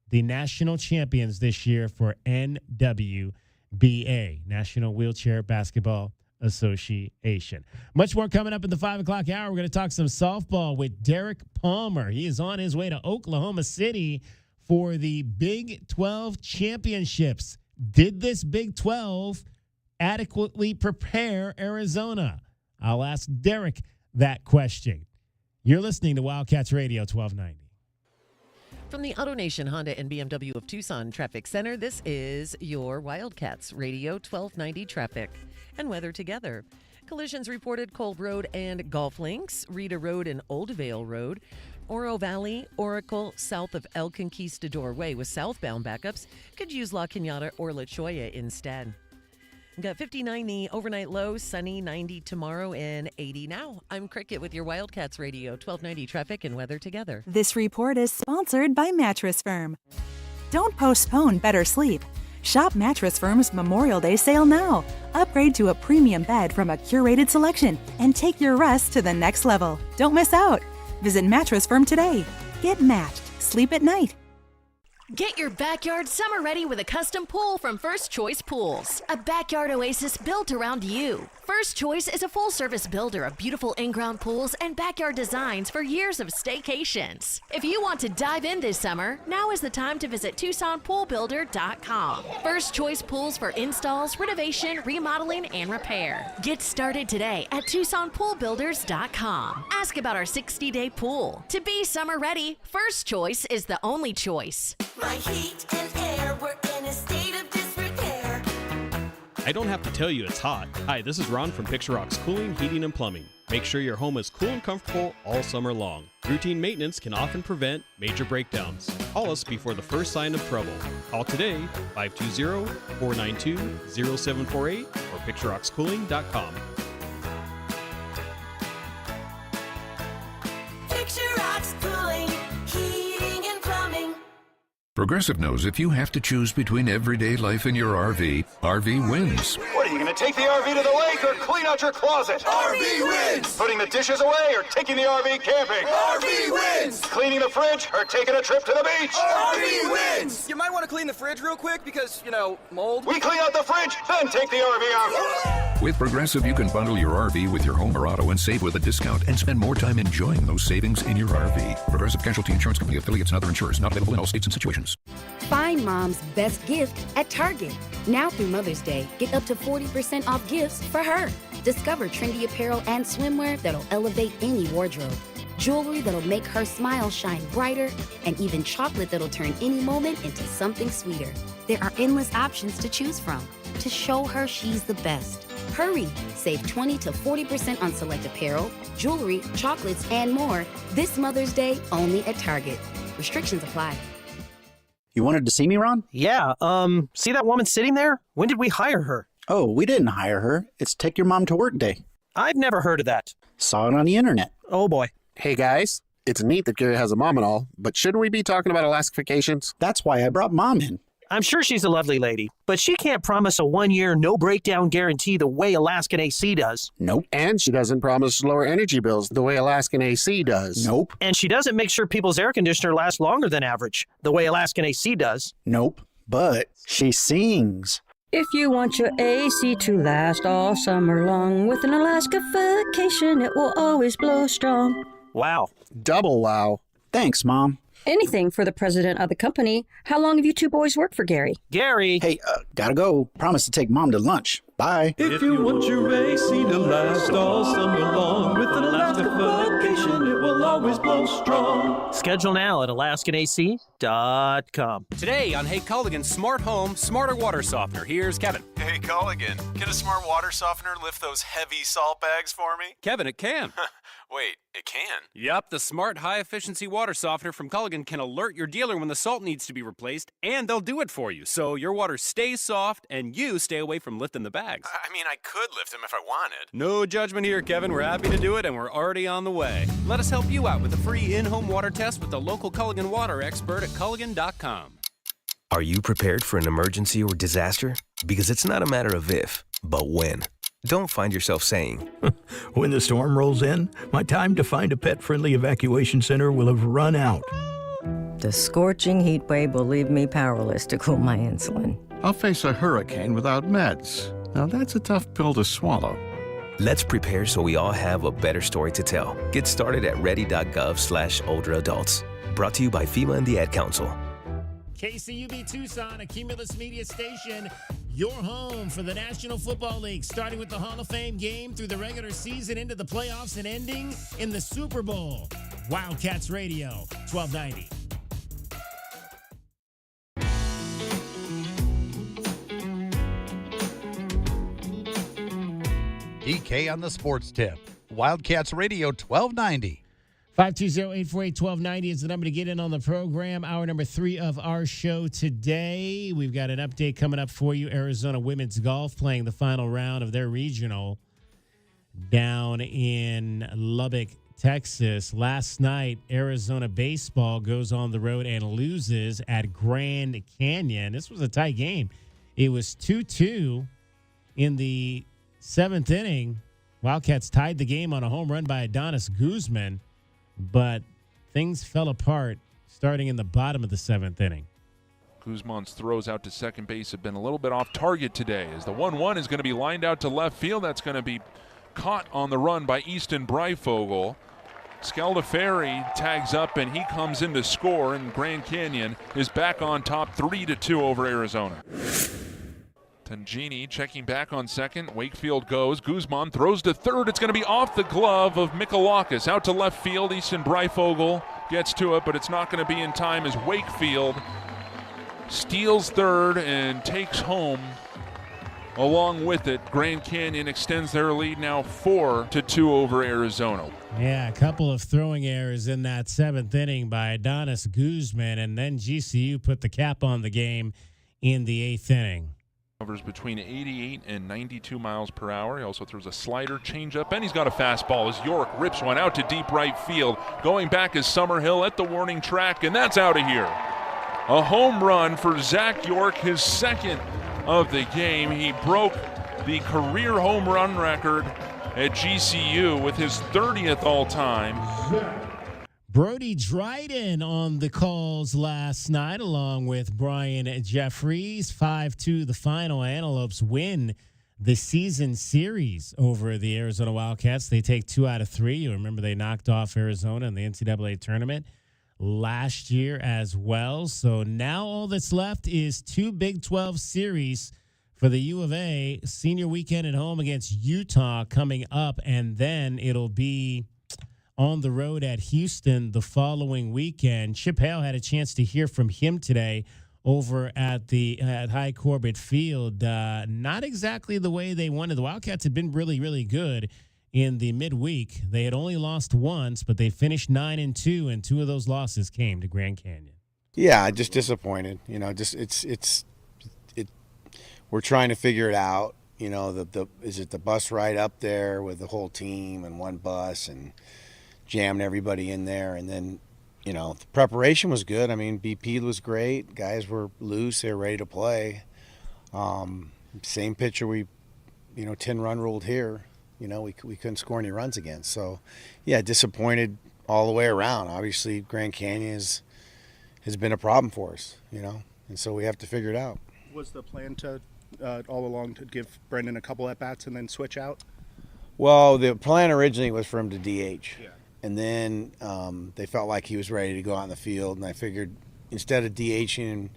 the national champions this year for NWBA, National Wheelchair Basketball Association. Much more coming up in the 5 o'clock hour. We're going to talk some softball with Derek Palmer. He is on his way to Oklahoma City for the Big 12 championships. Did this Big 12 adequately prepare Arizona? I'll ask Derek that question. You're listening to Wildcats Radio 1290. From the AutoNation Honda and BMW of Tucson Traffic Center, this is your Wildcats Radio 1290 traffic and weather together. Collisions reported Cole Road and Golf Links, Rita Road and Oldvale Road, Oro Valley, Oracle, south of El Conquistador Way with southbound backups. Could use La Cañada or La Cholla instead. Got 59 the overnight low, sunny 90 tomorrow and 80 now. I'm Cricket with your Wildcats Radio 1290 traffic and weather together. This report is sponsored by Mattress Firm. Don't postpone better sleep. Shop Mattress Firm's Memorial Day sale now. Upgrade to a premium bed from a curated selection and take your rest to the next level. Don't miss out. Visit Mattress Firm today. Get matched. Sleep at night. Get your backyard summer ready with a custom pool from First Choice Pools. A backyard oasis built around you. First Choice is a full-service builder of beautiful in-ground pools and backyard designs for years of staycations. If you want to dive in this summer, now is the time to visit TucsonPoolBuilder.com. First Choice Pools for installs, renovation, remodeling, and repair. Get started today at TucsonPoolBuilders.com. Ask about our 60-day pool. To be summer ready, First Choice is the only choice. My heat and air were in a state of disrepair. I don't have to tell you it's hot. Hi, this is Ron from Picture Rocks Cooling, Heating, and Plumbing. Make sure your home is cool and comfortable all summer long. Routine maintenance can often prevent major breakdowns. Call us before the first sign of trouble. Call today, 520-492-0748 or picturerockscooling.com. Picture Rocks Cooling, Heating, and Plumbing. Progressive knows if you have to choose between everyday life and your RV, RV wins. What, are you going to take the RV to the lake or clean out your closet? RV wins! Putting the dishes away or taking the RV camping? RV wins! Cleaning the fridge or taking a trip to the beach? RV wins! You might want to clean the fridge real quick because, mold. We clean out the fridge, then take the RV out. With Progressive, you can bundle your RV with your home or auto and save with a discount and spend more time enjoying those savings in your RV. Progressive Casualty Insurance Company, affiliates, and other insurers. Not available in all states and situations. Find mom's best gift at Target. Now through Mother's Day, get up to 40% off gifts for her. Discover trendy apparel and swimwear that'll elevate any wardrobe. Jewelry that'll make her smile shine brighter, and even chocolate that'll turn any moment into something sweeter. There are endless options to choose from to show her she's the best. Hurry! Save 20 to 40% on select apparel, jewelry, chocolates, and more this Mother's Day only at Target. Restrictions apply. You wanted to see me, Ron? Yeah, see that woman sitting there? When did we hire her? Oh, we didn't hire her. It's Take Your Mom to Work Day. I've never heard of that. Saw it on the internet. Oh, boy. Hey, guys. It's neat that Gary has a mom and all, but shouldn't we be talking about Alaska vacations? That's why I brought Mom in. I'm sure she's a lovely lady, but she can't promise a 1-year no-breakdown guarantee the way Alaskan AC does. Nope. And she doesn't promise lower energy bills the way Alaskan AC does. Nope. And she doesn't make sure people's air conditioner lasts longer than average, the way Alaskan AC does. Nope. But she sings. If you want your AC to last all summer long, with an Alaska vacation, it will always blow strong. Wow. Double wow. Thanks, Mom. Anything for the president of the company. How long have you two boys worked for Gary? Gary! Hey, gotta go. Promise to take Mom to lunch. Bye. If you want your AC to last all summer long, with an Alaska vacation, it will always blow strong. Schedule now at AlaskanAC.com. Today on Hey Culligan's Smart Home, Smarter Water Softener, here's Kevin. Hey Culligan, can a smart water softener lift those heavy salt bags for me? Kevin, it can. Wait, it can? Yep, the smart high-efficiency water softener from Culligan can alert your dealer when the salt needs to be replaced, and they'll do it for you, so your water stays soft and you stay away from lifting the bags. I mean, I could lift them if I wanted. No judgment here, Kevin. We're happy to do it, and we're already on the way. Let us help you out with a free in-home water test with the local Culligan water expert at Culligan.com. Are you prepared for an emergency or disaster? Because it's not a matter of if, but when. Don't find yourself saying, when the storm rolls in, my time to find a pet-friendly evacuation center will have run out. The scorching heat wave will leave me powerless to cool my insulin. I'll face a hurricane without meds. Now that's a tough pill to swallow. Let's prepare so we all have a better story to tell. Get started at ready.gov/older adults. Brought to you by FEMA and the Ad Council. KCUB Tucson, a Cumulus Media station. your home for the National Football League, starting with the Hall of Fame game through the regular season into the playoffs and ending in the Super Bowl. Wildcats Radio, 1290. DK on the Sports Tip. Wildcats Radio 1290. 520-848-1290 is the number to get in on the program. Hour number 3 of our show today. We've got an update coming up for you. Arizona women's golf playing the final round of their regional down in Lubbock, Texas. Last night, Arizona baseball goes on the road and loses at Grand Canyon. This was a tight game. It was 2-2 in the 7th inning. Wildcats tied the game on a home run by Adonis Guzman, but things fell apart starting in the bottom of the 7th inning. Guzman's throws out to second base have been a little bit off target today, as the 1-1 is going to be lined out to left field. That's going to be caught on the run by Easton Breifogel. Scaldaferri tags up, and he comes in to score, and Grand Canyon is back on top 3-2 over Arizona. Tangini checking back on second. Wakefield goes. Guzman throws to third. It's going to be off the glove of Michalakis. Out to left field. Easton Breifogel gets to it, but it's not going to be in time as Wakefield steals third and takes home along with it. Grand Canyon extends their lead now 4-2 over Arizona. Yeah, a couple of throwing errors in that 7th inning by Adonis Guzman, and then GCU put the cap on the game in the 8th inning. Covers between 88 and 92 miles per hour. He also throws a slider, changeup, and he's got a fastball as York rips one out to deep right field. Going back is Summerhill at the warning track, and that's out of here. A home run for Zach York, his second of the game. He broke the career home run record at GCU with his 30th all-time. Brody Dryden on the calls last night, along with Brian Jeffries. 5-2 the final. Antelopes win the season series over the Arizona Wildcats. They take 2 out of 3. You remember they knocked off Arizona in the NCAA tournament last year as well. So now all that's left is 2 Big 12 series for the U of A. Senior weekend at home against Utah coming up, and then it'll be on the road at Houston the following weekend. Chip Hale had a chance to hear from him today over at High Corbett Field. Not exactly the way they wanted. The Wildcats had been really, really good in the midweek. They had only lost once, but they finished 9-2, and 2 of those losses came to Grand Canyon. Yeah, just disappointed. You know, just we're trying to figure it out. You know, is it the bus ride up there with the whole team and one bus and jamming everybody in there? And then, you know, the preparation was good. I mean, BP was great. Guys were loose. They were ready to play. Same pitcher we, 10-run ruled here. You know, we couldn't score any runs against. So, yeah, disappointed all the way around. Obviously, Grand Canyon has been a problem for us, and so we have to figure it out. Was the plan to all along to give Brendan a couple at-bats and then switch out? Well, the plan originally was for him to DH. Yeah. And then they felt like he was ready to go out in the field, and I figured instead of DHing and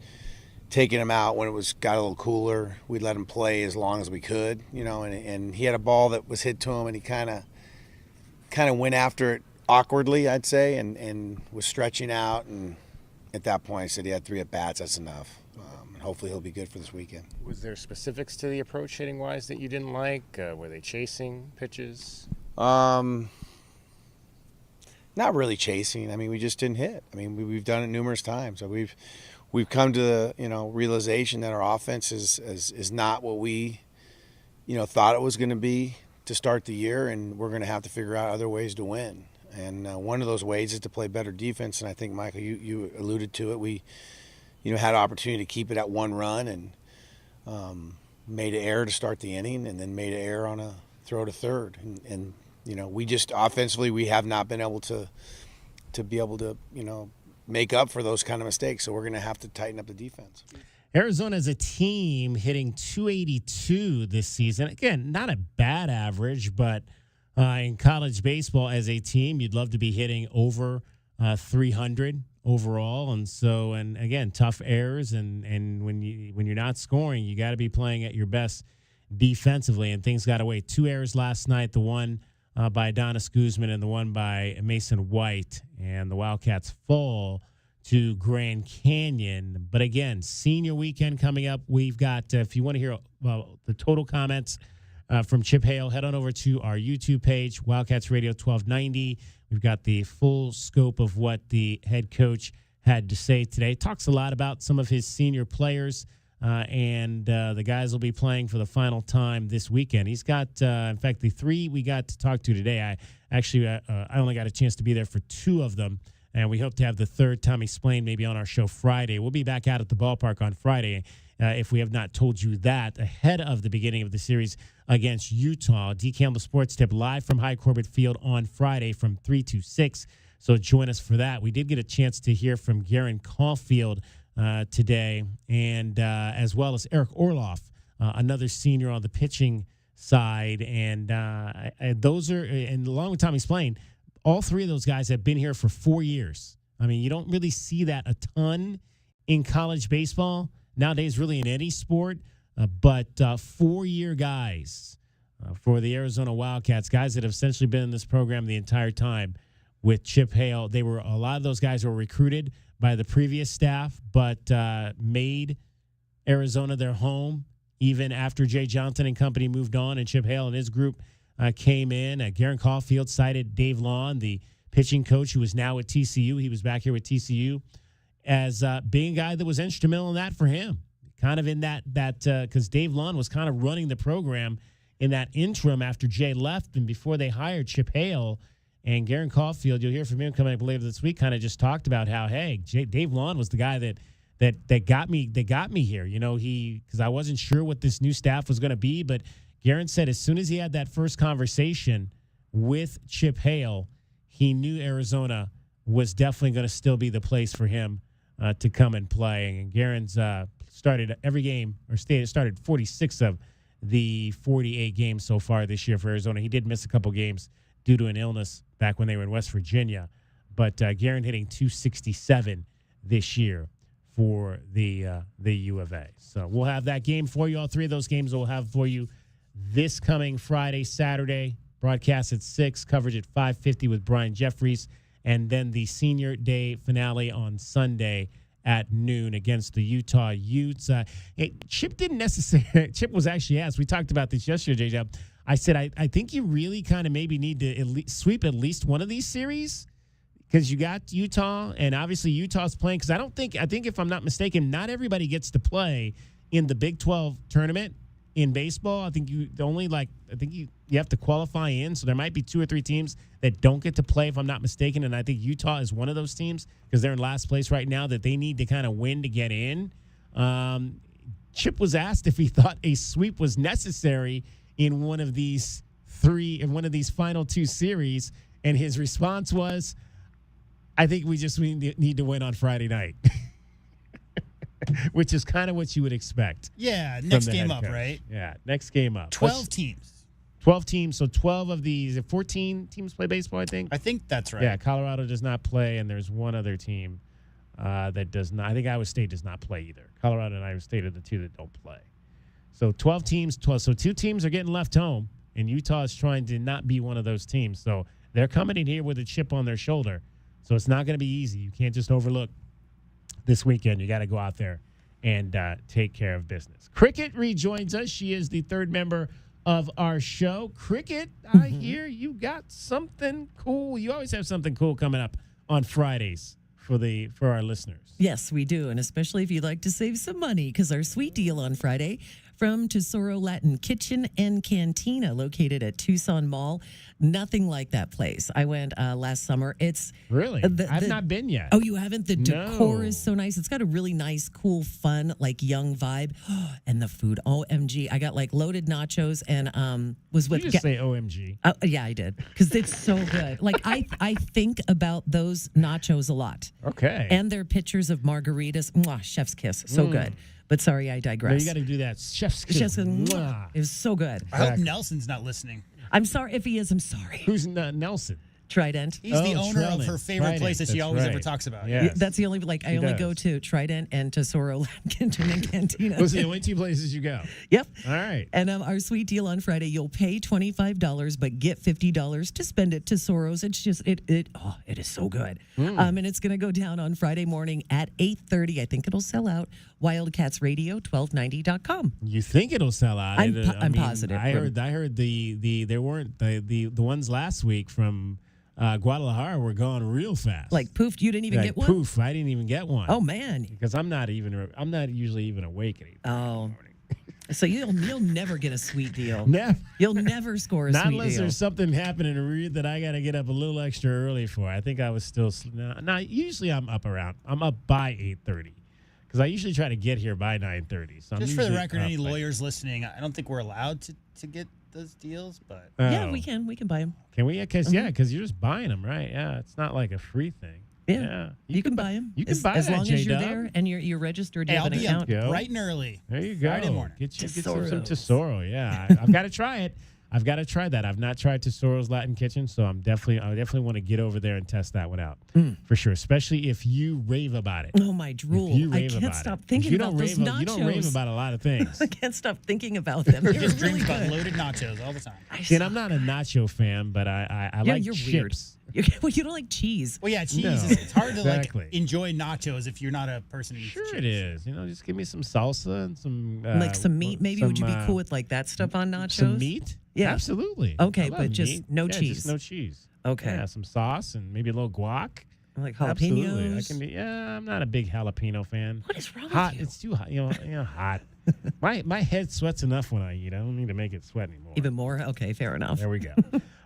taking him out when it got a little cooler, we'd let him play as long as we could, and he had a ball that was hit to him, and he kind of went after it awkwardly, I'd say, and was stretching out, and at that point I said he had 3 at-bats, that's enough. And hopefully he'll be good for this weekend. Was there specifics to the approach hitting-wise that you didn't like? Were they chasing pitches? Not really chasing. I mean, we just didn't hit. I mean, we've done it numerous times. So we've come to the realization that our offense is not what we thought it was going to be to start the year, and we're going to have to figure out other ways to win. And one of those ways is to play better defense. And I think, Michael, you alluded to it. We had an opportunity to keep it at 1 run and made an error to start the inning, and then made an error on a throw to third. And we just offensively we have not been able to be able to make up for those kind of mistakes. So we're going to have to tighten up the defense. Arizona as a team hitting .282 this season. Again, not a bad average, but in college baseball as a team, you'd love to be hitting over 300 overall. And so, and again, tough errors. And when you're not scoring, you got to be playing at your best defensively. And things got away. 2 errors last night, the one by Adonis Guzman and the one by Mason White. And the Wildcats fall to Grand Canyon. But again, senior weekend coming up. We've got, if you want to hear the total comments from Chip Hale, head on over to our YouTube page, Wildcats Radio 1290. We've got the full scope of what the head coach had to say today. Talks a lot about some of his senior players, and the guys will be playing for the final time this weekend. He's got, in fact, the 3 we got to talk to today. I only got a chance to be there for 2 of them. And we hope to have the 3rd, Tommy Splain, maybe on our show Friday. We'll be back out at the ballpark on Friday, if we have not told you that, ahead of the beginning of the series against Utah. D. Campbell Sports Tip live from High Corbett Field on Friday from 3 to 6. So join us for that. We did get a chance to hear from Garen Caulfield today, and as well as Eric Orloff, another senior on the pitching side. And those are, and along with Tommy Splain, all 3 of those guys have been here for 4 years. I mean, you don't really see that a ton in college baseball nowadays, really in any sport. But 4-year guys for the Arizona Wildcats, guys that have essentially been in this program the entire time with Chip Hale. A lot of those guys were recruited by the previous staff, but made Arizona their home even after Jay Johnson and company moved on, and Chip Hale and his group came in. Garen Caulfield cited Dave Lawn, the pitching coach who is now at TCU. He was back here with TCU as being a guy that was instrumental in that for him. Kind of in that because Dave Lawn was kind of running the program in that interim after Jay left and before they hired Chip Hale. And Garen Caulfield, you'll hear from him coming up later this week, kind of just talked about how, hey, Dave Lawn was the guy that got me here. You know, because I wasn't sure what this new staff was going to be, but Garen said as soon as he had that first conversation with Chip Hale, he knew Arizona was definitely going to still be the place for him to come and play. And Garen's started every game, or started 46 of the 48 games so far this year for Arizona. He did miss a couple games due to an illness back when they were in West Virginia. But Garen hitting .267 this year for the U of A. So we'll have that game for you. All 3 of those games we'll have for you this coming Friday, Saturday, broadcast at 6, coverage at 5:50 with Brian Jeffries, and then the senior day finale on Sunday at noon against the Utah Utes. Chip didn't necessarily – Chip was actually asked. We talked about this yesterday, J-Job. I said, I think you really kind of maybe need to sweep at least one of these series because you got Utah, and obviously Utah's playing because I think if I'm not mistaken, not everybody gets to play in the Big 12 tournament in baseball. I think you have to qualify in, so there might be 2 or 3 teams that don't get to play, if I'm not mistaken, and I think Utah is one of those teams because they're in last place right now that they need to kind of win to get in. Chip was asked if he thought a sweep was necessary in one of these final 2 series, and his response was, I think we just need to win on Friday night. Which is kind of what you would expect. Yeah, next game up, right? Yeah, next game up. 12 teams. 12 teams, so 12 of these, 14 teams play baseball, I think? I think that's right. Yeah, Colorado does not play, and there's one other team that does not. I think Iowa State does not play either. Colorado and Iowa State are the 2 that don't play. So 12 teams, so 2 teams are getting left home, and Utah is trying to not be one of those teams. So they're coming in here with a chip on their shoulder. So it's not going to be easy. You can't just overlook this weekend. You got to go out there and take care of business. Cricket rejoins us. She is the 3rd member of our show. Cricket, I hear you got something cool. You always have something cool coming up on Fridays for our listeners. Yes, we do, and especially if you'd like to save some money, because our sweet deal on Friday from Tesoro Latin Kitchen and Cantina, located at Tucson Mall. Nothing like that place. I went last summer. It's really I've not been yet. Oh, you haven't? The decor is so nice. It's got a really nice, cool, fun, like young vibe, and the food. OMG! I got like loaded nachos and was with. You just say OMG. Yeah, I did because it's so good. Like I think about those nachos a lot. Okay. And their pictures of margaritas. Mwah, chef's kiss. So good. But sorry, I digress. No, you got to do that. Chef's kiss. It was so good. I hope Nelson's not listening. I'm sorry. If he is, I'm sorry. Who's Nelson? Trident. He's the owner of her favorite place that she always ever talks about. Yes. That's the only, I only go to Trident and Tesoro Latin Kitchen and Cantina. Those are the only two places you go. Yep. All right. And our sweet deal on Friday, you'll pay $25, but get $50 to spend at Tesoro's. It's just, it is so good. And it's going to go down on Friday morning at 8:30. I think it'll sell out. WildcatsRadio1290.com. You think it'll sell out? I'm positive. I heard there weren't the ones last week from Guadalajara were gone real fast. Like poof, you didn't even get one? Poof, I didn't even get one. Oh man. Because I'm not usually even awake anymore. Oh. So you'll never get a sweet deal. Never. You'll never score a Not sweet unless deal. there's something happening that I got to get up a little extra early for. I think I was still usually I'm up by 8:30. Because I usually try to get here by 9:30. So just for the record, any lawyers listening, I don't think we're allowed to get those deals, but yeah, we can buy them. Can we? Because you're just buying them, right? Yeah, it's not like a free thing. Yeah, you can buy them. You can buy as that, long as you're J-Dub. there and you're registered. You I'll have an be account. up bright and early. There you go. Friday morning. Get some Tesoro. Yeah, I've got to try it. I've got to try that. I've not tried Tesoro's Latin Kitchen, so I definitely want to get over there and test that one out for sure. Especially if you rave about it. Oh my drool! I can't stop thinking about those nachos. You don't rave about a lot of things. I can't stop thinking about them. They're Just really dreams about good. loaded nachos all the time. And I'm not a nacho fan, but I like you're chips. Weird. Well, you don't like cheese. Well, yeah, cheese. No, It's hard to exactly. enjoy nachos if you're not a person who eats Sure cheese. it is. Just give me some salsa and some Some meat. Maybe would you be cool with like that stuff on nachos? Some meat? Yeah, Absolutely. Okay, I love but just meat. no Yeah, cheese. Just no cheese. Okay. Yeah, some sauce and maybe a little guac. Like Absolutely. I jalapenos. can be. Yeah, I'm not a big jalapeno fan. What is wrong Hot. with you? It's too hot. Hot. My head sweats enough when I eat. I don't need to make it sweat anymore. Even more? Okay, fair enough. There we go.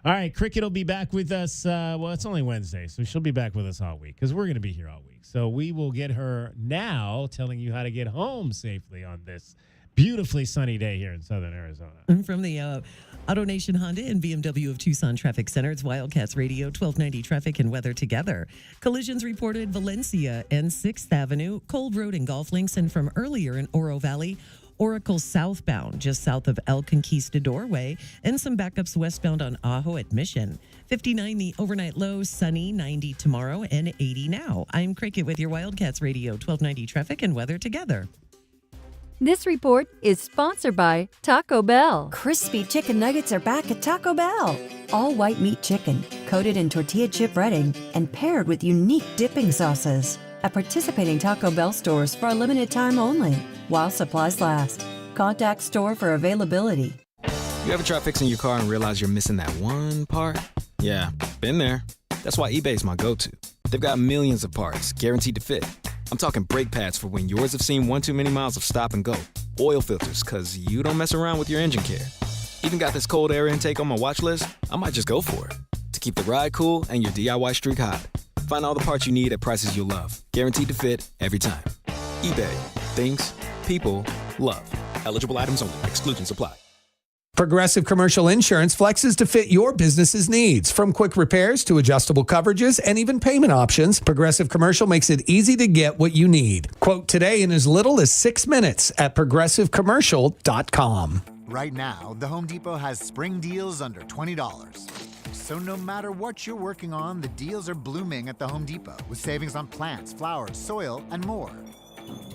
All right, Cricket will be back with us. It's only Wednesday, so she'll be back with us all week because we're going to be here all week. So we will get her now telling you how to get home safely on this beautifully sunny day here in southern Arizona. From the Auto Nation Honda and BMW of Tucson Traffic Center, it's Wildcats Radio 1290 Traffic and Weather Together. Collisions reported Valencia and 6th Avenue, Cold Road and Golf Links, and from earlier in Oro Valley, Oracle southbound, just south of El Conquistador Way, and some backups westbound on Ajo at Mission. 59 the overnight low, sunny, 90 tomorrow, and 80 now. I'm Cricket with your Wildcats Radio 1290 Traffic and Weather Together. This report is sponsored by Taco Bell. Crispy chicken nuggets are back at Taco Bell. All white meat chicken, coated in tortilla chip breading, and paired with unique dipping sauces. At participating Taco Bell stores for a limited time only, while supplies last. Contact store for availability. You ever try fixing your car and realize you're missing that one part? Yeah, been there. That's why eBay's my go-to. They've got millions of parts, guaranteed to fit. I'm talking brake pads for when yours have seen one too many miles of stop and go. Oil filters, cause you don't mess around with your engine care. Even got this cold air intake on my watch list. I might just go for it. To keep the ride cool and your DIY streak hot. Find all the parts you need at prices you'll love. Guaranteed to fit every time. eBay. Things. People. Love. Eligible items only. Exclusions apply. Progressive Commercial Insurance flexes to fit your business's needs. From quick repairs to adjustable coverages and even payment options, Progressive Commercial makes it easy to get what you need. Quote today in as little as 6 minutes at progressivecommercial.com. Right now, the Home Depot has spring deals under $20. So no matter what you're working on, the deals are blooming at the Home Depot with savings on plants, flowers, soil, and more.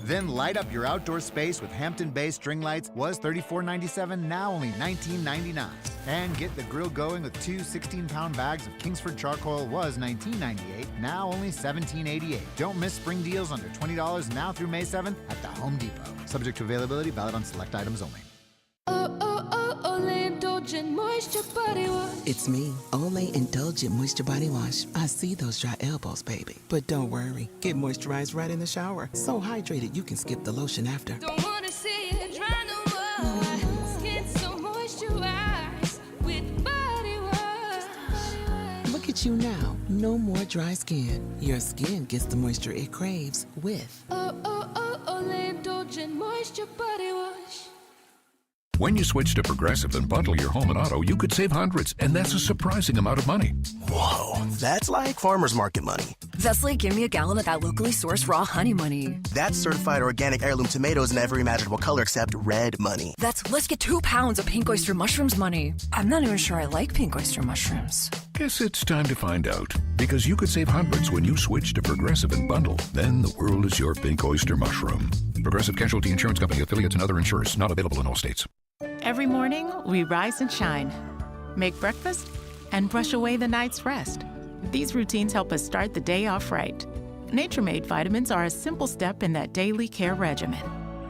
Then light up your outdoor space with Hampton-based string lights. Was $34.97, now only $19.99. And get the grill going with two 16-pound bags of Kingsford charcoal. Was $19.98, now only $17.88. Don't miss spring deals under $20 now through May 7th at the Home Depot. Subject to availability, valid on select items only. Olay Indulgent Moisture Body Wash. It's me, Olay Indulgent Moisture Body Wash. I see those dry elbows, baby. But don't worry, get moisturized right in the shower. So hydrated you can skip the lotion after. Don't wanna see it dry no more. Skin so moisturized with body wash. Look at you now, no more dry skin. Your skin gets the moisture it craves with Olay Indulgent Moisture Body Wash. When you switch to Progressive and bundle your home and auto, you could save hundreds, and that's a surprising amount of money. Whoa, that's like farmer's market money. That's like give me a gallon of that locally sourced raw honey money. That's certified organic heirloom tomatoes in every imaginable color except red money. That's let's get 2 pounds of pink oyster mushrooms money. I'm not even sure I like pink oyster mushrooms. Guess it's time to find out. Because you could save hundreds when you switch to Progressive and bundle. Then the world is your pink oyster mushroom. Progressive Casualty Insurance Company, affiliates, and other insurers. Not available in all states. Every morning, we rise and shine, make breakfast, and brush away the night's rest. These routines help us start the day off right. Nature Made vitamins are a simple step in that daily care regimen.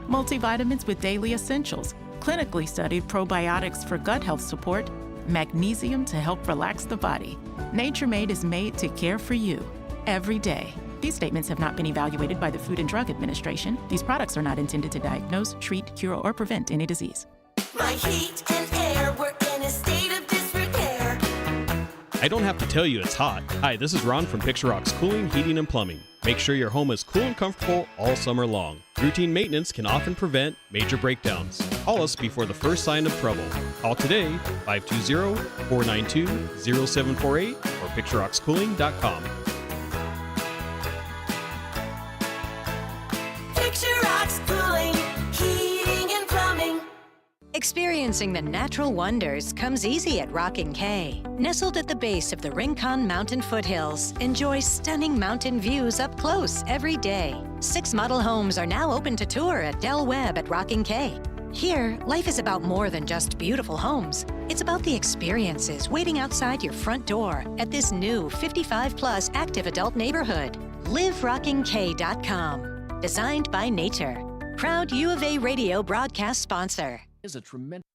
Multivitamins with daily essentials, clinically studied probiotics for gut health support, magnesium to help relax the body. Nature Made is made to care for you every day. These statements have not been evaluated by the Food and Drug Administration. These products are not intended to diagnose, treat, cure, or prevent any disease. My heat and air work in a state of disrepair. I don't have to tell you it's hot. Hi, this is Ron from Picture Rocks Cooling, Heating, and Plumbing. Make sure your home is cool and comfortable all summer long. Routine maintenance can often prevent major breakdowns. Call us before the first sign of trouble. Call today, 520-492-0748 or picturerockscooling.com. Picture Rocks Cooling, Heating, and Plumbing. Experiencing the natural wonders comes easy at Rockin' K. Nestled at the base of the Rincon Mountain foothills, enjoy stunning mountain views up close every day. 6 model homes are now open to tour at Del Webb at Rockin' K. Here, life is about more than just beautiful homes. It's about the experiences waiting outside your front door at this new 55-plus active adult neighborhood. LiveRockingK.com. Designed by nature. Proud U of A radio broadcast sponsor. Is a tremendous.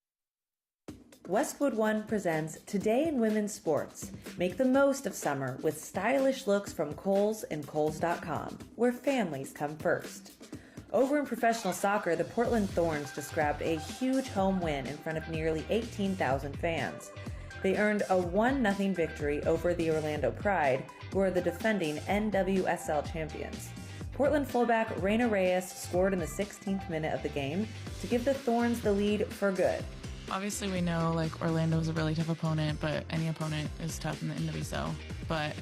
Westwood One presents Today in Women's Sports. Make the most of summer with stylish looks from Kohl's and Kohl's.com, where families come first. Over in professional soccer, the Portland Thorns just grabbed a huge home win in front of nearly 18,000 fans. They earned a 1-0 victory over the Orlando Pride, who are the defending NWSL champions. Portland fullback Reina Reyes scored in the 16th minute of the game to give the Thorns the lead for good. Obviously, we know Orlando is a really tough opponent, but any opponent is tough in the NWSL. But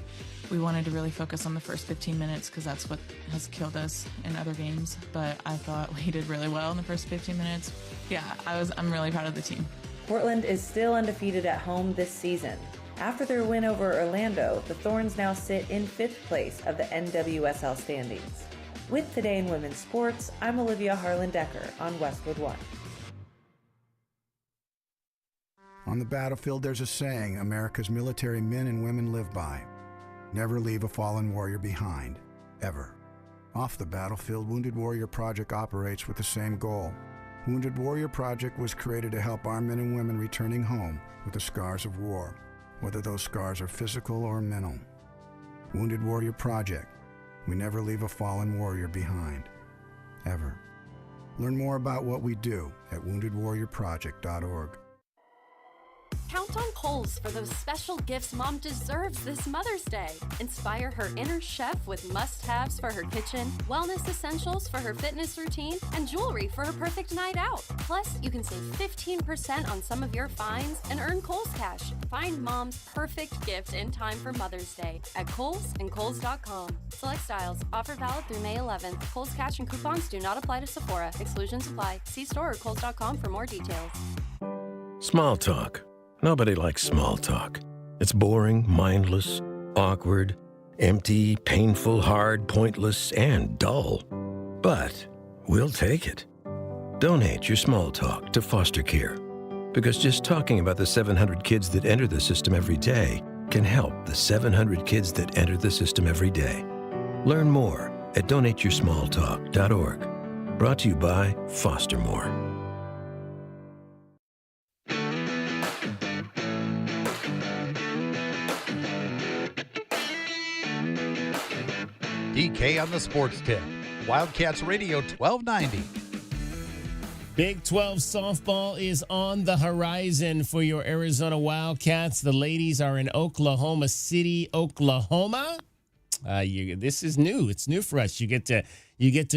we wanted to really focus on the first 15 minutes because that's what has killed us in other games. But I thought we did really well in the first 15 minutes. Yeah, I'm really proud of the team. Portland is still undefeated at home this season. After their win over Orlando, the Thorns now sit in 5th place of the NWSL standings. With Today in Women's Sports, I'm Olivia Harlan-Decker on Westwood One. On the battlefield, there's a saying America's military men and women live by. Never leave a fallen warrior behind, ever. Off the battlefield, Wounded Warrior Project operates with the same goal. Wounded Warrior Project was created to help our men and women returning home with the scars of war, whether those scars are physical or mental. Wounded Warrior Project. We never leave a fallen warrior behind, ever. Learn more about what we do at woundedwarriorproject.org. Count on Kohl's for those special gifts Mom deserves this Mother's Day. Inspire her inner chef with must-haves for her kitchen, wellness essentials for her fitness routine, and jewelry for her perfect night out. Plus, you can save 15% on some of your finds and earn Kohl's Cash. Find Mom's perfect gift in time for Mother's Day at Kohl's and Kohl's.com. Select styles. Offer valid through May 11th. Kohl's Cash and coupons do not apply to Sephora. Exclusions apply. See store or Kohl's.com for more details. Small talk. Nobody likes small talk. It's boring, mindless, awkward, empty, painful, hard, pointless, and dull. But we'll take it. Donate your small talk to foster care. Because just talking about the 700 kids that enter the system every day can help the 700 kids that enter the system every day. Learn more at donateyoursmalltalk.org. Brought to you by Foster More. DK on the Sports Tip. Wildcats Radio 1290. Big 12 softball is on the horizon for your Arizona Wildcats. The ladies are in Oklahoma City, Oklahoma. This is new. It's new for us. You get to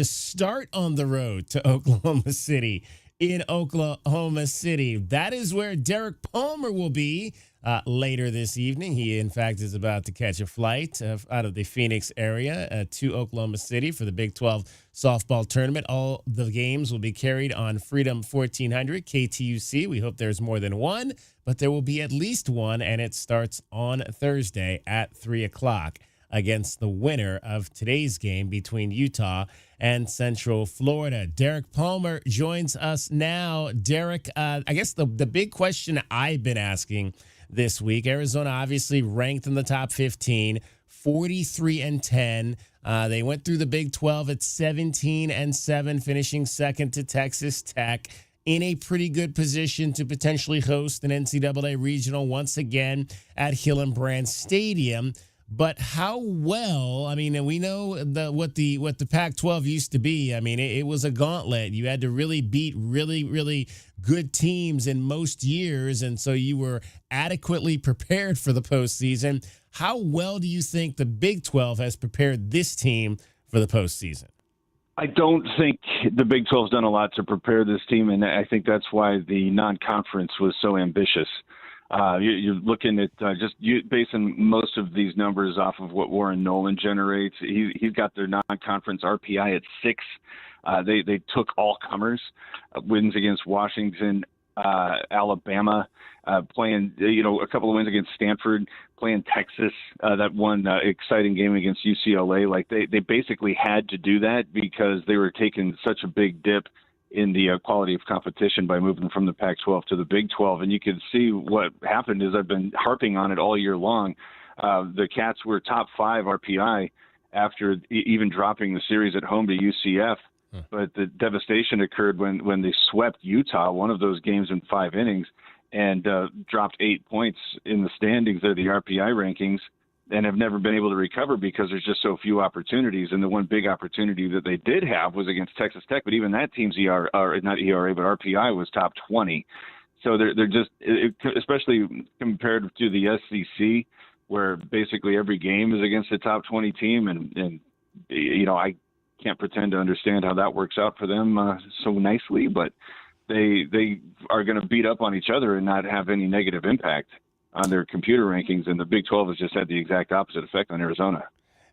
start on the road to Oklahoma City in Oklahoma City. That is where Derek Palmer will be later this evening. He, in fact, is about to catch a flight out of the Phoenix area to Oklahoma City for the Big 12 softball tournament. All the games will be carried on Freedom 1400 KTUC. We hope there's more than one, but there will be at least one, and it starts on Thursday at 3 o'clock against the winner of today's game between Utah and Central Florida. Derek Palmer joins us now. Derek, I guess the big question I've been asking this week, Arizona obviously ranked in the top 15, 43-10. They went through the Big 12 at 17-7, finishing second to Texas Tech, in a pretty good position to potentially host an NCAA regional once again at Hillenbrand Stadium. But how well? I mean, and we know what the Pac-12 used to be. I mean, it was a gauntlet. You had to really beat really good teams in most years, and so you were adequately prepared for the postseason. How well do you think the Big 12 has prepared this team for the postseason? I don't think the Big 12's done a lot to prepare this team, and I think that's why the non-conference was so ambitious. You're looking at basing most of these numbers off of what Warren Nolan generates. He's got their non-conference RPI at 6. They took all comers, wins against Washington, Alabama, playing a couple of wins against Stanford, playing Texas, that one exciting game against UCLA. Like they basically had to do that because they were taking such a big dip in the quality of competition by moving from the Pac-12 to the Big 12. And you can see what happened is I've been harping on it all year long. The Cats were top 5 RPI after even dropping the series at home to UCF. But the devastation occurred when they swept Utah, one of those games in 5 innings, and dropped 8 points in the standings there, the RPI rankings, and have never been able to recover because there's just so few opportunities. And the one big opportunity that they did have was against Texas Tech, but even that team's not ERA, but RPI was top 20. So they're just, especially compared to the SEC, where basically every game is against a top 20 team. And I can't pretend to understand how that works out for them so nicely, but they are going to beat up on each other and not have any negative impact on their computer rankings, and the Big 12 has just had the exact opposite effect on Arizona.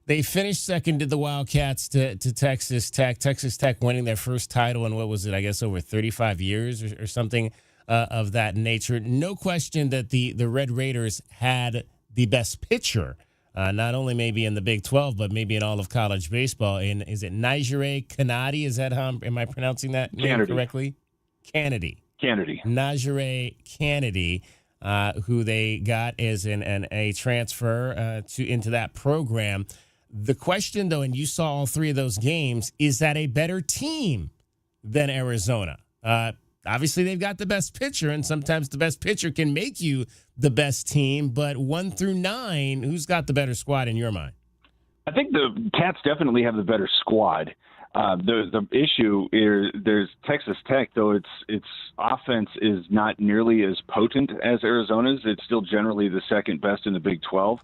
They finished second to the Wildcats to Texas Tech. Texas Tech winning their first title in, what was it, I guess over 35 years or something of that nature. No question that the Red Raiders had the best pitcher, not only maybe in the Big 12, but maybe in all of college baseball. And is it Najee Kennedy? Is that how, am I pronouncing that name correctly? Kennedy. Najee Kennedy. Who they got as a transfer into that program. The question, though, and you saw all 3 of those games, is that a better team than Arizona? Obviously, they've got the best pitcher, and sometimes the best pitcher can make you the best team. But 1 through 9, who's got the better squad in your mind? I think the Cats definitely have the better squad. The issue is there's Texas Tech, though its offense is not nearly as potent as Arizona's. It's still generally the second best in the Big 12.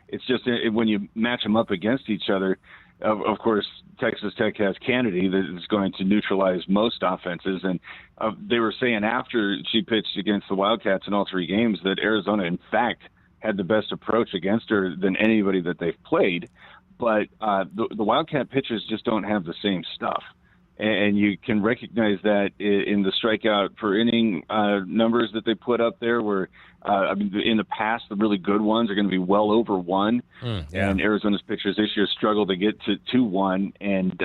It's just when you match them up against each other, of course, Texas Tech has Kennedy that is going to neutralize most offenses. And they were saying after she pitched against the Wildcats in all 3 games that Arizona, in fact, had the best approach against her than anybody that they've played. But the Wildcat pitchers just don't have the same stuff. And you can recognize that in the strikeout per inning numbers that they put up there, where in the past, the really good ones are going to be well over 1. And Arizona's pitchers this year struggle to get to 1. And,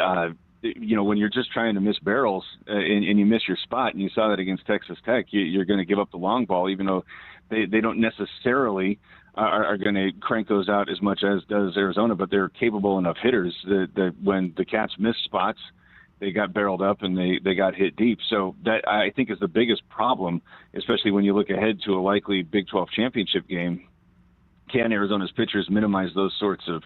when you're just trying to miss barrels and you miss your spot, and you saw that against Texas Tech, you're going to give up the long ball, even though they don't necessarily are going to crank those out as much as does Arizona, but they're capable enough hitters that when the Cats missed spots, they got barreled up and they got hit deep. So that, I think, is the biggest problem, especially when you look ahead to a likely Big 12 championship game. Can Arizona's pitchers minimize those sorts of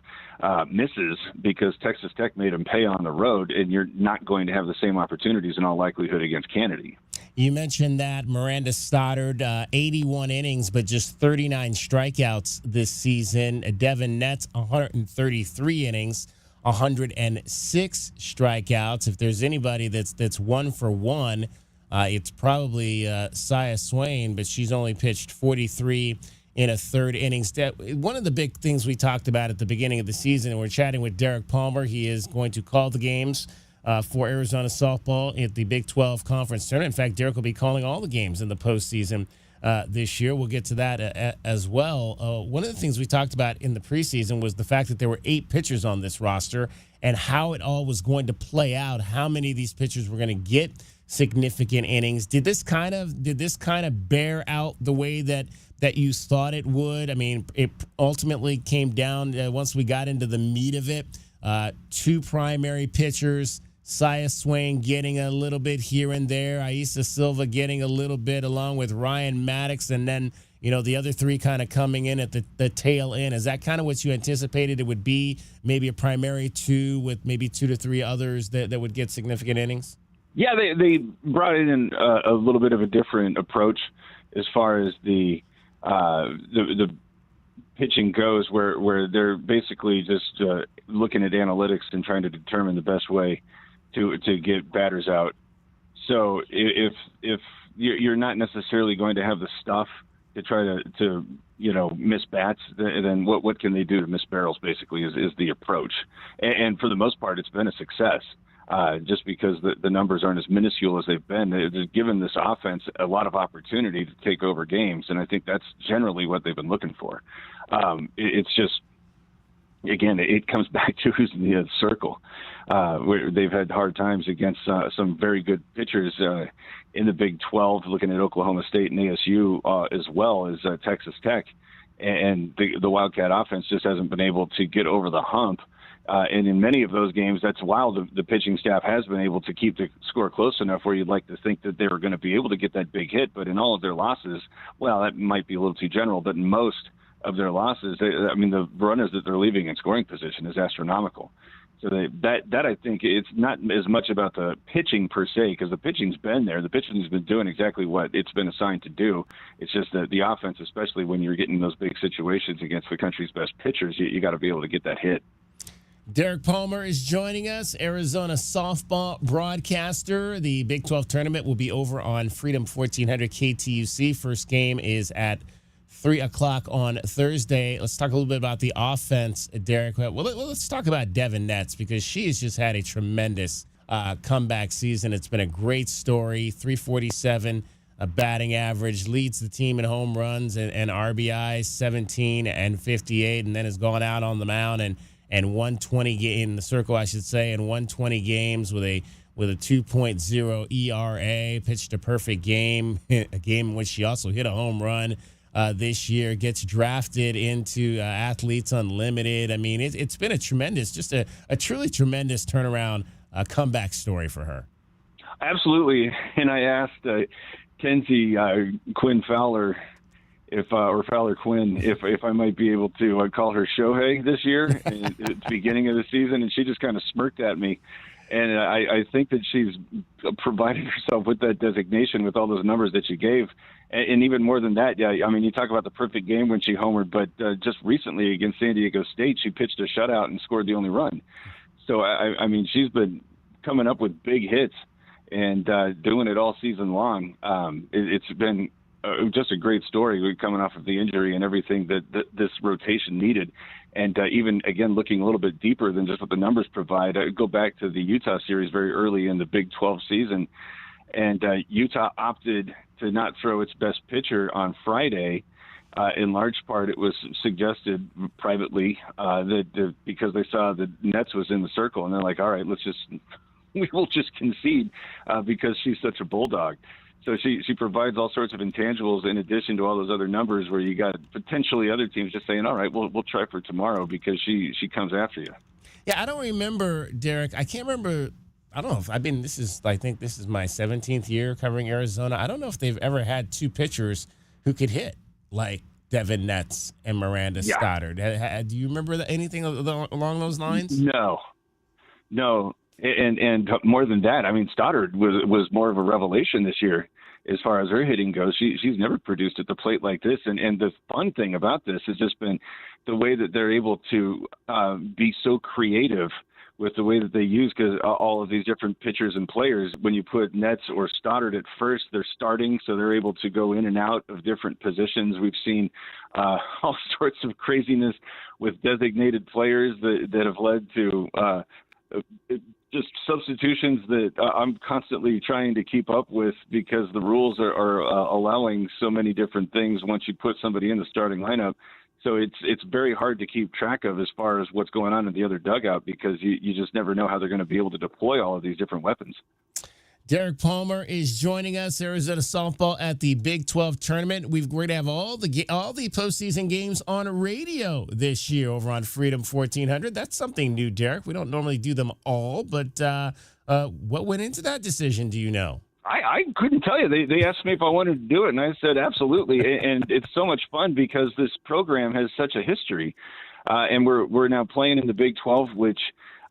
misses? Because Texas Tech made them pay on the road, and you're not going to have the same opportunities in all likelihood against Kennedy. You mentioned that Miranda Stoddard, 81 innings, but just 39 strikeouts this season. Devin Netz, 133 innings, 106 strikeouts. If there's anybody that's 1 for 1 It's probably Saya Swain, but she's only pitched 43 in a third innings. One of the big things we talked about at the beginning of the season, and we're chatting with Derek Palmer. He is going to call the games for Arizona softball at the Big 12 Conference Tournament. In fact, Derek will be calling all the games in the postseason this year. We'll get to that as well. One of the things we talked about in the preseason was the fact that there were 8 pitchers on this roster and how it all was going to play out, how many of these pitchers were going to get significant innings. Did this kind of bear out the way that you thought it would? I mean, it ultimately came down once we got into the meat of it. 2 primary pitchers, Saya Swain getting a little bit here and there, Aisa Silva getting a little bit along with Ryan Maddox, and then the other 3 kind of coming in at the tail end. Is that kind of what you anticipated it would be? Maybe a primary 2 with maybe 2 to 3 others that would get significant innings? Yeah, they brought in a little bit of a different approach as far as the pitching goes, where they're basically just looking at analytics and trying to determine the best way to get batters out. So if you're not necessarily going to have the stuff to try to miss bats, then what can they do to miss barrels? Basically, is the approach, and for the most part, it's been a success. Just because the numbers aren't as minuscule as they've been, they've given this offense a lot of opportunity to take over games, and I think that's generally what they've been looking for. It's just, again, it comes back to who's in the circle. Where they've had hard times against some very good pitchers in the Big 12, looking at Oklahoma State and ASU as well as Texas Tech, and the Wildcat offense just hasn't been able to get over the hump. And in many of those games, that's while the pitching staff has been able to keep the score close enough where you'd like to think that they were going to be able to get that big hit. But in all of their losses, well, that might be a little too general, but in most of their losses, the runners that they're leaving in scoring position is astronomical. So that I think it's not as much about the pitching per se, because the pitching's been there. The pitching's been doing exactly what it's been assigned to do. It's just that the offense, especially when you're getting those big situations against the country's best pitchers, you got to be able to get that hit. Derek Palmer is joining us, Arizona softball broadcaster. The Big 12 tournament will be over on Freedom 1400 KTUC. First game is at 3 o'clock on Thursday. Let's talk a little bit about the offense, Derek. Well, let's talk about Devin Netz, because she has just had a tremendous comeback season. It's been a great story. 347 a batting average, leads the team in home runs and RBIs, 17 and 58, and then has gone out on the mound and 120 in the circle, I should say, and 120 games with a 2.0 ERA, pitched a perfect game, a game in which she also hit a home run this year, gets drafted into Athletes Unlimited. I mean, it's been a truly tremendous turnaround comeback story for her. Absolutely. And I asked Kenzie Quinn Fowler, or Fowler Quinn, if I might be able to call her Shohei this year at the beginning of the season, and she just kind of smirked at me. And I think that she's provided herself with that designation with all those numbers that she gave. And even more than that, yeah, I mean, you talk about the perfect game when she homered, but just recently against San Diego State, she pitched a shutout and scored the only run. So, I mean, she's been coming up with big hits and doing it all season long. It's been just a great story coming off of the injury and everything that this rotation needed. And even, again, looking a little bit deeper than just what the numbers provide, go back to the Utah series very early in the Big 12 season. And Utah opted to not throw its best pitcher on Friday. In large part, it was suggested privately that because they saw the Nets was in the circle, and they're like, all right, we will just concede because she's such a bulldog. So she provides all sorts of intangibles in addition to all those other numbers where you got potentially other teams just saying, all right, we'll try for tomorrow because she comes after you. Yeah, I don't remember, Derek. I can't remember. I don't know if I think this is my 17th year covering Arizona. I don't know if they've ever had two pitchers who could hit like Devin Netz and Miranda Stoddard. Do you remember anything along those lines? No. And more than that, I mean, Stoddard was more of a revelation this year as far as her hitting goes. She's never produced at the plate like this. And the fun thing about this has just been the way that they're able to be so creative with the way that they use, because all of these different pitchers and players, when you put Nets or Stoddard at first, they're starting, so they're able to go in and out of different positions. We've seen all sorts of craziness with designated players that have led to just substitutions that I'm constantly trying to keep up with, because the rules are allowing so many different things once you put somebody in the starting lineup. So it's very hard to keep track of as far as what's going on in the other dugout, because you just never know how they're going to be able to deploy all of these different weapons. Derek Palmer is joining us, Arizona softball at the Big 12 tournament. We're going to have all the postseason games on radio this year over on Freedom 1400. That's something new, Derek. We don't normally do them all, but what went into that decision, do you know? I couldn't tell you. They asked me if I wanted to do it, and I said absolutely. And it's so much fun because this program has such a history, and we're now playing in the Big 12, which,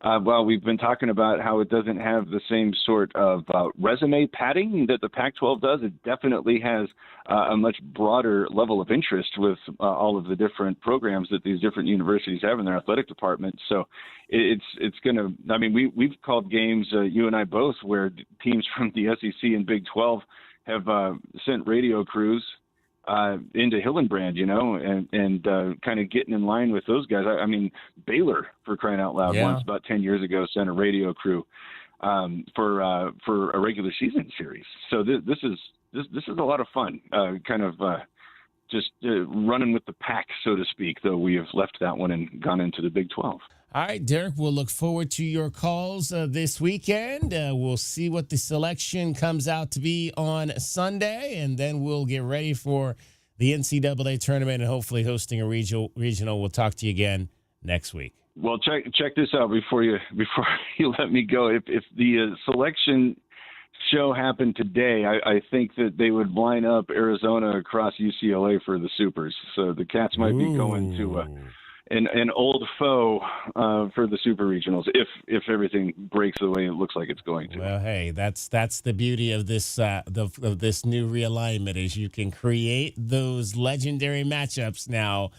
well, we've been talking about how it doesn't have the same sort of resume padding that the Pac-12 does. It definitely has a much broader level of interest with all of the different programs that these different universities have in their athletic department. So it's going to, I mean, we've called games, you and I both, where teams from the SEC and Big 12 have sent radio crews into Hillenbrand, and kind of getting in line with those guys. I mean, Baylor, for crying out loud, once about 10 years ago sent a radio crew for a regular season series. So this is a lot of fun, just running with the pack, so to speak, though we have left that one and gone into the Big 12. All right, Derek, we'll look forward to your calls this weekend. We'll see what the selection comes out to be on Sunday, and then we'll get ready for the NCAA tournament and hopefully hosting a regional. We'll talk to you again next week. Well, check this out before you let me go. If the selection show happened today, I think that they would line up Arizona across UCLA for the Supers. So the Cats might be going to an old foe for the Super Regionals if everything breaks the way it looks like it's going to. Well, hey, that's the beauty of this of this new realignment, is you can create those legendary matchups now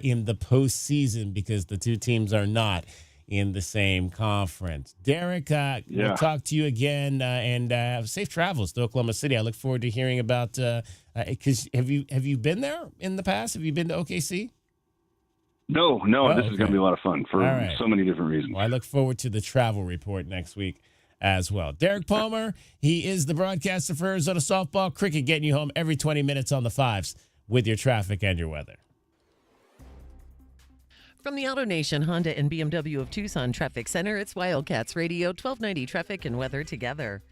in the postseason, because the two teams are not in the same conference. Derek, we'll talk to you again, and safe travels to Oklahoma City. I look forward to hearing about, because have you been there in the past? Have you been to OKC? No, this is going to be a lot of fun for so many different reasons. Well, I look forward to the travel report next week as well. Derek Palmer, he is the broadcaster for Arizona Softball Cricket, getting you home every 20 minutes on the fives with your traffic and your weather. From the AutoNation Honda and BMW of Tucson Traffic Center, it's Wildcats Radio, 1290 traffic and weather together.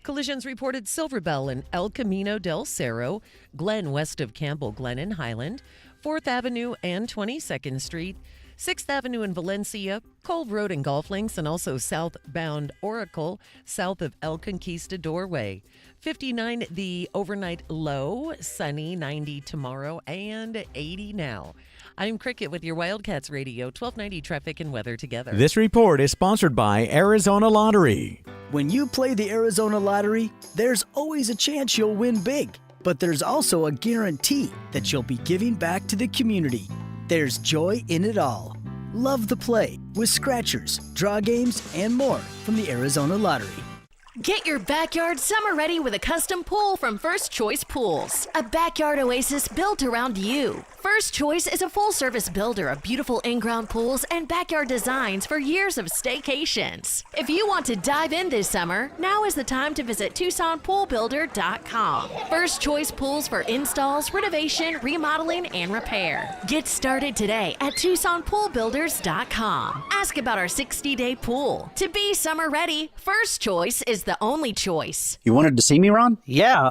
Collisions reported Silver Bell and El Camino del Cerro, Glen west of Campbell Glen and Highland, 4th Avenue and 22nd Street, 6th Avenue in Valencia, Cove Road and Golf Links, and also southbound Oracle, south of El Conquistador Way. 59 the overnight low, sunny, 90 tomorrow, and 80 now. I'm Cricket with your Wildcats Radio, 1290 traffic and weather together. This report is sponsored by Arizona Lottery. When you play the Arizona Lottery, there's always a chance you'll win big. But there's also a guarantee that you'll be giving back to the community. There's joy in it all. Love the play with scratchers, draw games, and more from the Arizona Lottery. Get your backyard summer ready with a custom pool from First Choice Pools. A backyard oasis built around you. First Choice is a full-service builder of beautiful in-ground pools and backyard designs for years of staycations. If you want to dive in this summer, now is the time to visit TucsonPoolBuilder.com. First Choice Pools for installs, renovation, remodeling, and repair. Get started today at TucsonPoolBuilders.com. Ask about our 60-day pool. To be summer ready, First Choice is the only choice. You wanted to see me, Ron? Yeah,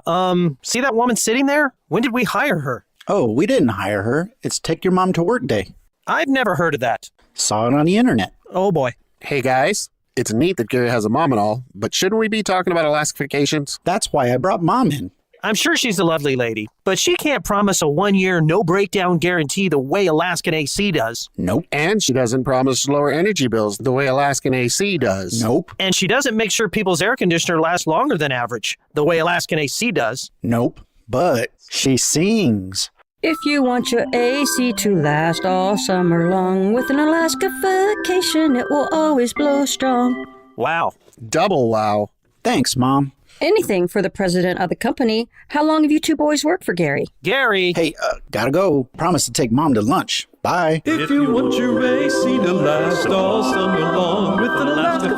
see that woman sitting there? When did we hire her? Oh, we didn't hire her. It's Take Your Mom to Work Day. I've never heard of that. Saw it on the internet. Oh, boy. Hey, guys. It's neat that Gary has a mom and all, but shouldn't we be talking about Alaska vacations? That's why I brought Mom in. I'm sure she's a lovely lady, but she can't promise a 1-year no-breakdown guarantee the way Alaskan AC does. Nope. And she doesn't promise lower energy bills the way Alaskan AC does. Nope. And she doesn't make sure people's air conditioner lasts longer than average, the way Alaskan AC does. Nope. But she sings. If you want your AC to last all summer long, with an Alaska vacation, it will always blow strong. Wow. Double wow. Thanks, Mom. Anything for the president of the company. How long have you two boys worked for Gary? Gary! Hey, gotta go. Promise to take Mom to lunch. Bye. If you want your AC to last all summer long, with an Alaska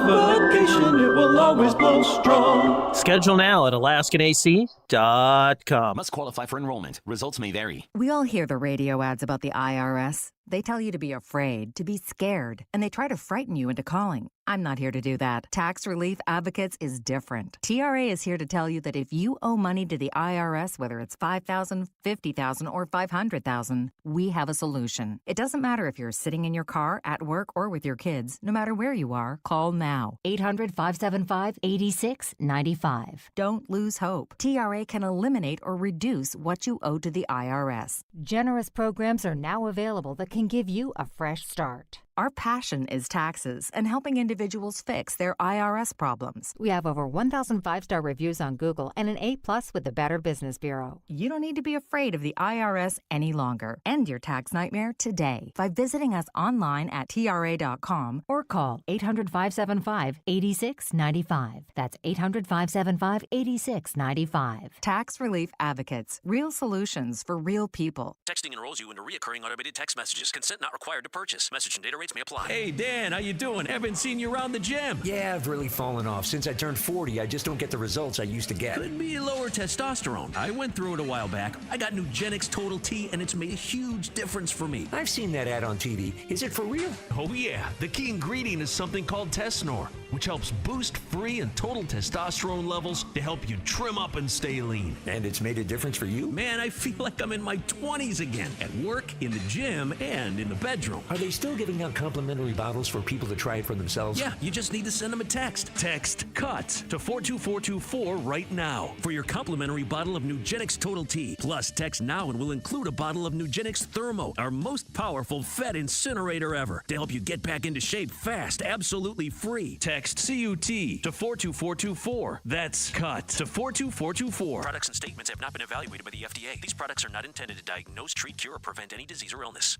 vacation, it will always blow strong. Schedule now at AlaskanAC.com. Must qualify for enrollment. Results may vary. We all hear the radio ads about the IRS. They tell you to be afraid, to be scared, and they try to frighten you into calling. I'm not here to do that. Tax Relief Advocates is different. TRA is here to tell you that if you owe money to the IRS, whether it's $5,000, $50,000, or $500,000, we have a solution. It doesn't matter if you're sitting in your car, at work, or with your kids. No matter where you are, call now. 800-575-8695. Don't lose hope. TRA can eliminate or reduce what you owe to the IRS. Generous programs are now available that can give you a fresh start. Our passion is taxes and helping individuals fix their IRS problems. We have over 1,000 5-star reviews on Google and an A+ with the Better Business Bureau. You don't need to be afraid of the IRS any longer. End your tax nightmare today by visiting us online at TRA.com or call 800-575-8695. That's 800-575-8695. Tax Relief Advocates. Real solutions for real people. Texting enrolls you into recurring automated text messages. Consent not required to purchase. Message and data rates may apply. Hey, Dan, how you doing? Haven't seen you around the gym. Yeah, I've really fallen off. Since I turned 40, I just don't get the results I used to get. Could be lower testosterone. I went through it a while back. I got Nugenix Total T, and it's made a huge difference for me. I've seen that ad on TV. Is it for real? Oh, yeah. The key ingredient is something called Tesnor, which helps boost free and total testosterone levels to help you trim up and stay lean. And it's made a difference for you? Man, I feel like I'm in my 20s again. At work, in the gym, and in the bedroom. Are they still giving out complimentary bottles for people to try it for themselves? Yeah, you just need to send them a text. Text CUT to 42424 right now for your complimentary bottle of Nugenix Total T. Plus, text now and we'll include a bottle of Nugenix Thermo, our most powerful fat incinerator ever, to help you get back into shape fast, absolutely free. Text CUT to 42424. That's CUT to 42424. Products and statements have not been evaluated by the FDA. These products are not intended to diagnose, treat, cure, or prevent any disease or illness.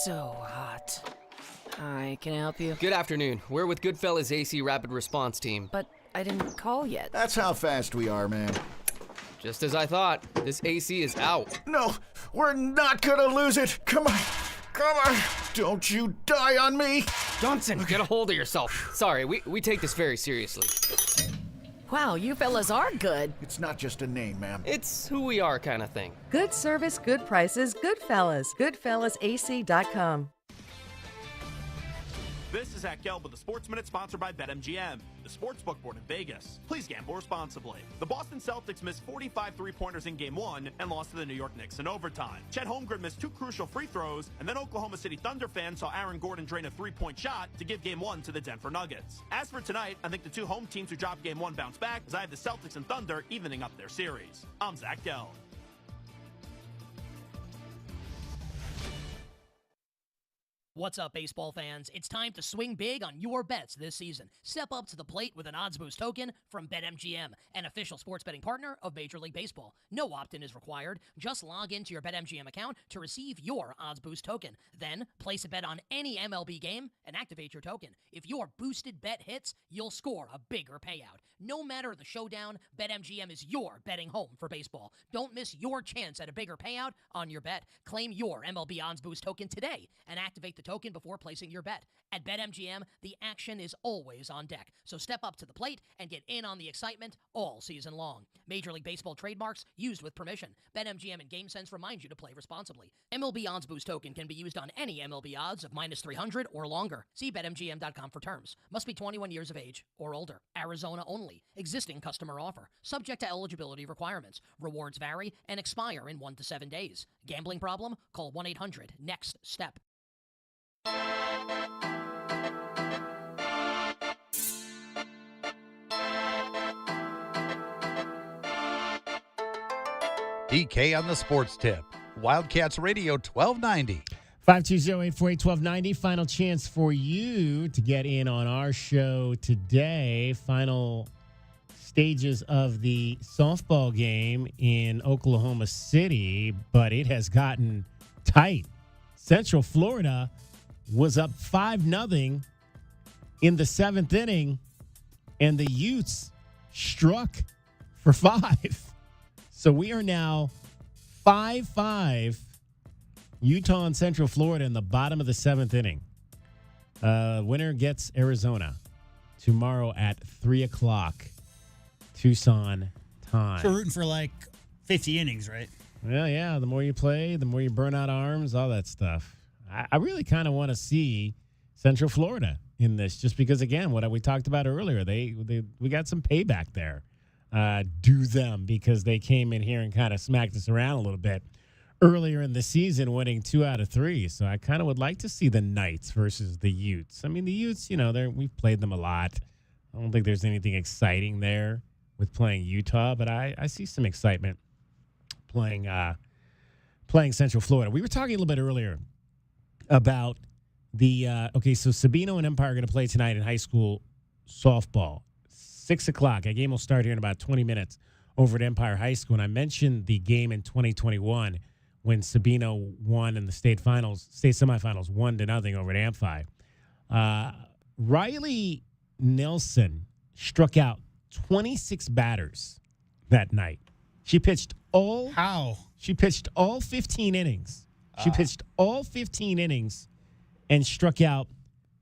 So hot. Hi, can I help you? Good afternoon. We're with Goodfellas AC Rapid Response Team. But I didn't call yet. That's how fast we are, man. Just as I thought. This AC is out. No, we're not gonna lose it. Come on. Come on. Don't you die on me. Johnson, get a hold of yourself. Sorry, we take this very seriously. Wow, you fellas are good. It's not just a name, ma'am. It's who we are kind of thing. Good service, good prices, Goodfellas. Goodfellasac.com. This is Zach Gelb with the Sports Minute, sponsored by BetMGM, the sportsbook board in Vegas. Please gamble responsibly. The Boston Celtics missed 45 three-pointers in Game 1 and lost to the New York Knicks in overtime. Chet Holmgren missed 2 crucial free throws, and then Oklahoma City Thunder fans saw Aaron Gordon drain a three-point shot to give Game 1 to the Denver Nuggets. As for tonight, I think the two home teams who dropped Game 1 bounce back, as I have the Celtics and Thunder evening up their series. I'm Zach Gelb. What's up, baseball fans? It's time to swing big on your bets this season. Step up to the plate with an Odds Boost token from BetMGM, an official sports betting partner of Major League Baseball. No opt-in is required. Just log into your BetMGM account to receive your Odds Boost token. Then, place a bet on any MLB game and activate your token. If your boosted bet hits, you'll score a bigger payout. No matter the showdown, BetMGM is your betting home for baseball. Don't miss your chance at a bigger payout on your bet. Claim your MLB Odds Boost token today and activate the token before placing your bet. At BetMGM, the action is always on deck, so step up to the plate and get in on the excitement all season long. Major League Baseball trademarks used with permission. BetMGM and GameSense remind you to play responsibly. MLB Odds Boost token can be used on any MLB odds of -300 or longer. See BetMGM.com for terms. Must be 21 years of age or older. Arizona only. Existing customer offer. Subject to eligibility requirements. Rewards vary and expire in 1 to 7 days. Gambling problem? Call 1-800-NEXT-STEP. DK on the Sports Tip. Wildcats Radio 1290. 520-848-1290. Final chance for you to get in on our show today. Final stages of the softball game in Oklahoma City, but it has gotten tight. Central Florida was up 5-0 in the 7th inning, and the Utes struck for 5. So we are now 5-5, Utah and Central Florida in the bottom of the 7th inning. Winner gets Arizona tomorrow at 3 o'clock Tucson time. So we're rooting for like 50 innings, right? Well, yeah, the more you play, the more you burn out arms, all that stuff. I really kind of want to see Central Florida in this, just because, again, what we talked about earlier, we got some payback there. Do them, because they came in here and kind of smacked us around a little bit earlier in the season, winning 2 out of 3. So I kind of would like to see the Knights versus the Utes. I mean, the Utes, we've played them a lot. I don't think there's anything exciting there with playing Utah, but I see some excitement playing Central Florida. We were talking a little bit earlier about so Sabino and Empire are going to play tonight in high school softball. 6 o'clock. That game will start here in about 20 minutes over at Empire High School. And I mentioned the game in 2021 when Sabino won in the state semifinals 1-0 over at Amphi. Riley Nelson struck out 26 batters that night. She pitched all 15 innings. She pitched all 15 innings and struck out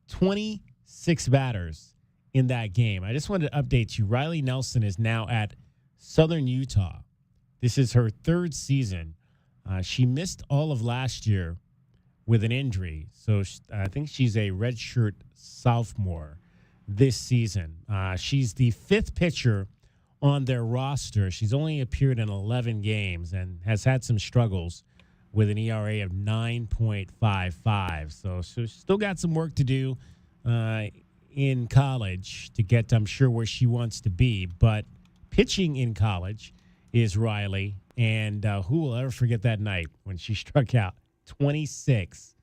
26 batters in that game. I just wanted to update you. Riley Nelson is now at Southern Utah. This is her 3rd season. She missed all of last year with an injury, so I think she's a redshirt sophomore this season. She's the 5th pitcher on their roster. She's only appeared in 11 games and has had some struggles with an ERA of 9.55. So she's still got some work to do in college to get, I'm sure, where she wants to be. But pitching in college is Riley, and who will ever forget that night when she struck out 26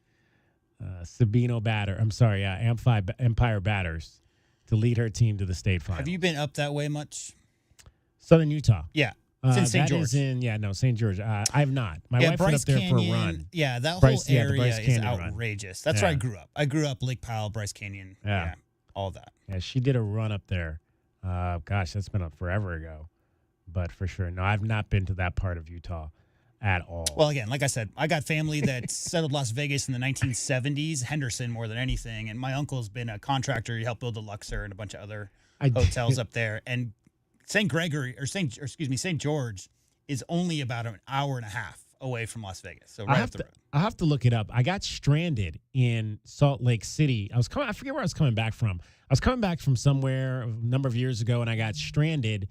Empire batters to lead her team to the state final. Have you been up that way much? Southern Utah. Yeah. It's in St. George. St. George. I have not. My wife went up there for a run. Yeah, that whole area is outrageous. That's where I grew up. I grew up Lake Powell, Bryce Canyon. Yeah, all that. Yeah, she did a run up there. Gosh, that's been forever ago. But for sure, no, I've not been to that part of Utah at all. Well, again, like I said, I got family that settled Las Vegas in the 1970s, Henderson more than anything. And my uncle's been a contractor. He helped build the Luxor and a bunch of other hotels up there. And St. George is only about an hour and a half away from Las Vegas. So right up the road. I'll have to look it up. I got stranded in Salt Lake City. I forget where I was coming back from. I was coming back from somewhere a number of years ago, and I got stranded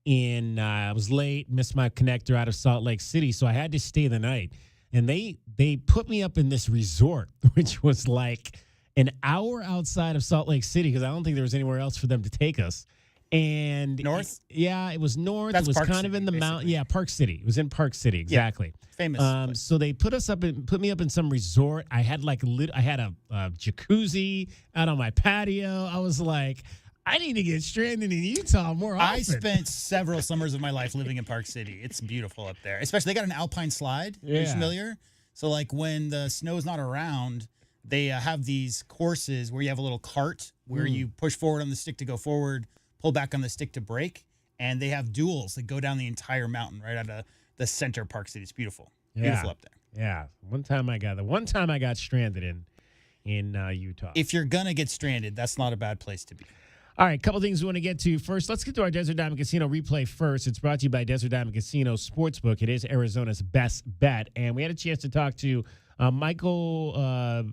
I was late, missed my connector out of Salt Lake City, so I had to stay the night. And they put me up in this resort, which was like an hour outside of Salt Lake City, because I don't think there was anywhere else for them to take us. And north? It was north. That's it was Park kind City, of in the basically. mountain. Yeah, Park City. It was in Park City, exactly. Yeah, famous. So they put me up in some resort. I had a jacuzzi out on my patio. I was like, I need to get stranded in Utah more often. I spent several summers of my life living in Park City. It's beautiful up there. Especially, they got an alpine slide. Yeah. Are you familiar? So, like, when the snow's not around, they have these courses where you have a little cart where you push forward on the stick to go forward, pull back on the stick to brake, and they have duels that go down the entire mountain right out of the center of Park City. It's beautiful. Beautiful up there. Yeah. One time I got stranded in Utah. If you're going to get stranded, that's not a bad place to be. All right, a couple things we want to get to. First, let's get to our Desert Diamond Casino replay first. It's brought to you by Desert Diamond Casino Sportsbook. It is Arizona's best bet. And we had a chance to talk to Michael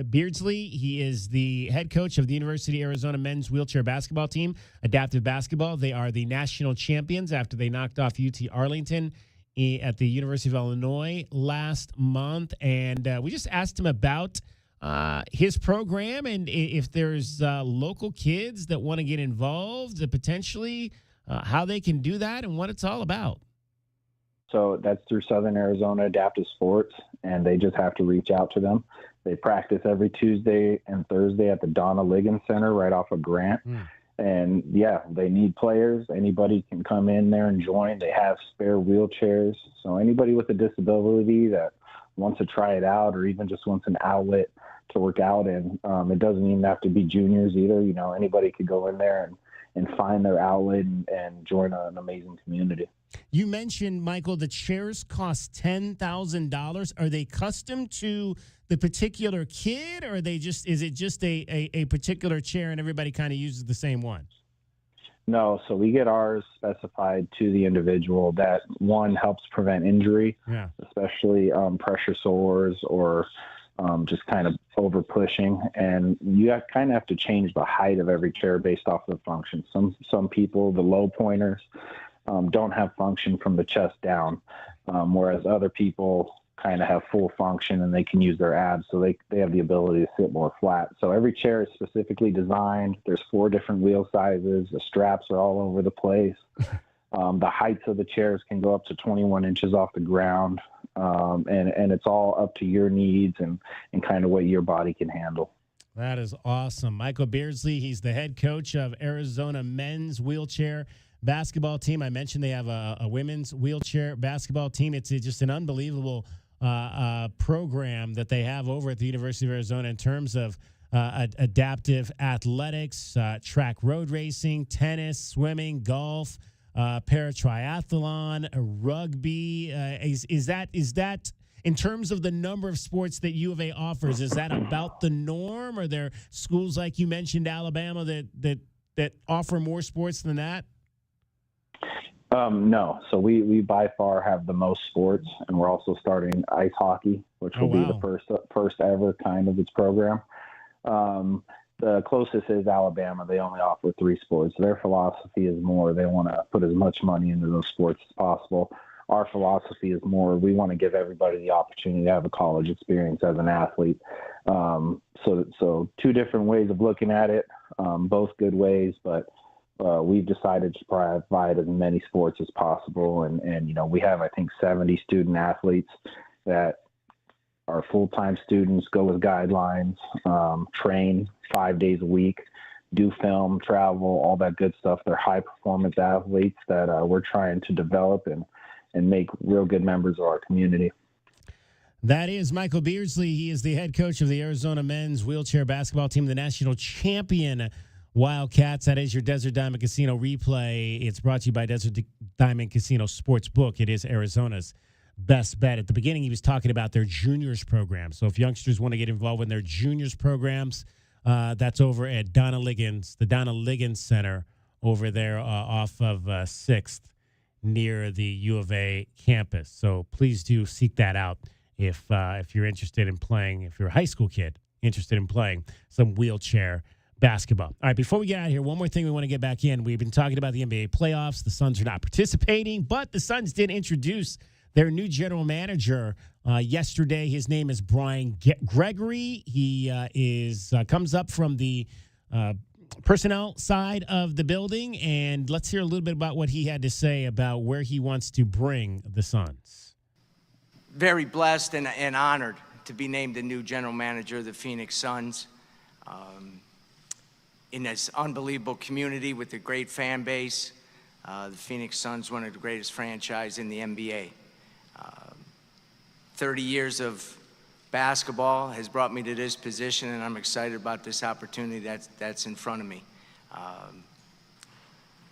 Beardsley. He is the head coach of the University of Arizona men's wheelchair basketball team, Adaptive Basketball. They are the national champions after they knocked off UT Arlington at the University of Illinois last month. And we just asked him about his program, and if there's local kids that want to get involved, potentially how they can do that and what it's all about. So that's through Southern Arizona Adaptive Sports, and they just have to reach out to them. They practice every Tuesday and Thursday at the Donna Liggins Center right off of Grant. And yeah, they need players. Anybody can come in there and join. They have spare wheelchairs. So anybody with a disability that wants to try it out or even just wants an outlet to work out in, it doesn't even have to be juniors either. You know, anybody could go in there and find their outlet and join an amazing community. You mentioned, Michael, the chairs cost $10,000. Are they custom to the particular kid, or is it just a particular chair and everybody kind of uses the same one? No, so we get ours specified to the individual. That one helps prevent injury, especially pressure sores or just kind of over pushing. And you kind of have to change the height of every chair based off of the function. Some people, the low pointers, don't have function from the chest down, whereas other people kind of have full function and they can use their abs, so they have the ability to sit more flat. So every chair is specifically designed. There's 4 different wheel sizes. The straps are all over the place. The heights of the chairs can go up to 21 inches off the ground, and it's all up to your needs and kind of what your body can handle. That is awesome. Michael Beardsley, he's the head coach of Arizona men's wheelchair basketball team. I mentioned they have a women's wheelchair basketball team. It's just an unbelievable program that they have over at the University of Arizona in terms of adaptive athletics, track road racing, tennis, swimming, golf, para-triathlon, rugby. Is that in terms of the number of sports that U of A offers, is that about the norm? Are there schools like you mentioned, Alabama, that offer more sports than that? No. So we by far have the most sports, and we're also starting ice hockey, which will be the first ever kind of its program. The closest is Alabama. They only offer 3 sports. Their philosophy is more, they want to put as much money into those sports as possible. Our philosophy is more, we want to give everybody the opportunity to have a college experience as an athlete. So 2 different ways of looking at it, both good ways, but we've decided to provide as many sports as possible. And, you know, we have, I think, 70 student athletes that are full-time students, go with guidelines, train 5 days a week, do film, travel, all that good stuff. They're high-performance athletes that we're trying to develop and make real good members of our community. That is Michael Beardsley. He is the head coach of the Arizona men's wheelchair basketball team, the national champion Wildcats. That is your Desert Diamond Casino replay. It's brought to you by Desert Diamond Casino Sportsbook. It is Arizona's best bet. At the beginning, he was talking about their juniors program. So if youngsters want to get involved in their juniors programs, that's over at Donna Liggins, the Donna Liggins Center over there off of 6th near the U of A campus. So please do seek that out if you're interested in playing, if you're a high school kid interested in playing some wheelchair basketball. All right, before we get out of here, one more thing we want to get back in. We've been talking about the NBA playoffs. The Suns are not participating, but the Suns did introduce their new general manager yesterday. His name is Brian Gregory. He comes up from the personnel side of the building, and let's hear a little bit about what he had to say about where he wants to bring the Suns. Very blessed and honored to be named the new general manager of the Phoenix Suns. In this unbelievable community with a great fan base, the Phoenix Suns, one of the greatest franchise in the NBA. 30 years of basketball has brought me to this position, and I'm excited about this opportunity that's in front of me.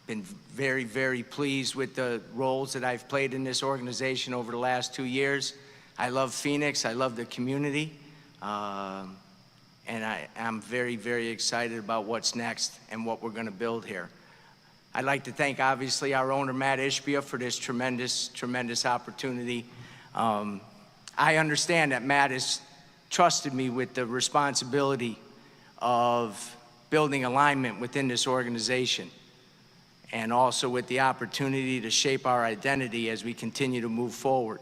Been very, very pleased with the roles that I've played in this organization over the last 2 years. I love Phoenix, I love the community, and I'm very, very excited about what's next and what we're gonna build here. I'd like to thank, obviously, our owner, Matt Ishbia, for this tremendous, tremendous opportunity. I understand that Matt has trusted me with the responsibility of building alignment within this organization, and also with the opportunity to shape our identity as we continue to move forward.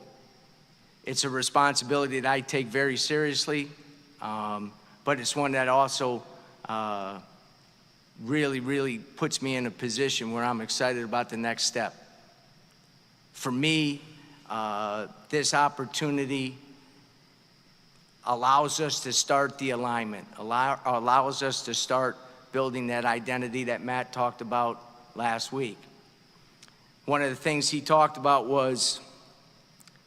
It's a responsibility that I take very seriously, but it's one that also really, really puts me in a position where I'm excited about the next step. For me, this opportunity allows us to start the alignment, allows us to start building that identity that Matt talked about last week. One of the things he talked about was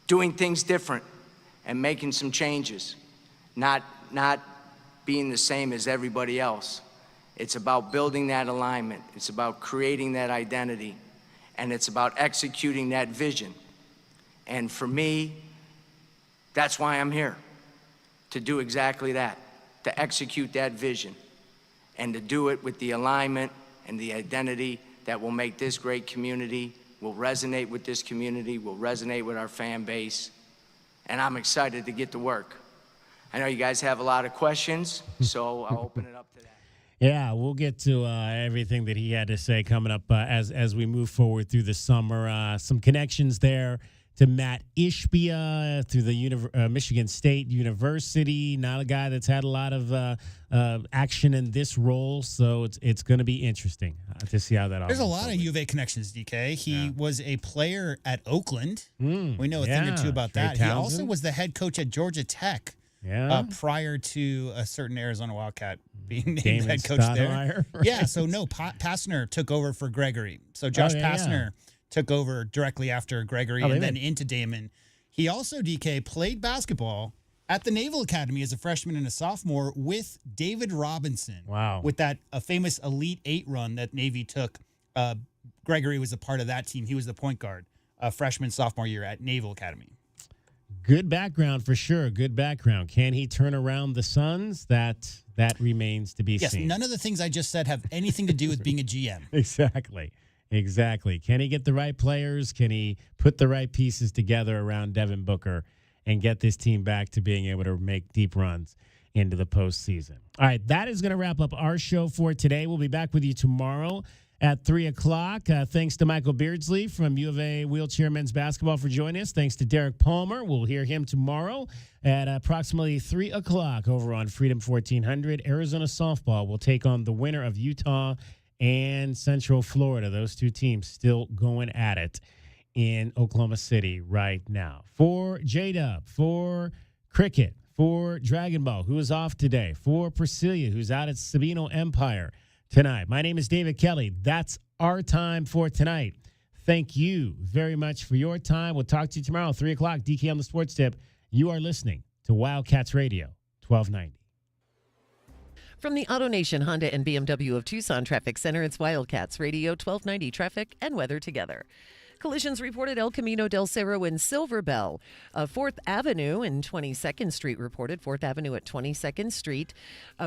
doing things different and making some changes, not being the same as everybody else. It's about building that alignment. It's about creating that identity, and it's about executing that vision. And for me, that's why I'm here, to do exactly that, to execute that vision, and to do it with the alignment and the identity that will make this great community, will resonate with this community, will resonate with our fan base, and I'm excited to get to work. I know you guys have a lot of questions, so I'll open it up to that. Yeah, we'll get to everything that he had to say coming up as we move forward through the summer. Some connections there to Matt Ishbia through the Michigan State University. Not a guy that's had a lot of action in this role, so it's going to be interesting to see how that all There's a goes lot forward. of U of A connections, DK. He was a player at Oakland. We know a thing or two about Trey that. Townsend. He also was the head coach at Georgia Tech prior to a certain Arizona Wildcat being named Damon head coach there. Stoudemire, Yeah, so no, Pastner took over for Gregory. So Josh Pastner took over directly after Gregory and then into Damon. He also, DK, played basketball at the Naval Academy as a freshman and a sophomore with David Robinson. Wow. With that famous Elite Eight run that Navy took. Gregory was a part of that team. He was the point guard freshman, sophomore year at Naval Academy. Good background for sure. Good background. Can he turn around the Suns? That remains to be seen. Yes, none of the things I just said have anything to do with being a GM. Exactly. Can he get the right players? Can he put the right pieces together around Devin Booker and get this team back to being able to make deep runs into the postseason? All right, that is going to wrap up our show for today. We'll be back with you tomorrow at 3 o'clock. Thanks to Michael Beardsley from U of A Wheelchair Men's Basketball for joining us. Thanks to Derek Palmer. We'll hear him tomorrow at approximately 3 o'clock over on Freedom 1400. Arizona softball will take on the winner of Utah and Central Florida. Those two teams still going at it in Oklahoma City right now. For J-Dub, for Cricket, for Dragon Ball, who is off today, for Priscilla, who's out at Sabino Empire tonight. My name is David Kelly. That's our time for tonight. Thank you very much for your time. We'll talk to you tomorrow, 3 o'clock, DK on the Sports Tip. You are listening to Wildcats Radio, 1290. From the AutoNation Honda and BMW of Tucson Traffic Center, it's Wildcats Radio 1290 traffic and weather together. Collisions reported El Camino del Cerro in Silver Bell. 4th Avenue and 22nd Street reported. 4th Avenue at 22nd Street.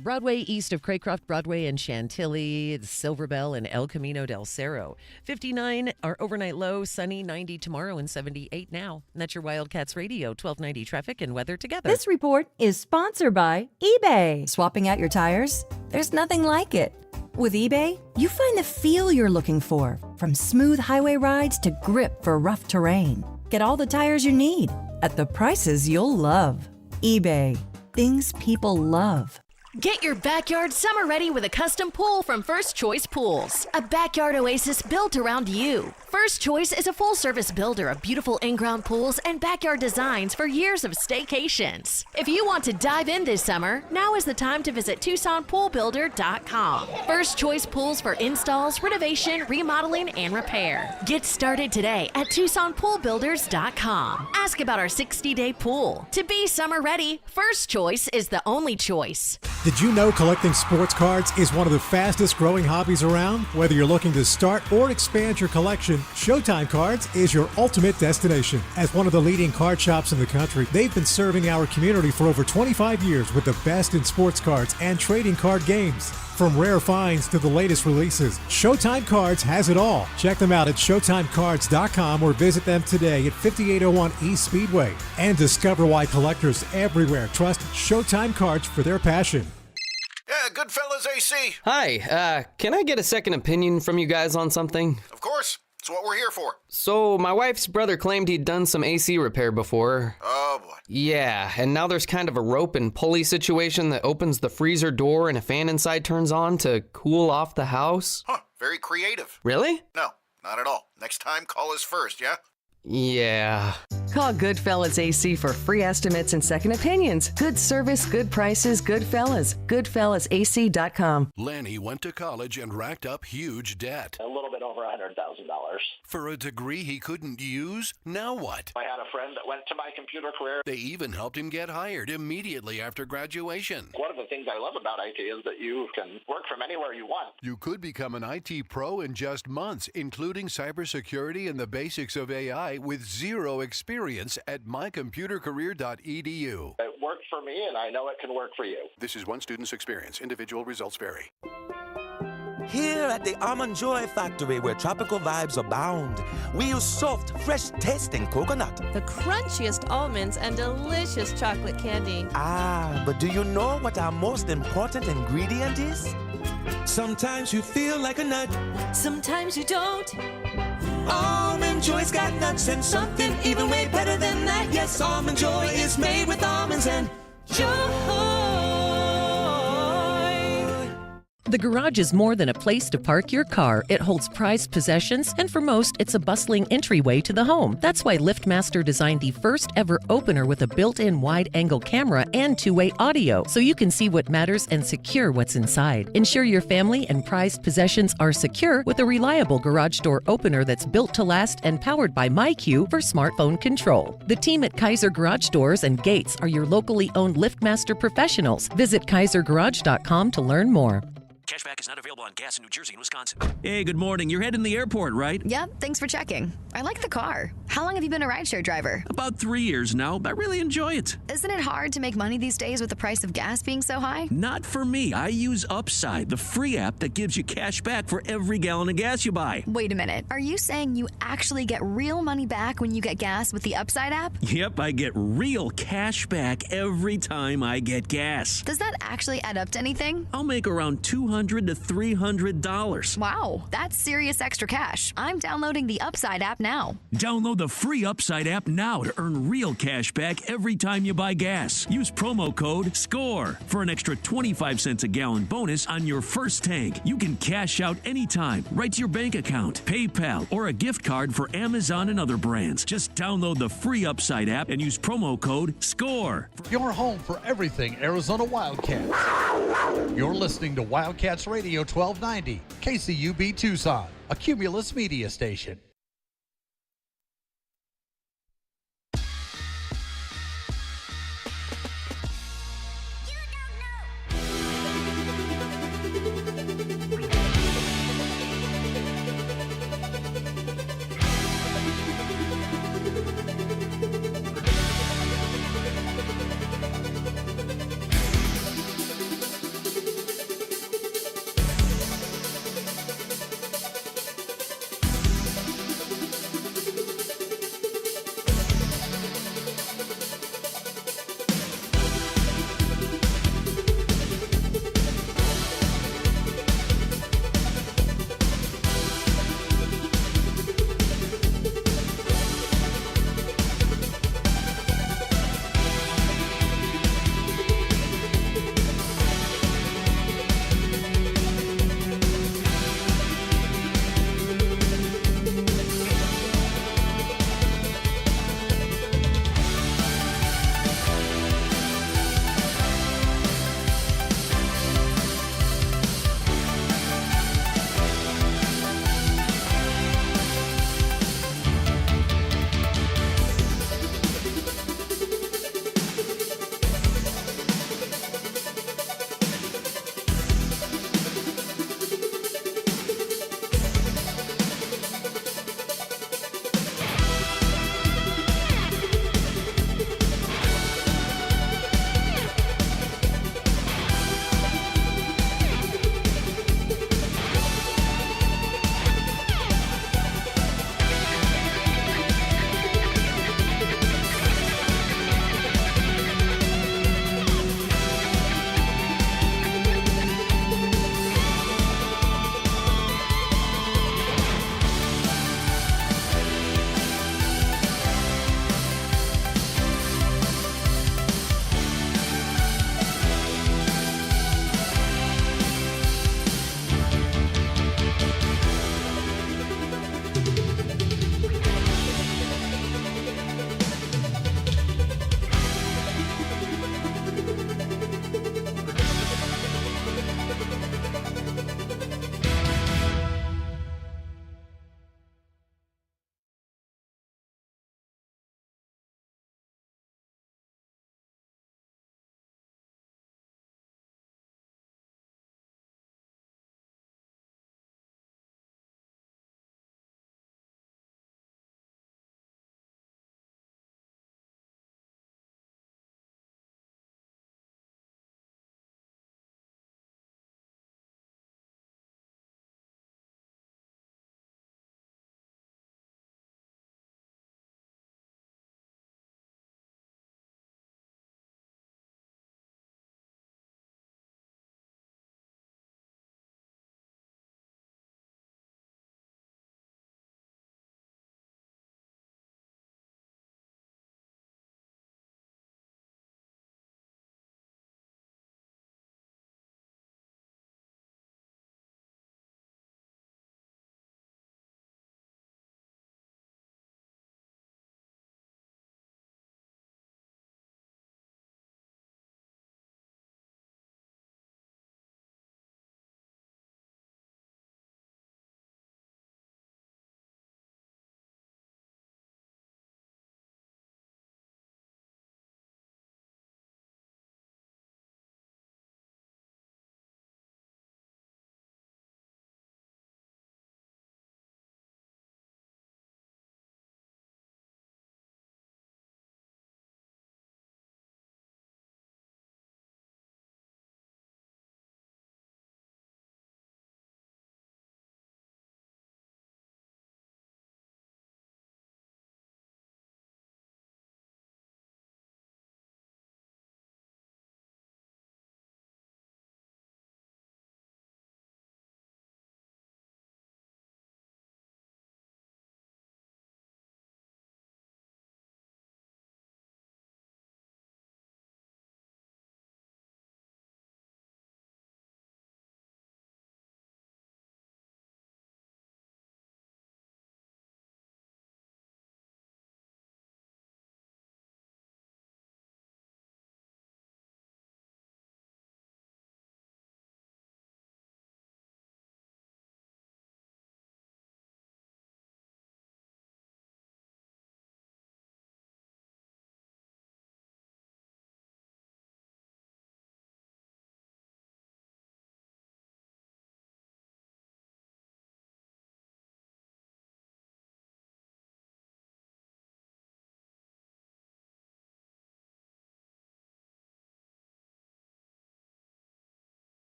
Broadway east of Craycroft, Broadway and Chantilly, Silver Bell and El Camino del Cerro. 59 our overnight low, sunny, 90 tomorrow and 78 now. And that's your Wildcats Radio 1290 traffic and weather together. This report is sponsored by eBay. Swapping out your tires? There's nothing like it. With eBay, you find the feel you're looking for, from smooth highway rides to grip for rough terrain. Get all the tires you need at the prices you'll love. eBay, things people love. Get your backyard summer ready with a custom pool from First Choice Pools. A backyard oasis built around you. First Choice is a full-service builder of beautiful in-ground pools and backyard designs for years of staycations. If you want to dive in this summer, now is the time to visit TucsonPoolBuilder.com. First Choice Pools for installs, renovation, remodeling, and repair. Get started today at TucsonPoolBuilders.com. Ask about our 60-day pool. To be summer ready, First Choice is the only choice. Did you know collecting sports cards is one of the fastest growing hobbies around? Whether you're looking to start or expand your collection, Showtime Cards is your ultimate destination. As one of the leading card shops in the country, they've been serving our community for over 25 years with the best in sports cards and trading card games. From rare finds to the latest releases, Showtime Cards has it all. Check them out at ShowtimeCards.com or visit them today at 5801 East Speedway. And discover why collectors everywhere trust Showtime Cards for their passion. Yeah, Goodfellas AC. Hi, can I get a second opinion from you guys on something? Of course. It's what we're here for. So, my wife's brother claimed he'd done some AC repair before. Oh, boy. Yeah, and now there's kind of a rope and pulley situation that opens the freezer door and a fan inside turns on to cool off the house. Huh, very creative. Really? No, not at all. Next time, call us first, yeah? Yeah. Call Goodfellas AC for free estimates and second opinions. Good service, good prices, Goodfellas. GoodfellasAC.com. Lanny went to college and racked up huge debt. A little bit over $100,000. For a degree he couldn't use? Now what? I had a friend that went to My Computer Career. They even helped him get hired immediately after graduation. One of the things I love about IT is that you can work from anywhere you want. You could become an IT pro in just months, including cybersecurity and the basics of AI with zero experience at mycomputercareer.edu. It worked for me, and I know it can work for you. This is one student's experience. Individual results vary. Here at the Almond Joy Factory, where tropical vibes abound, we use soft, fresh-tasting coconut. The crunchiest almonds and delicious chocolate candy. Ah, but do you know what our most important ingredient is? Sometimes you feel like a nut. Sometimes you don't. Almond Joy's got nuts and something even way better than that. Yes, Almond Joy is made with almonds and joy. The garage is more than a place to park your car. It holds prized possessions, and for most, it's a bustling entryway to the home. That's why LiftMaster designed the first ever opener with a built-in wide-angle camera and two-way audio, so you can see what matters and secure what's inside. Ensure your family and prized possessions are secure with a reliable garage door opener that's built to last and powered by MyQ for smartphone control. The team at Kaiser Garage Doors and Gates are your locally owned LiftMaster professionals. Visit KaiserGarage.com to learn more. Cashback is not available on gas in New Jersey and Wisconsin. Hey, good morning. You're heading to the airport, right? Yep, thanks for checking. I like the car. How long have you been a rideshare driver? About 3 years now. I really enjoy it. Isn't it hard to make money these days with the price of gas being so high? Not for me. I use Upside, the free app that gives you cash back for every gallon of gas you buy. Wait a minute. Are you saying you actually get real money back when you get gas with the Upside app? Yep, I get real cash back every time I get gas. Does that actually add up to anything? I'll make around $200 to $300. Wow, that's serious extra cash. I'm downloading the Upside app now. Download the free Upside app now to earn real cash back every time you buy gas. Use promo code SCORE for an extra 25 cents a gallon bonus on your first tank. You can cash out anytime, right to your bank account, PayPal, or a gift card for Amazon and other brands. Just download the free Upside app and use promo code SCORE. Your home for everything Arizona Wildcats. You're listening to Wildcats Radio 1290, KCUB Tucson, a Cumulus media station.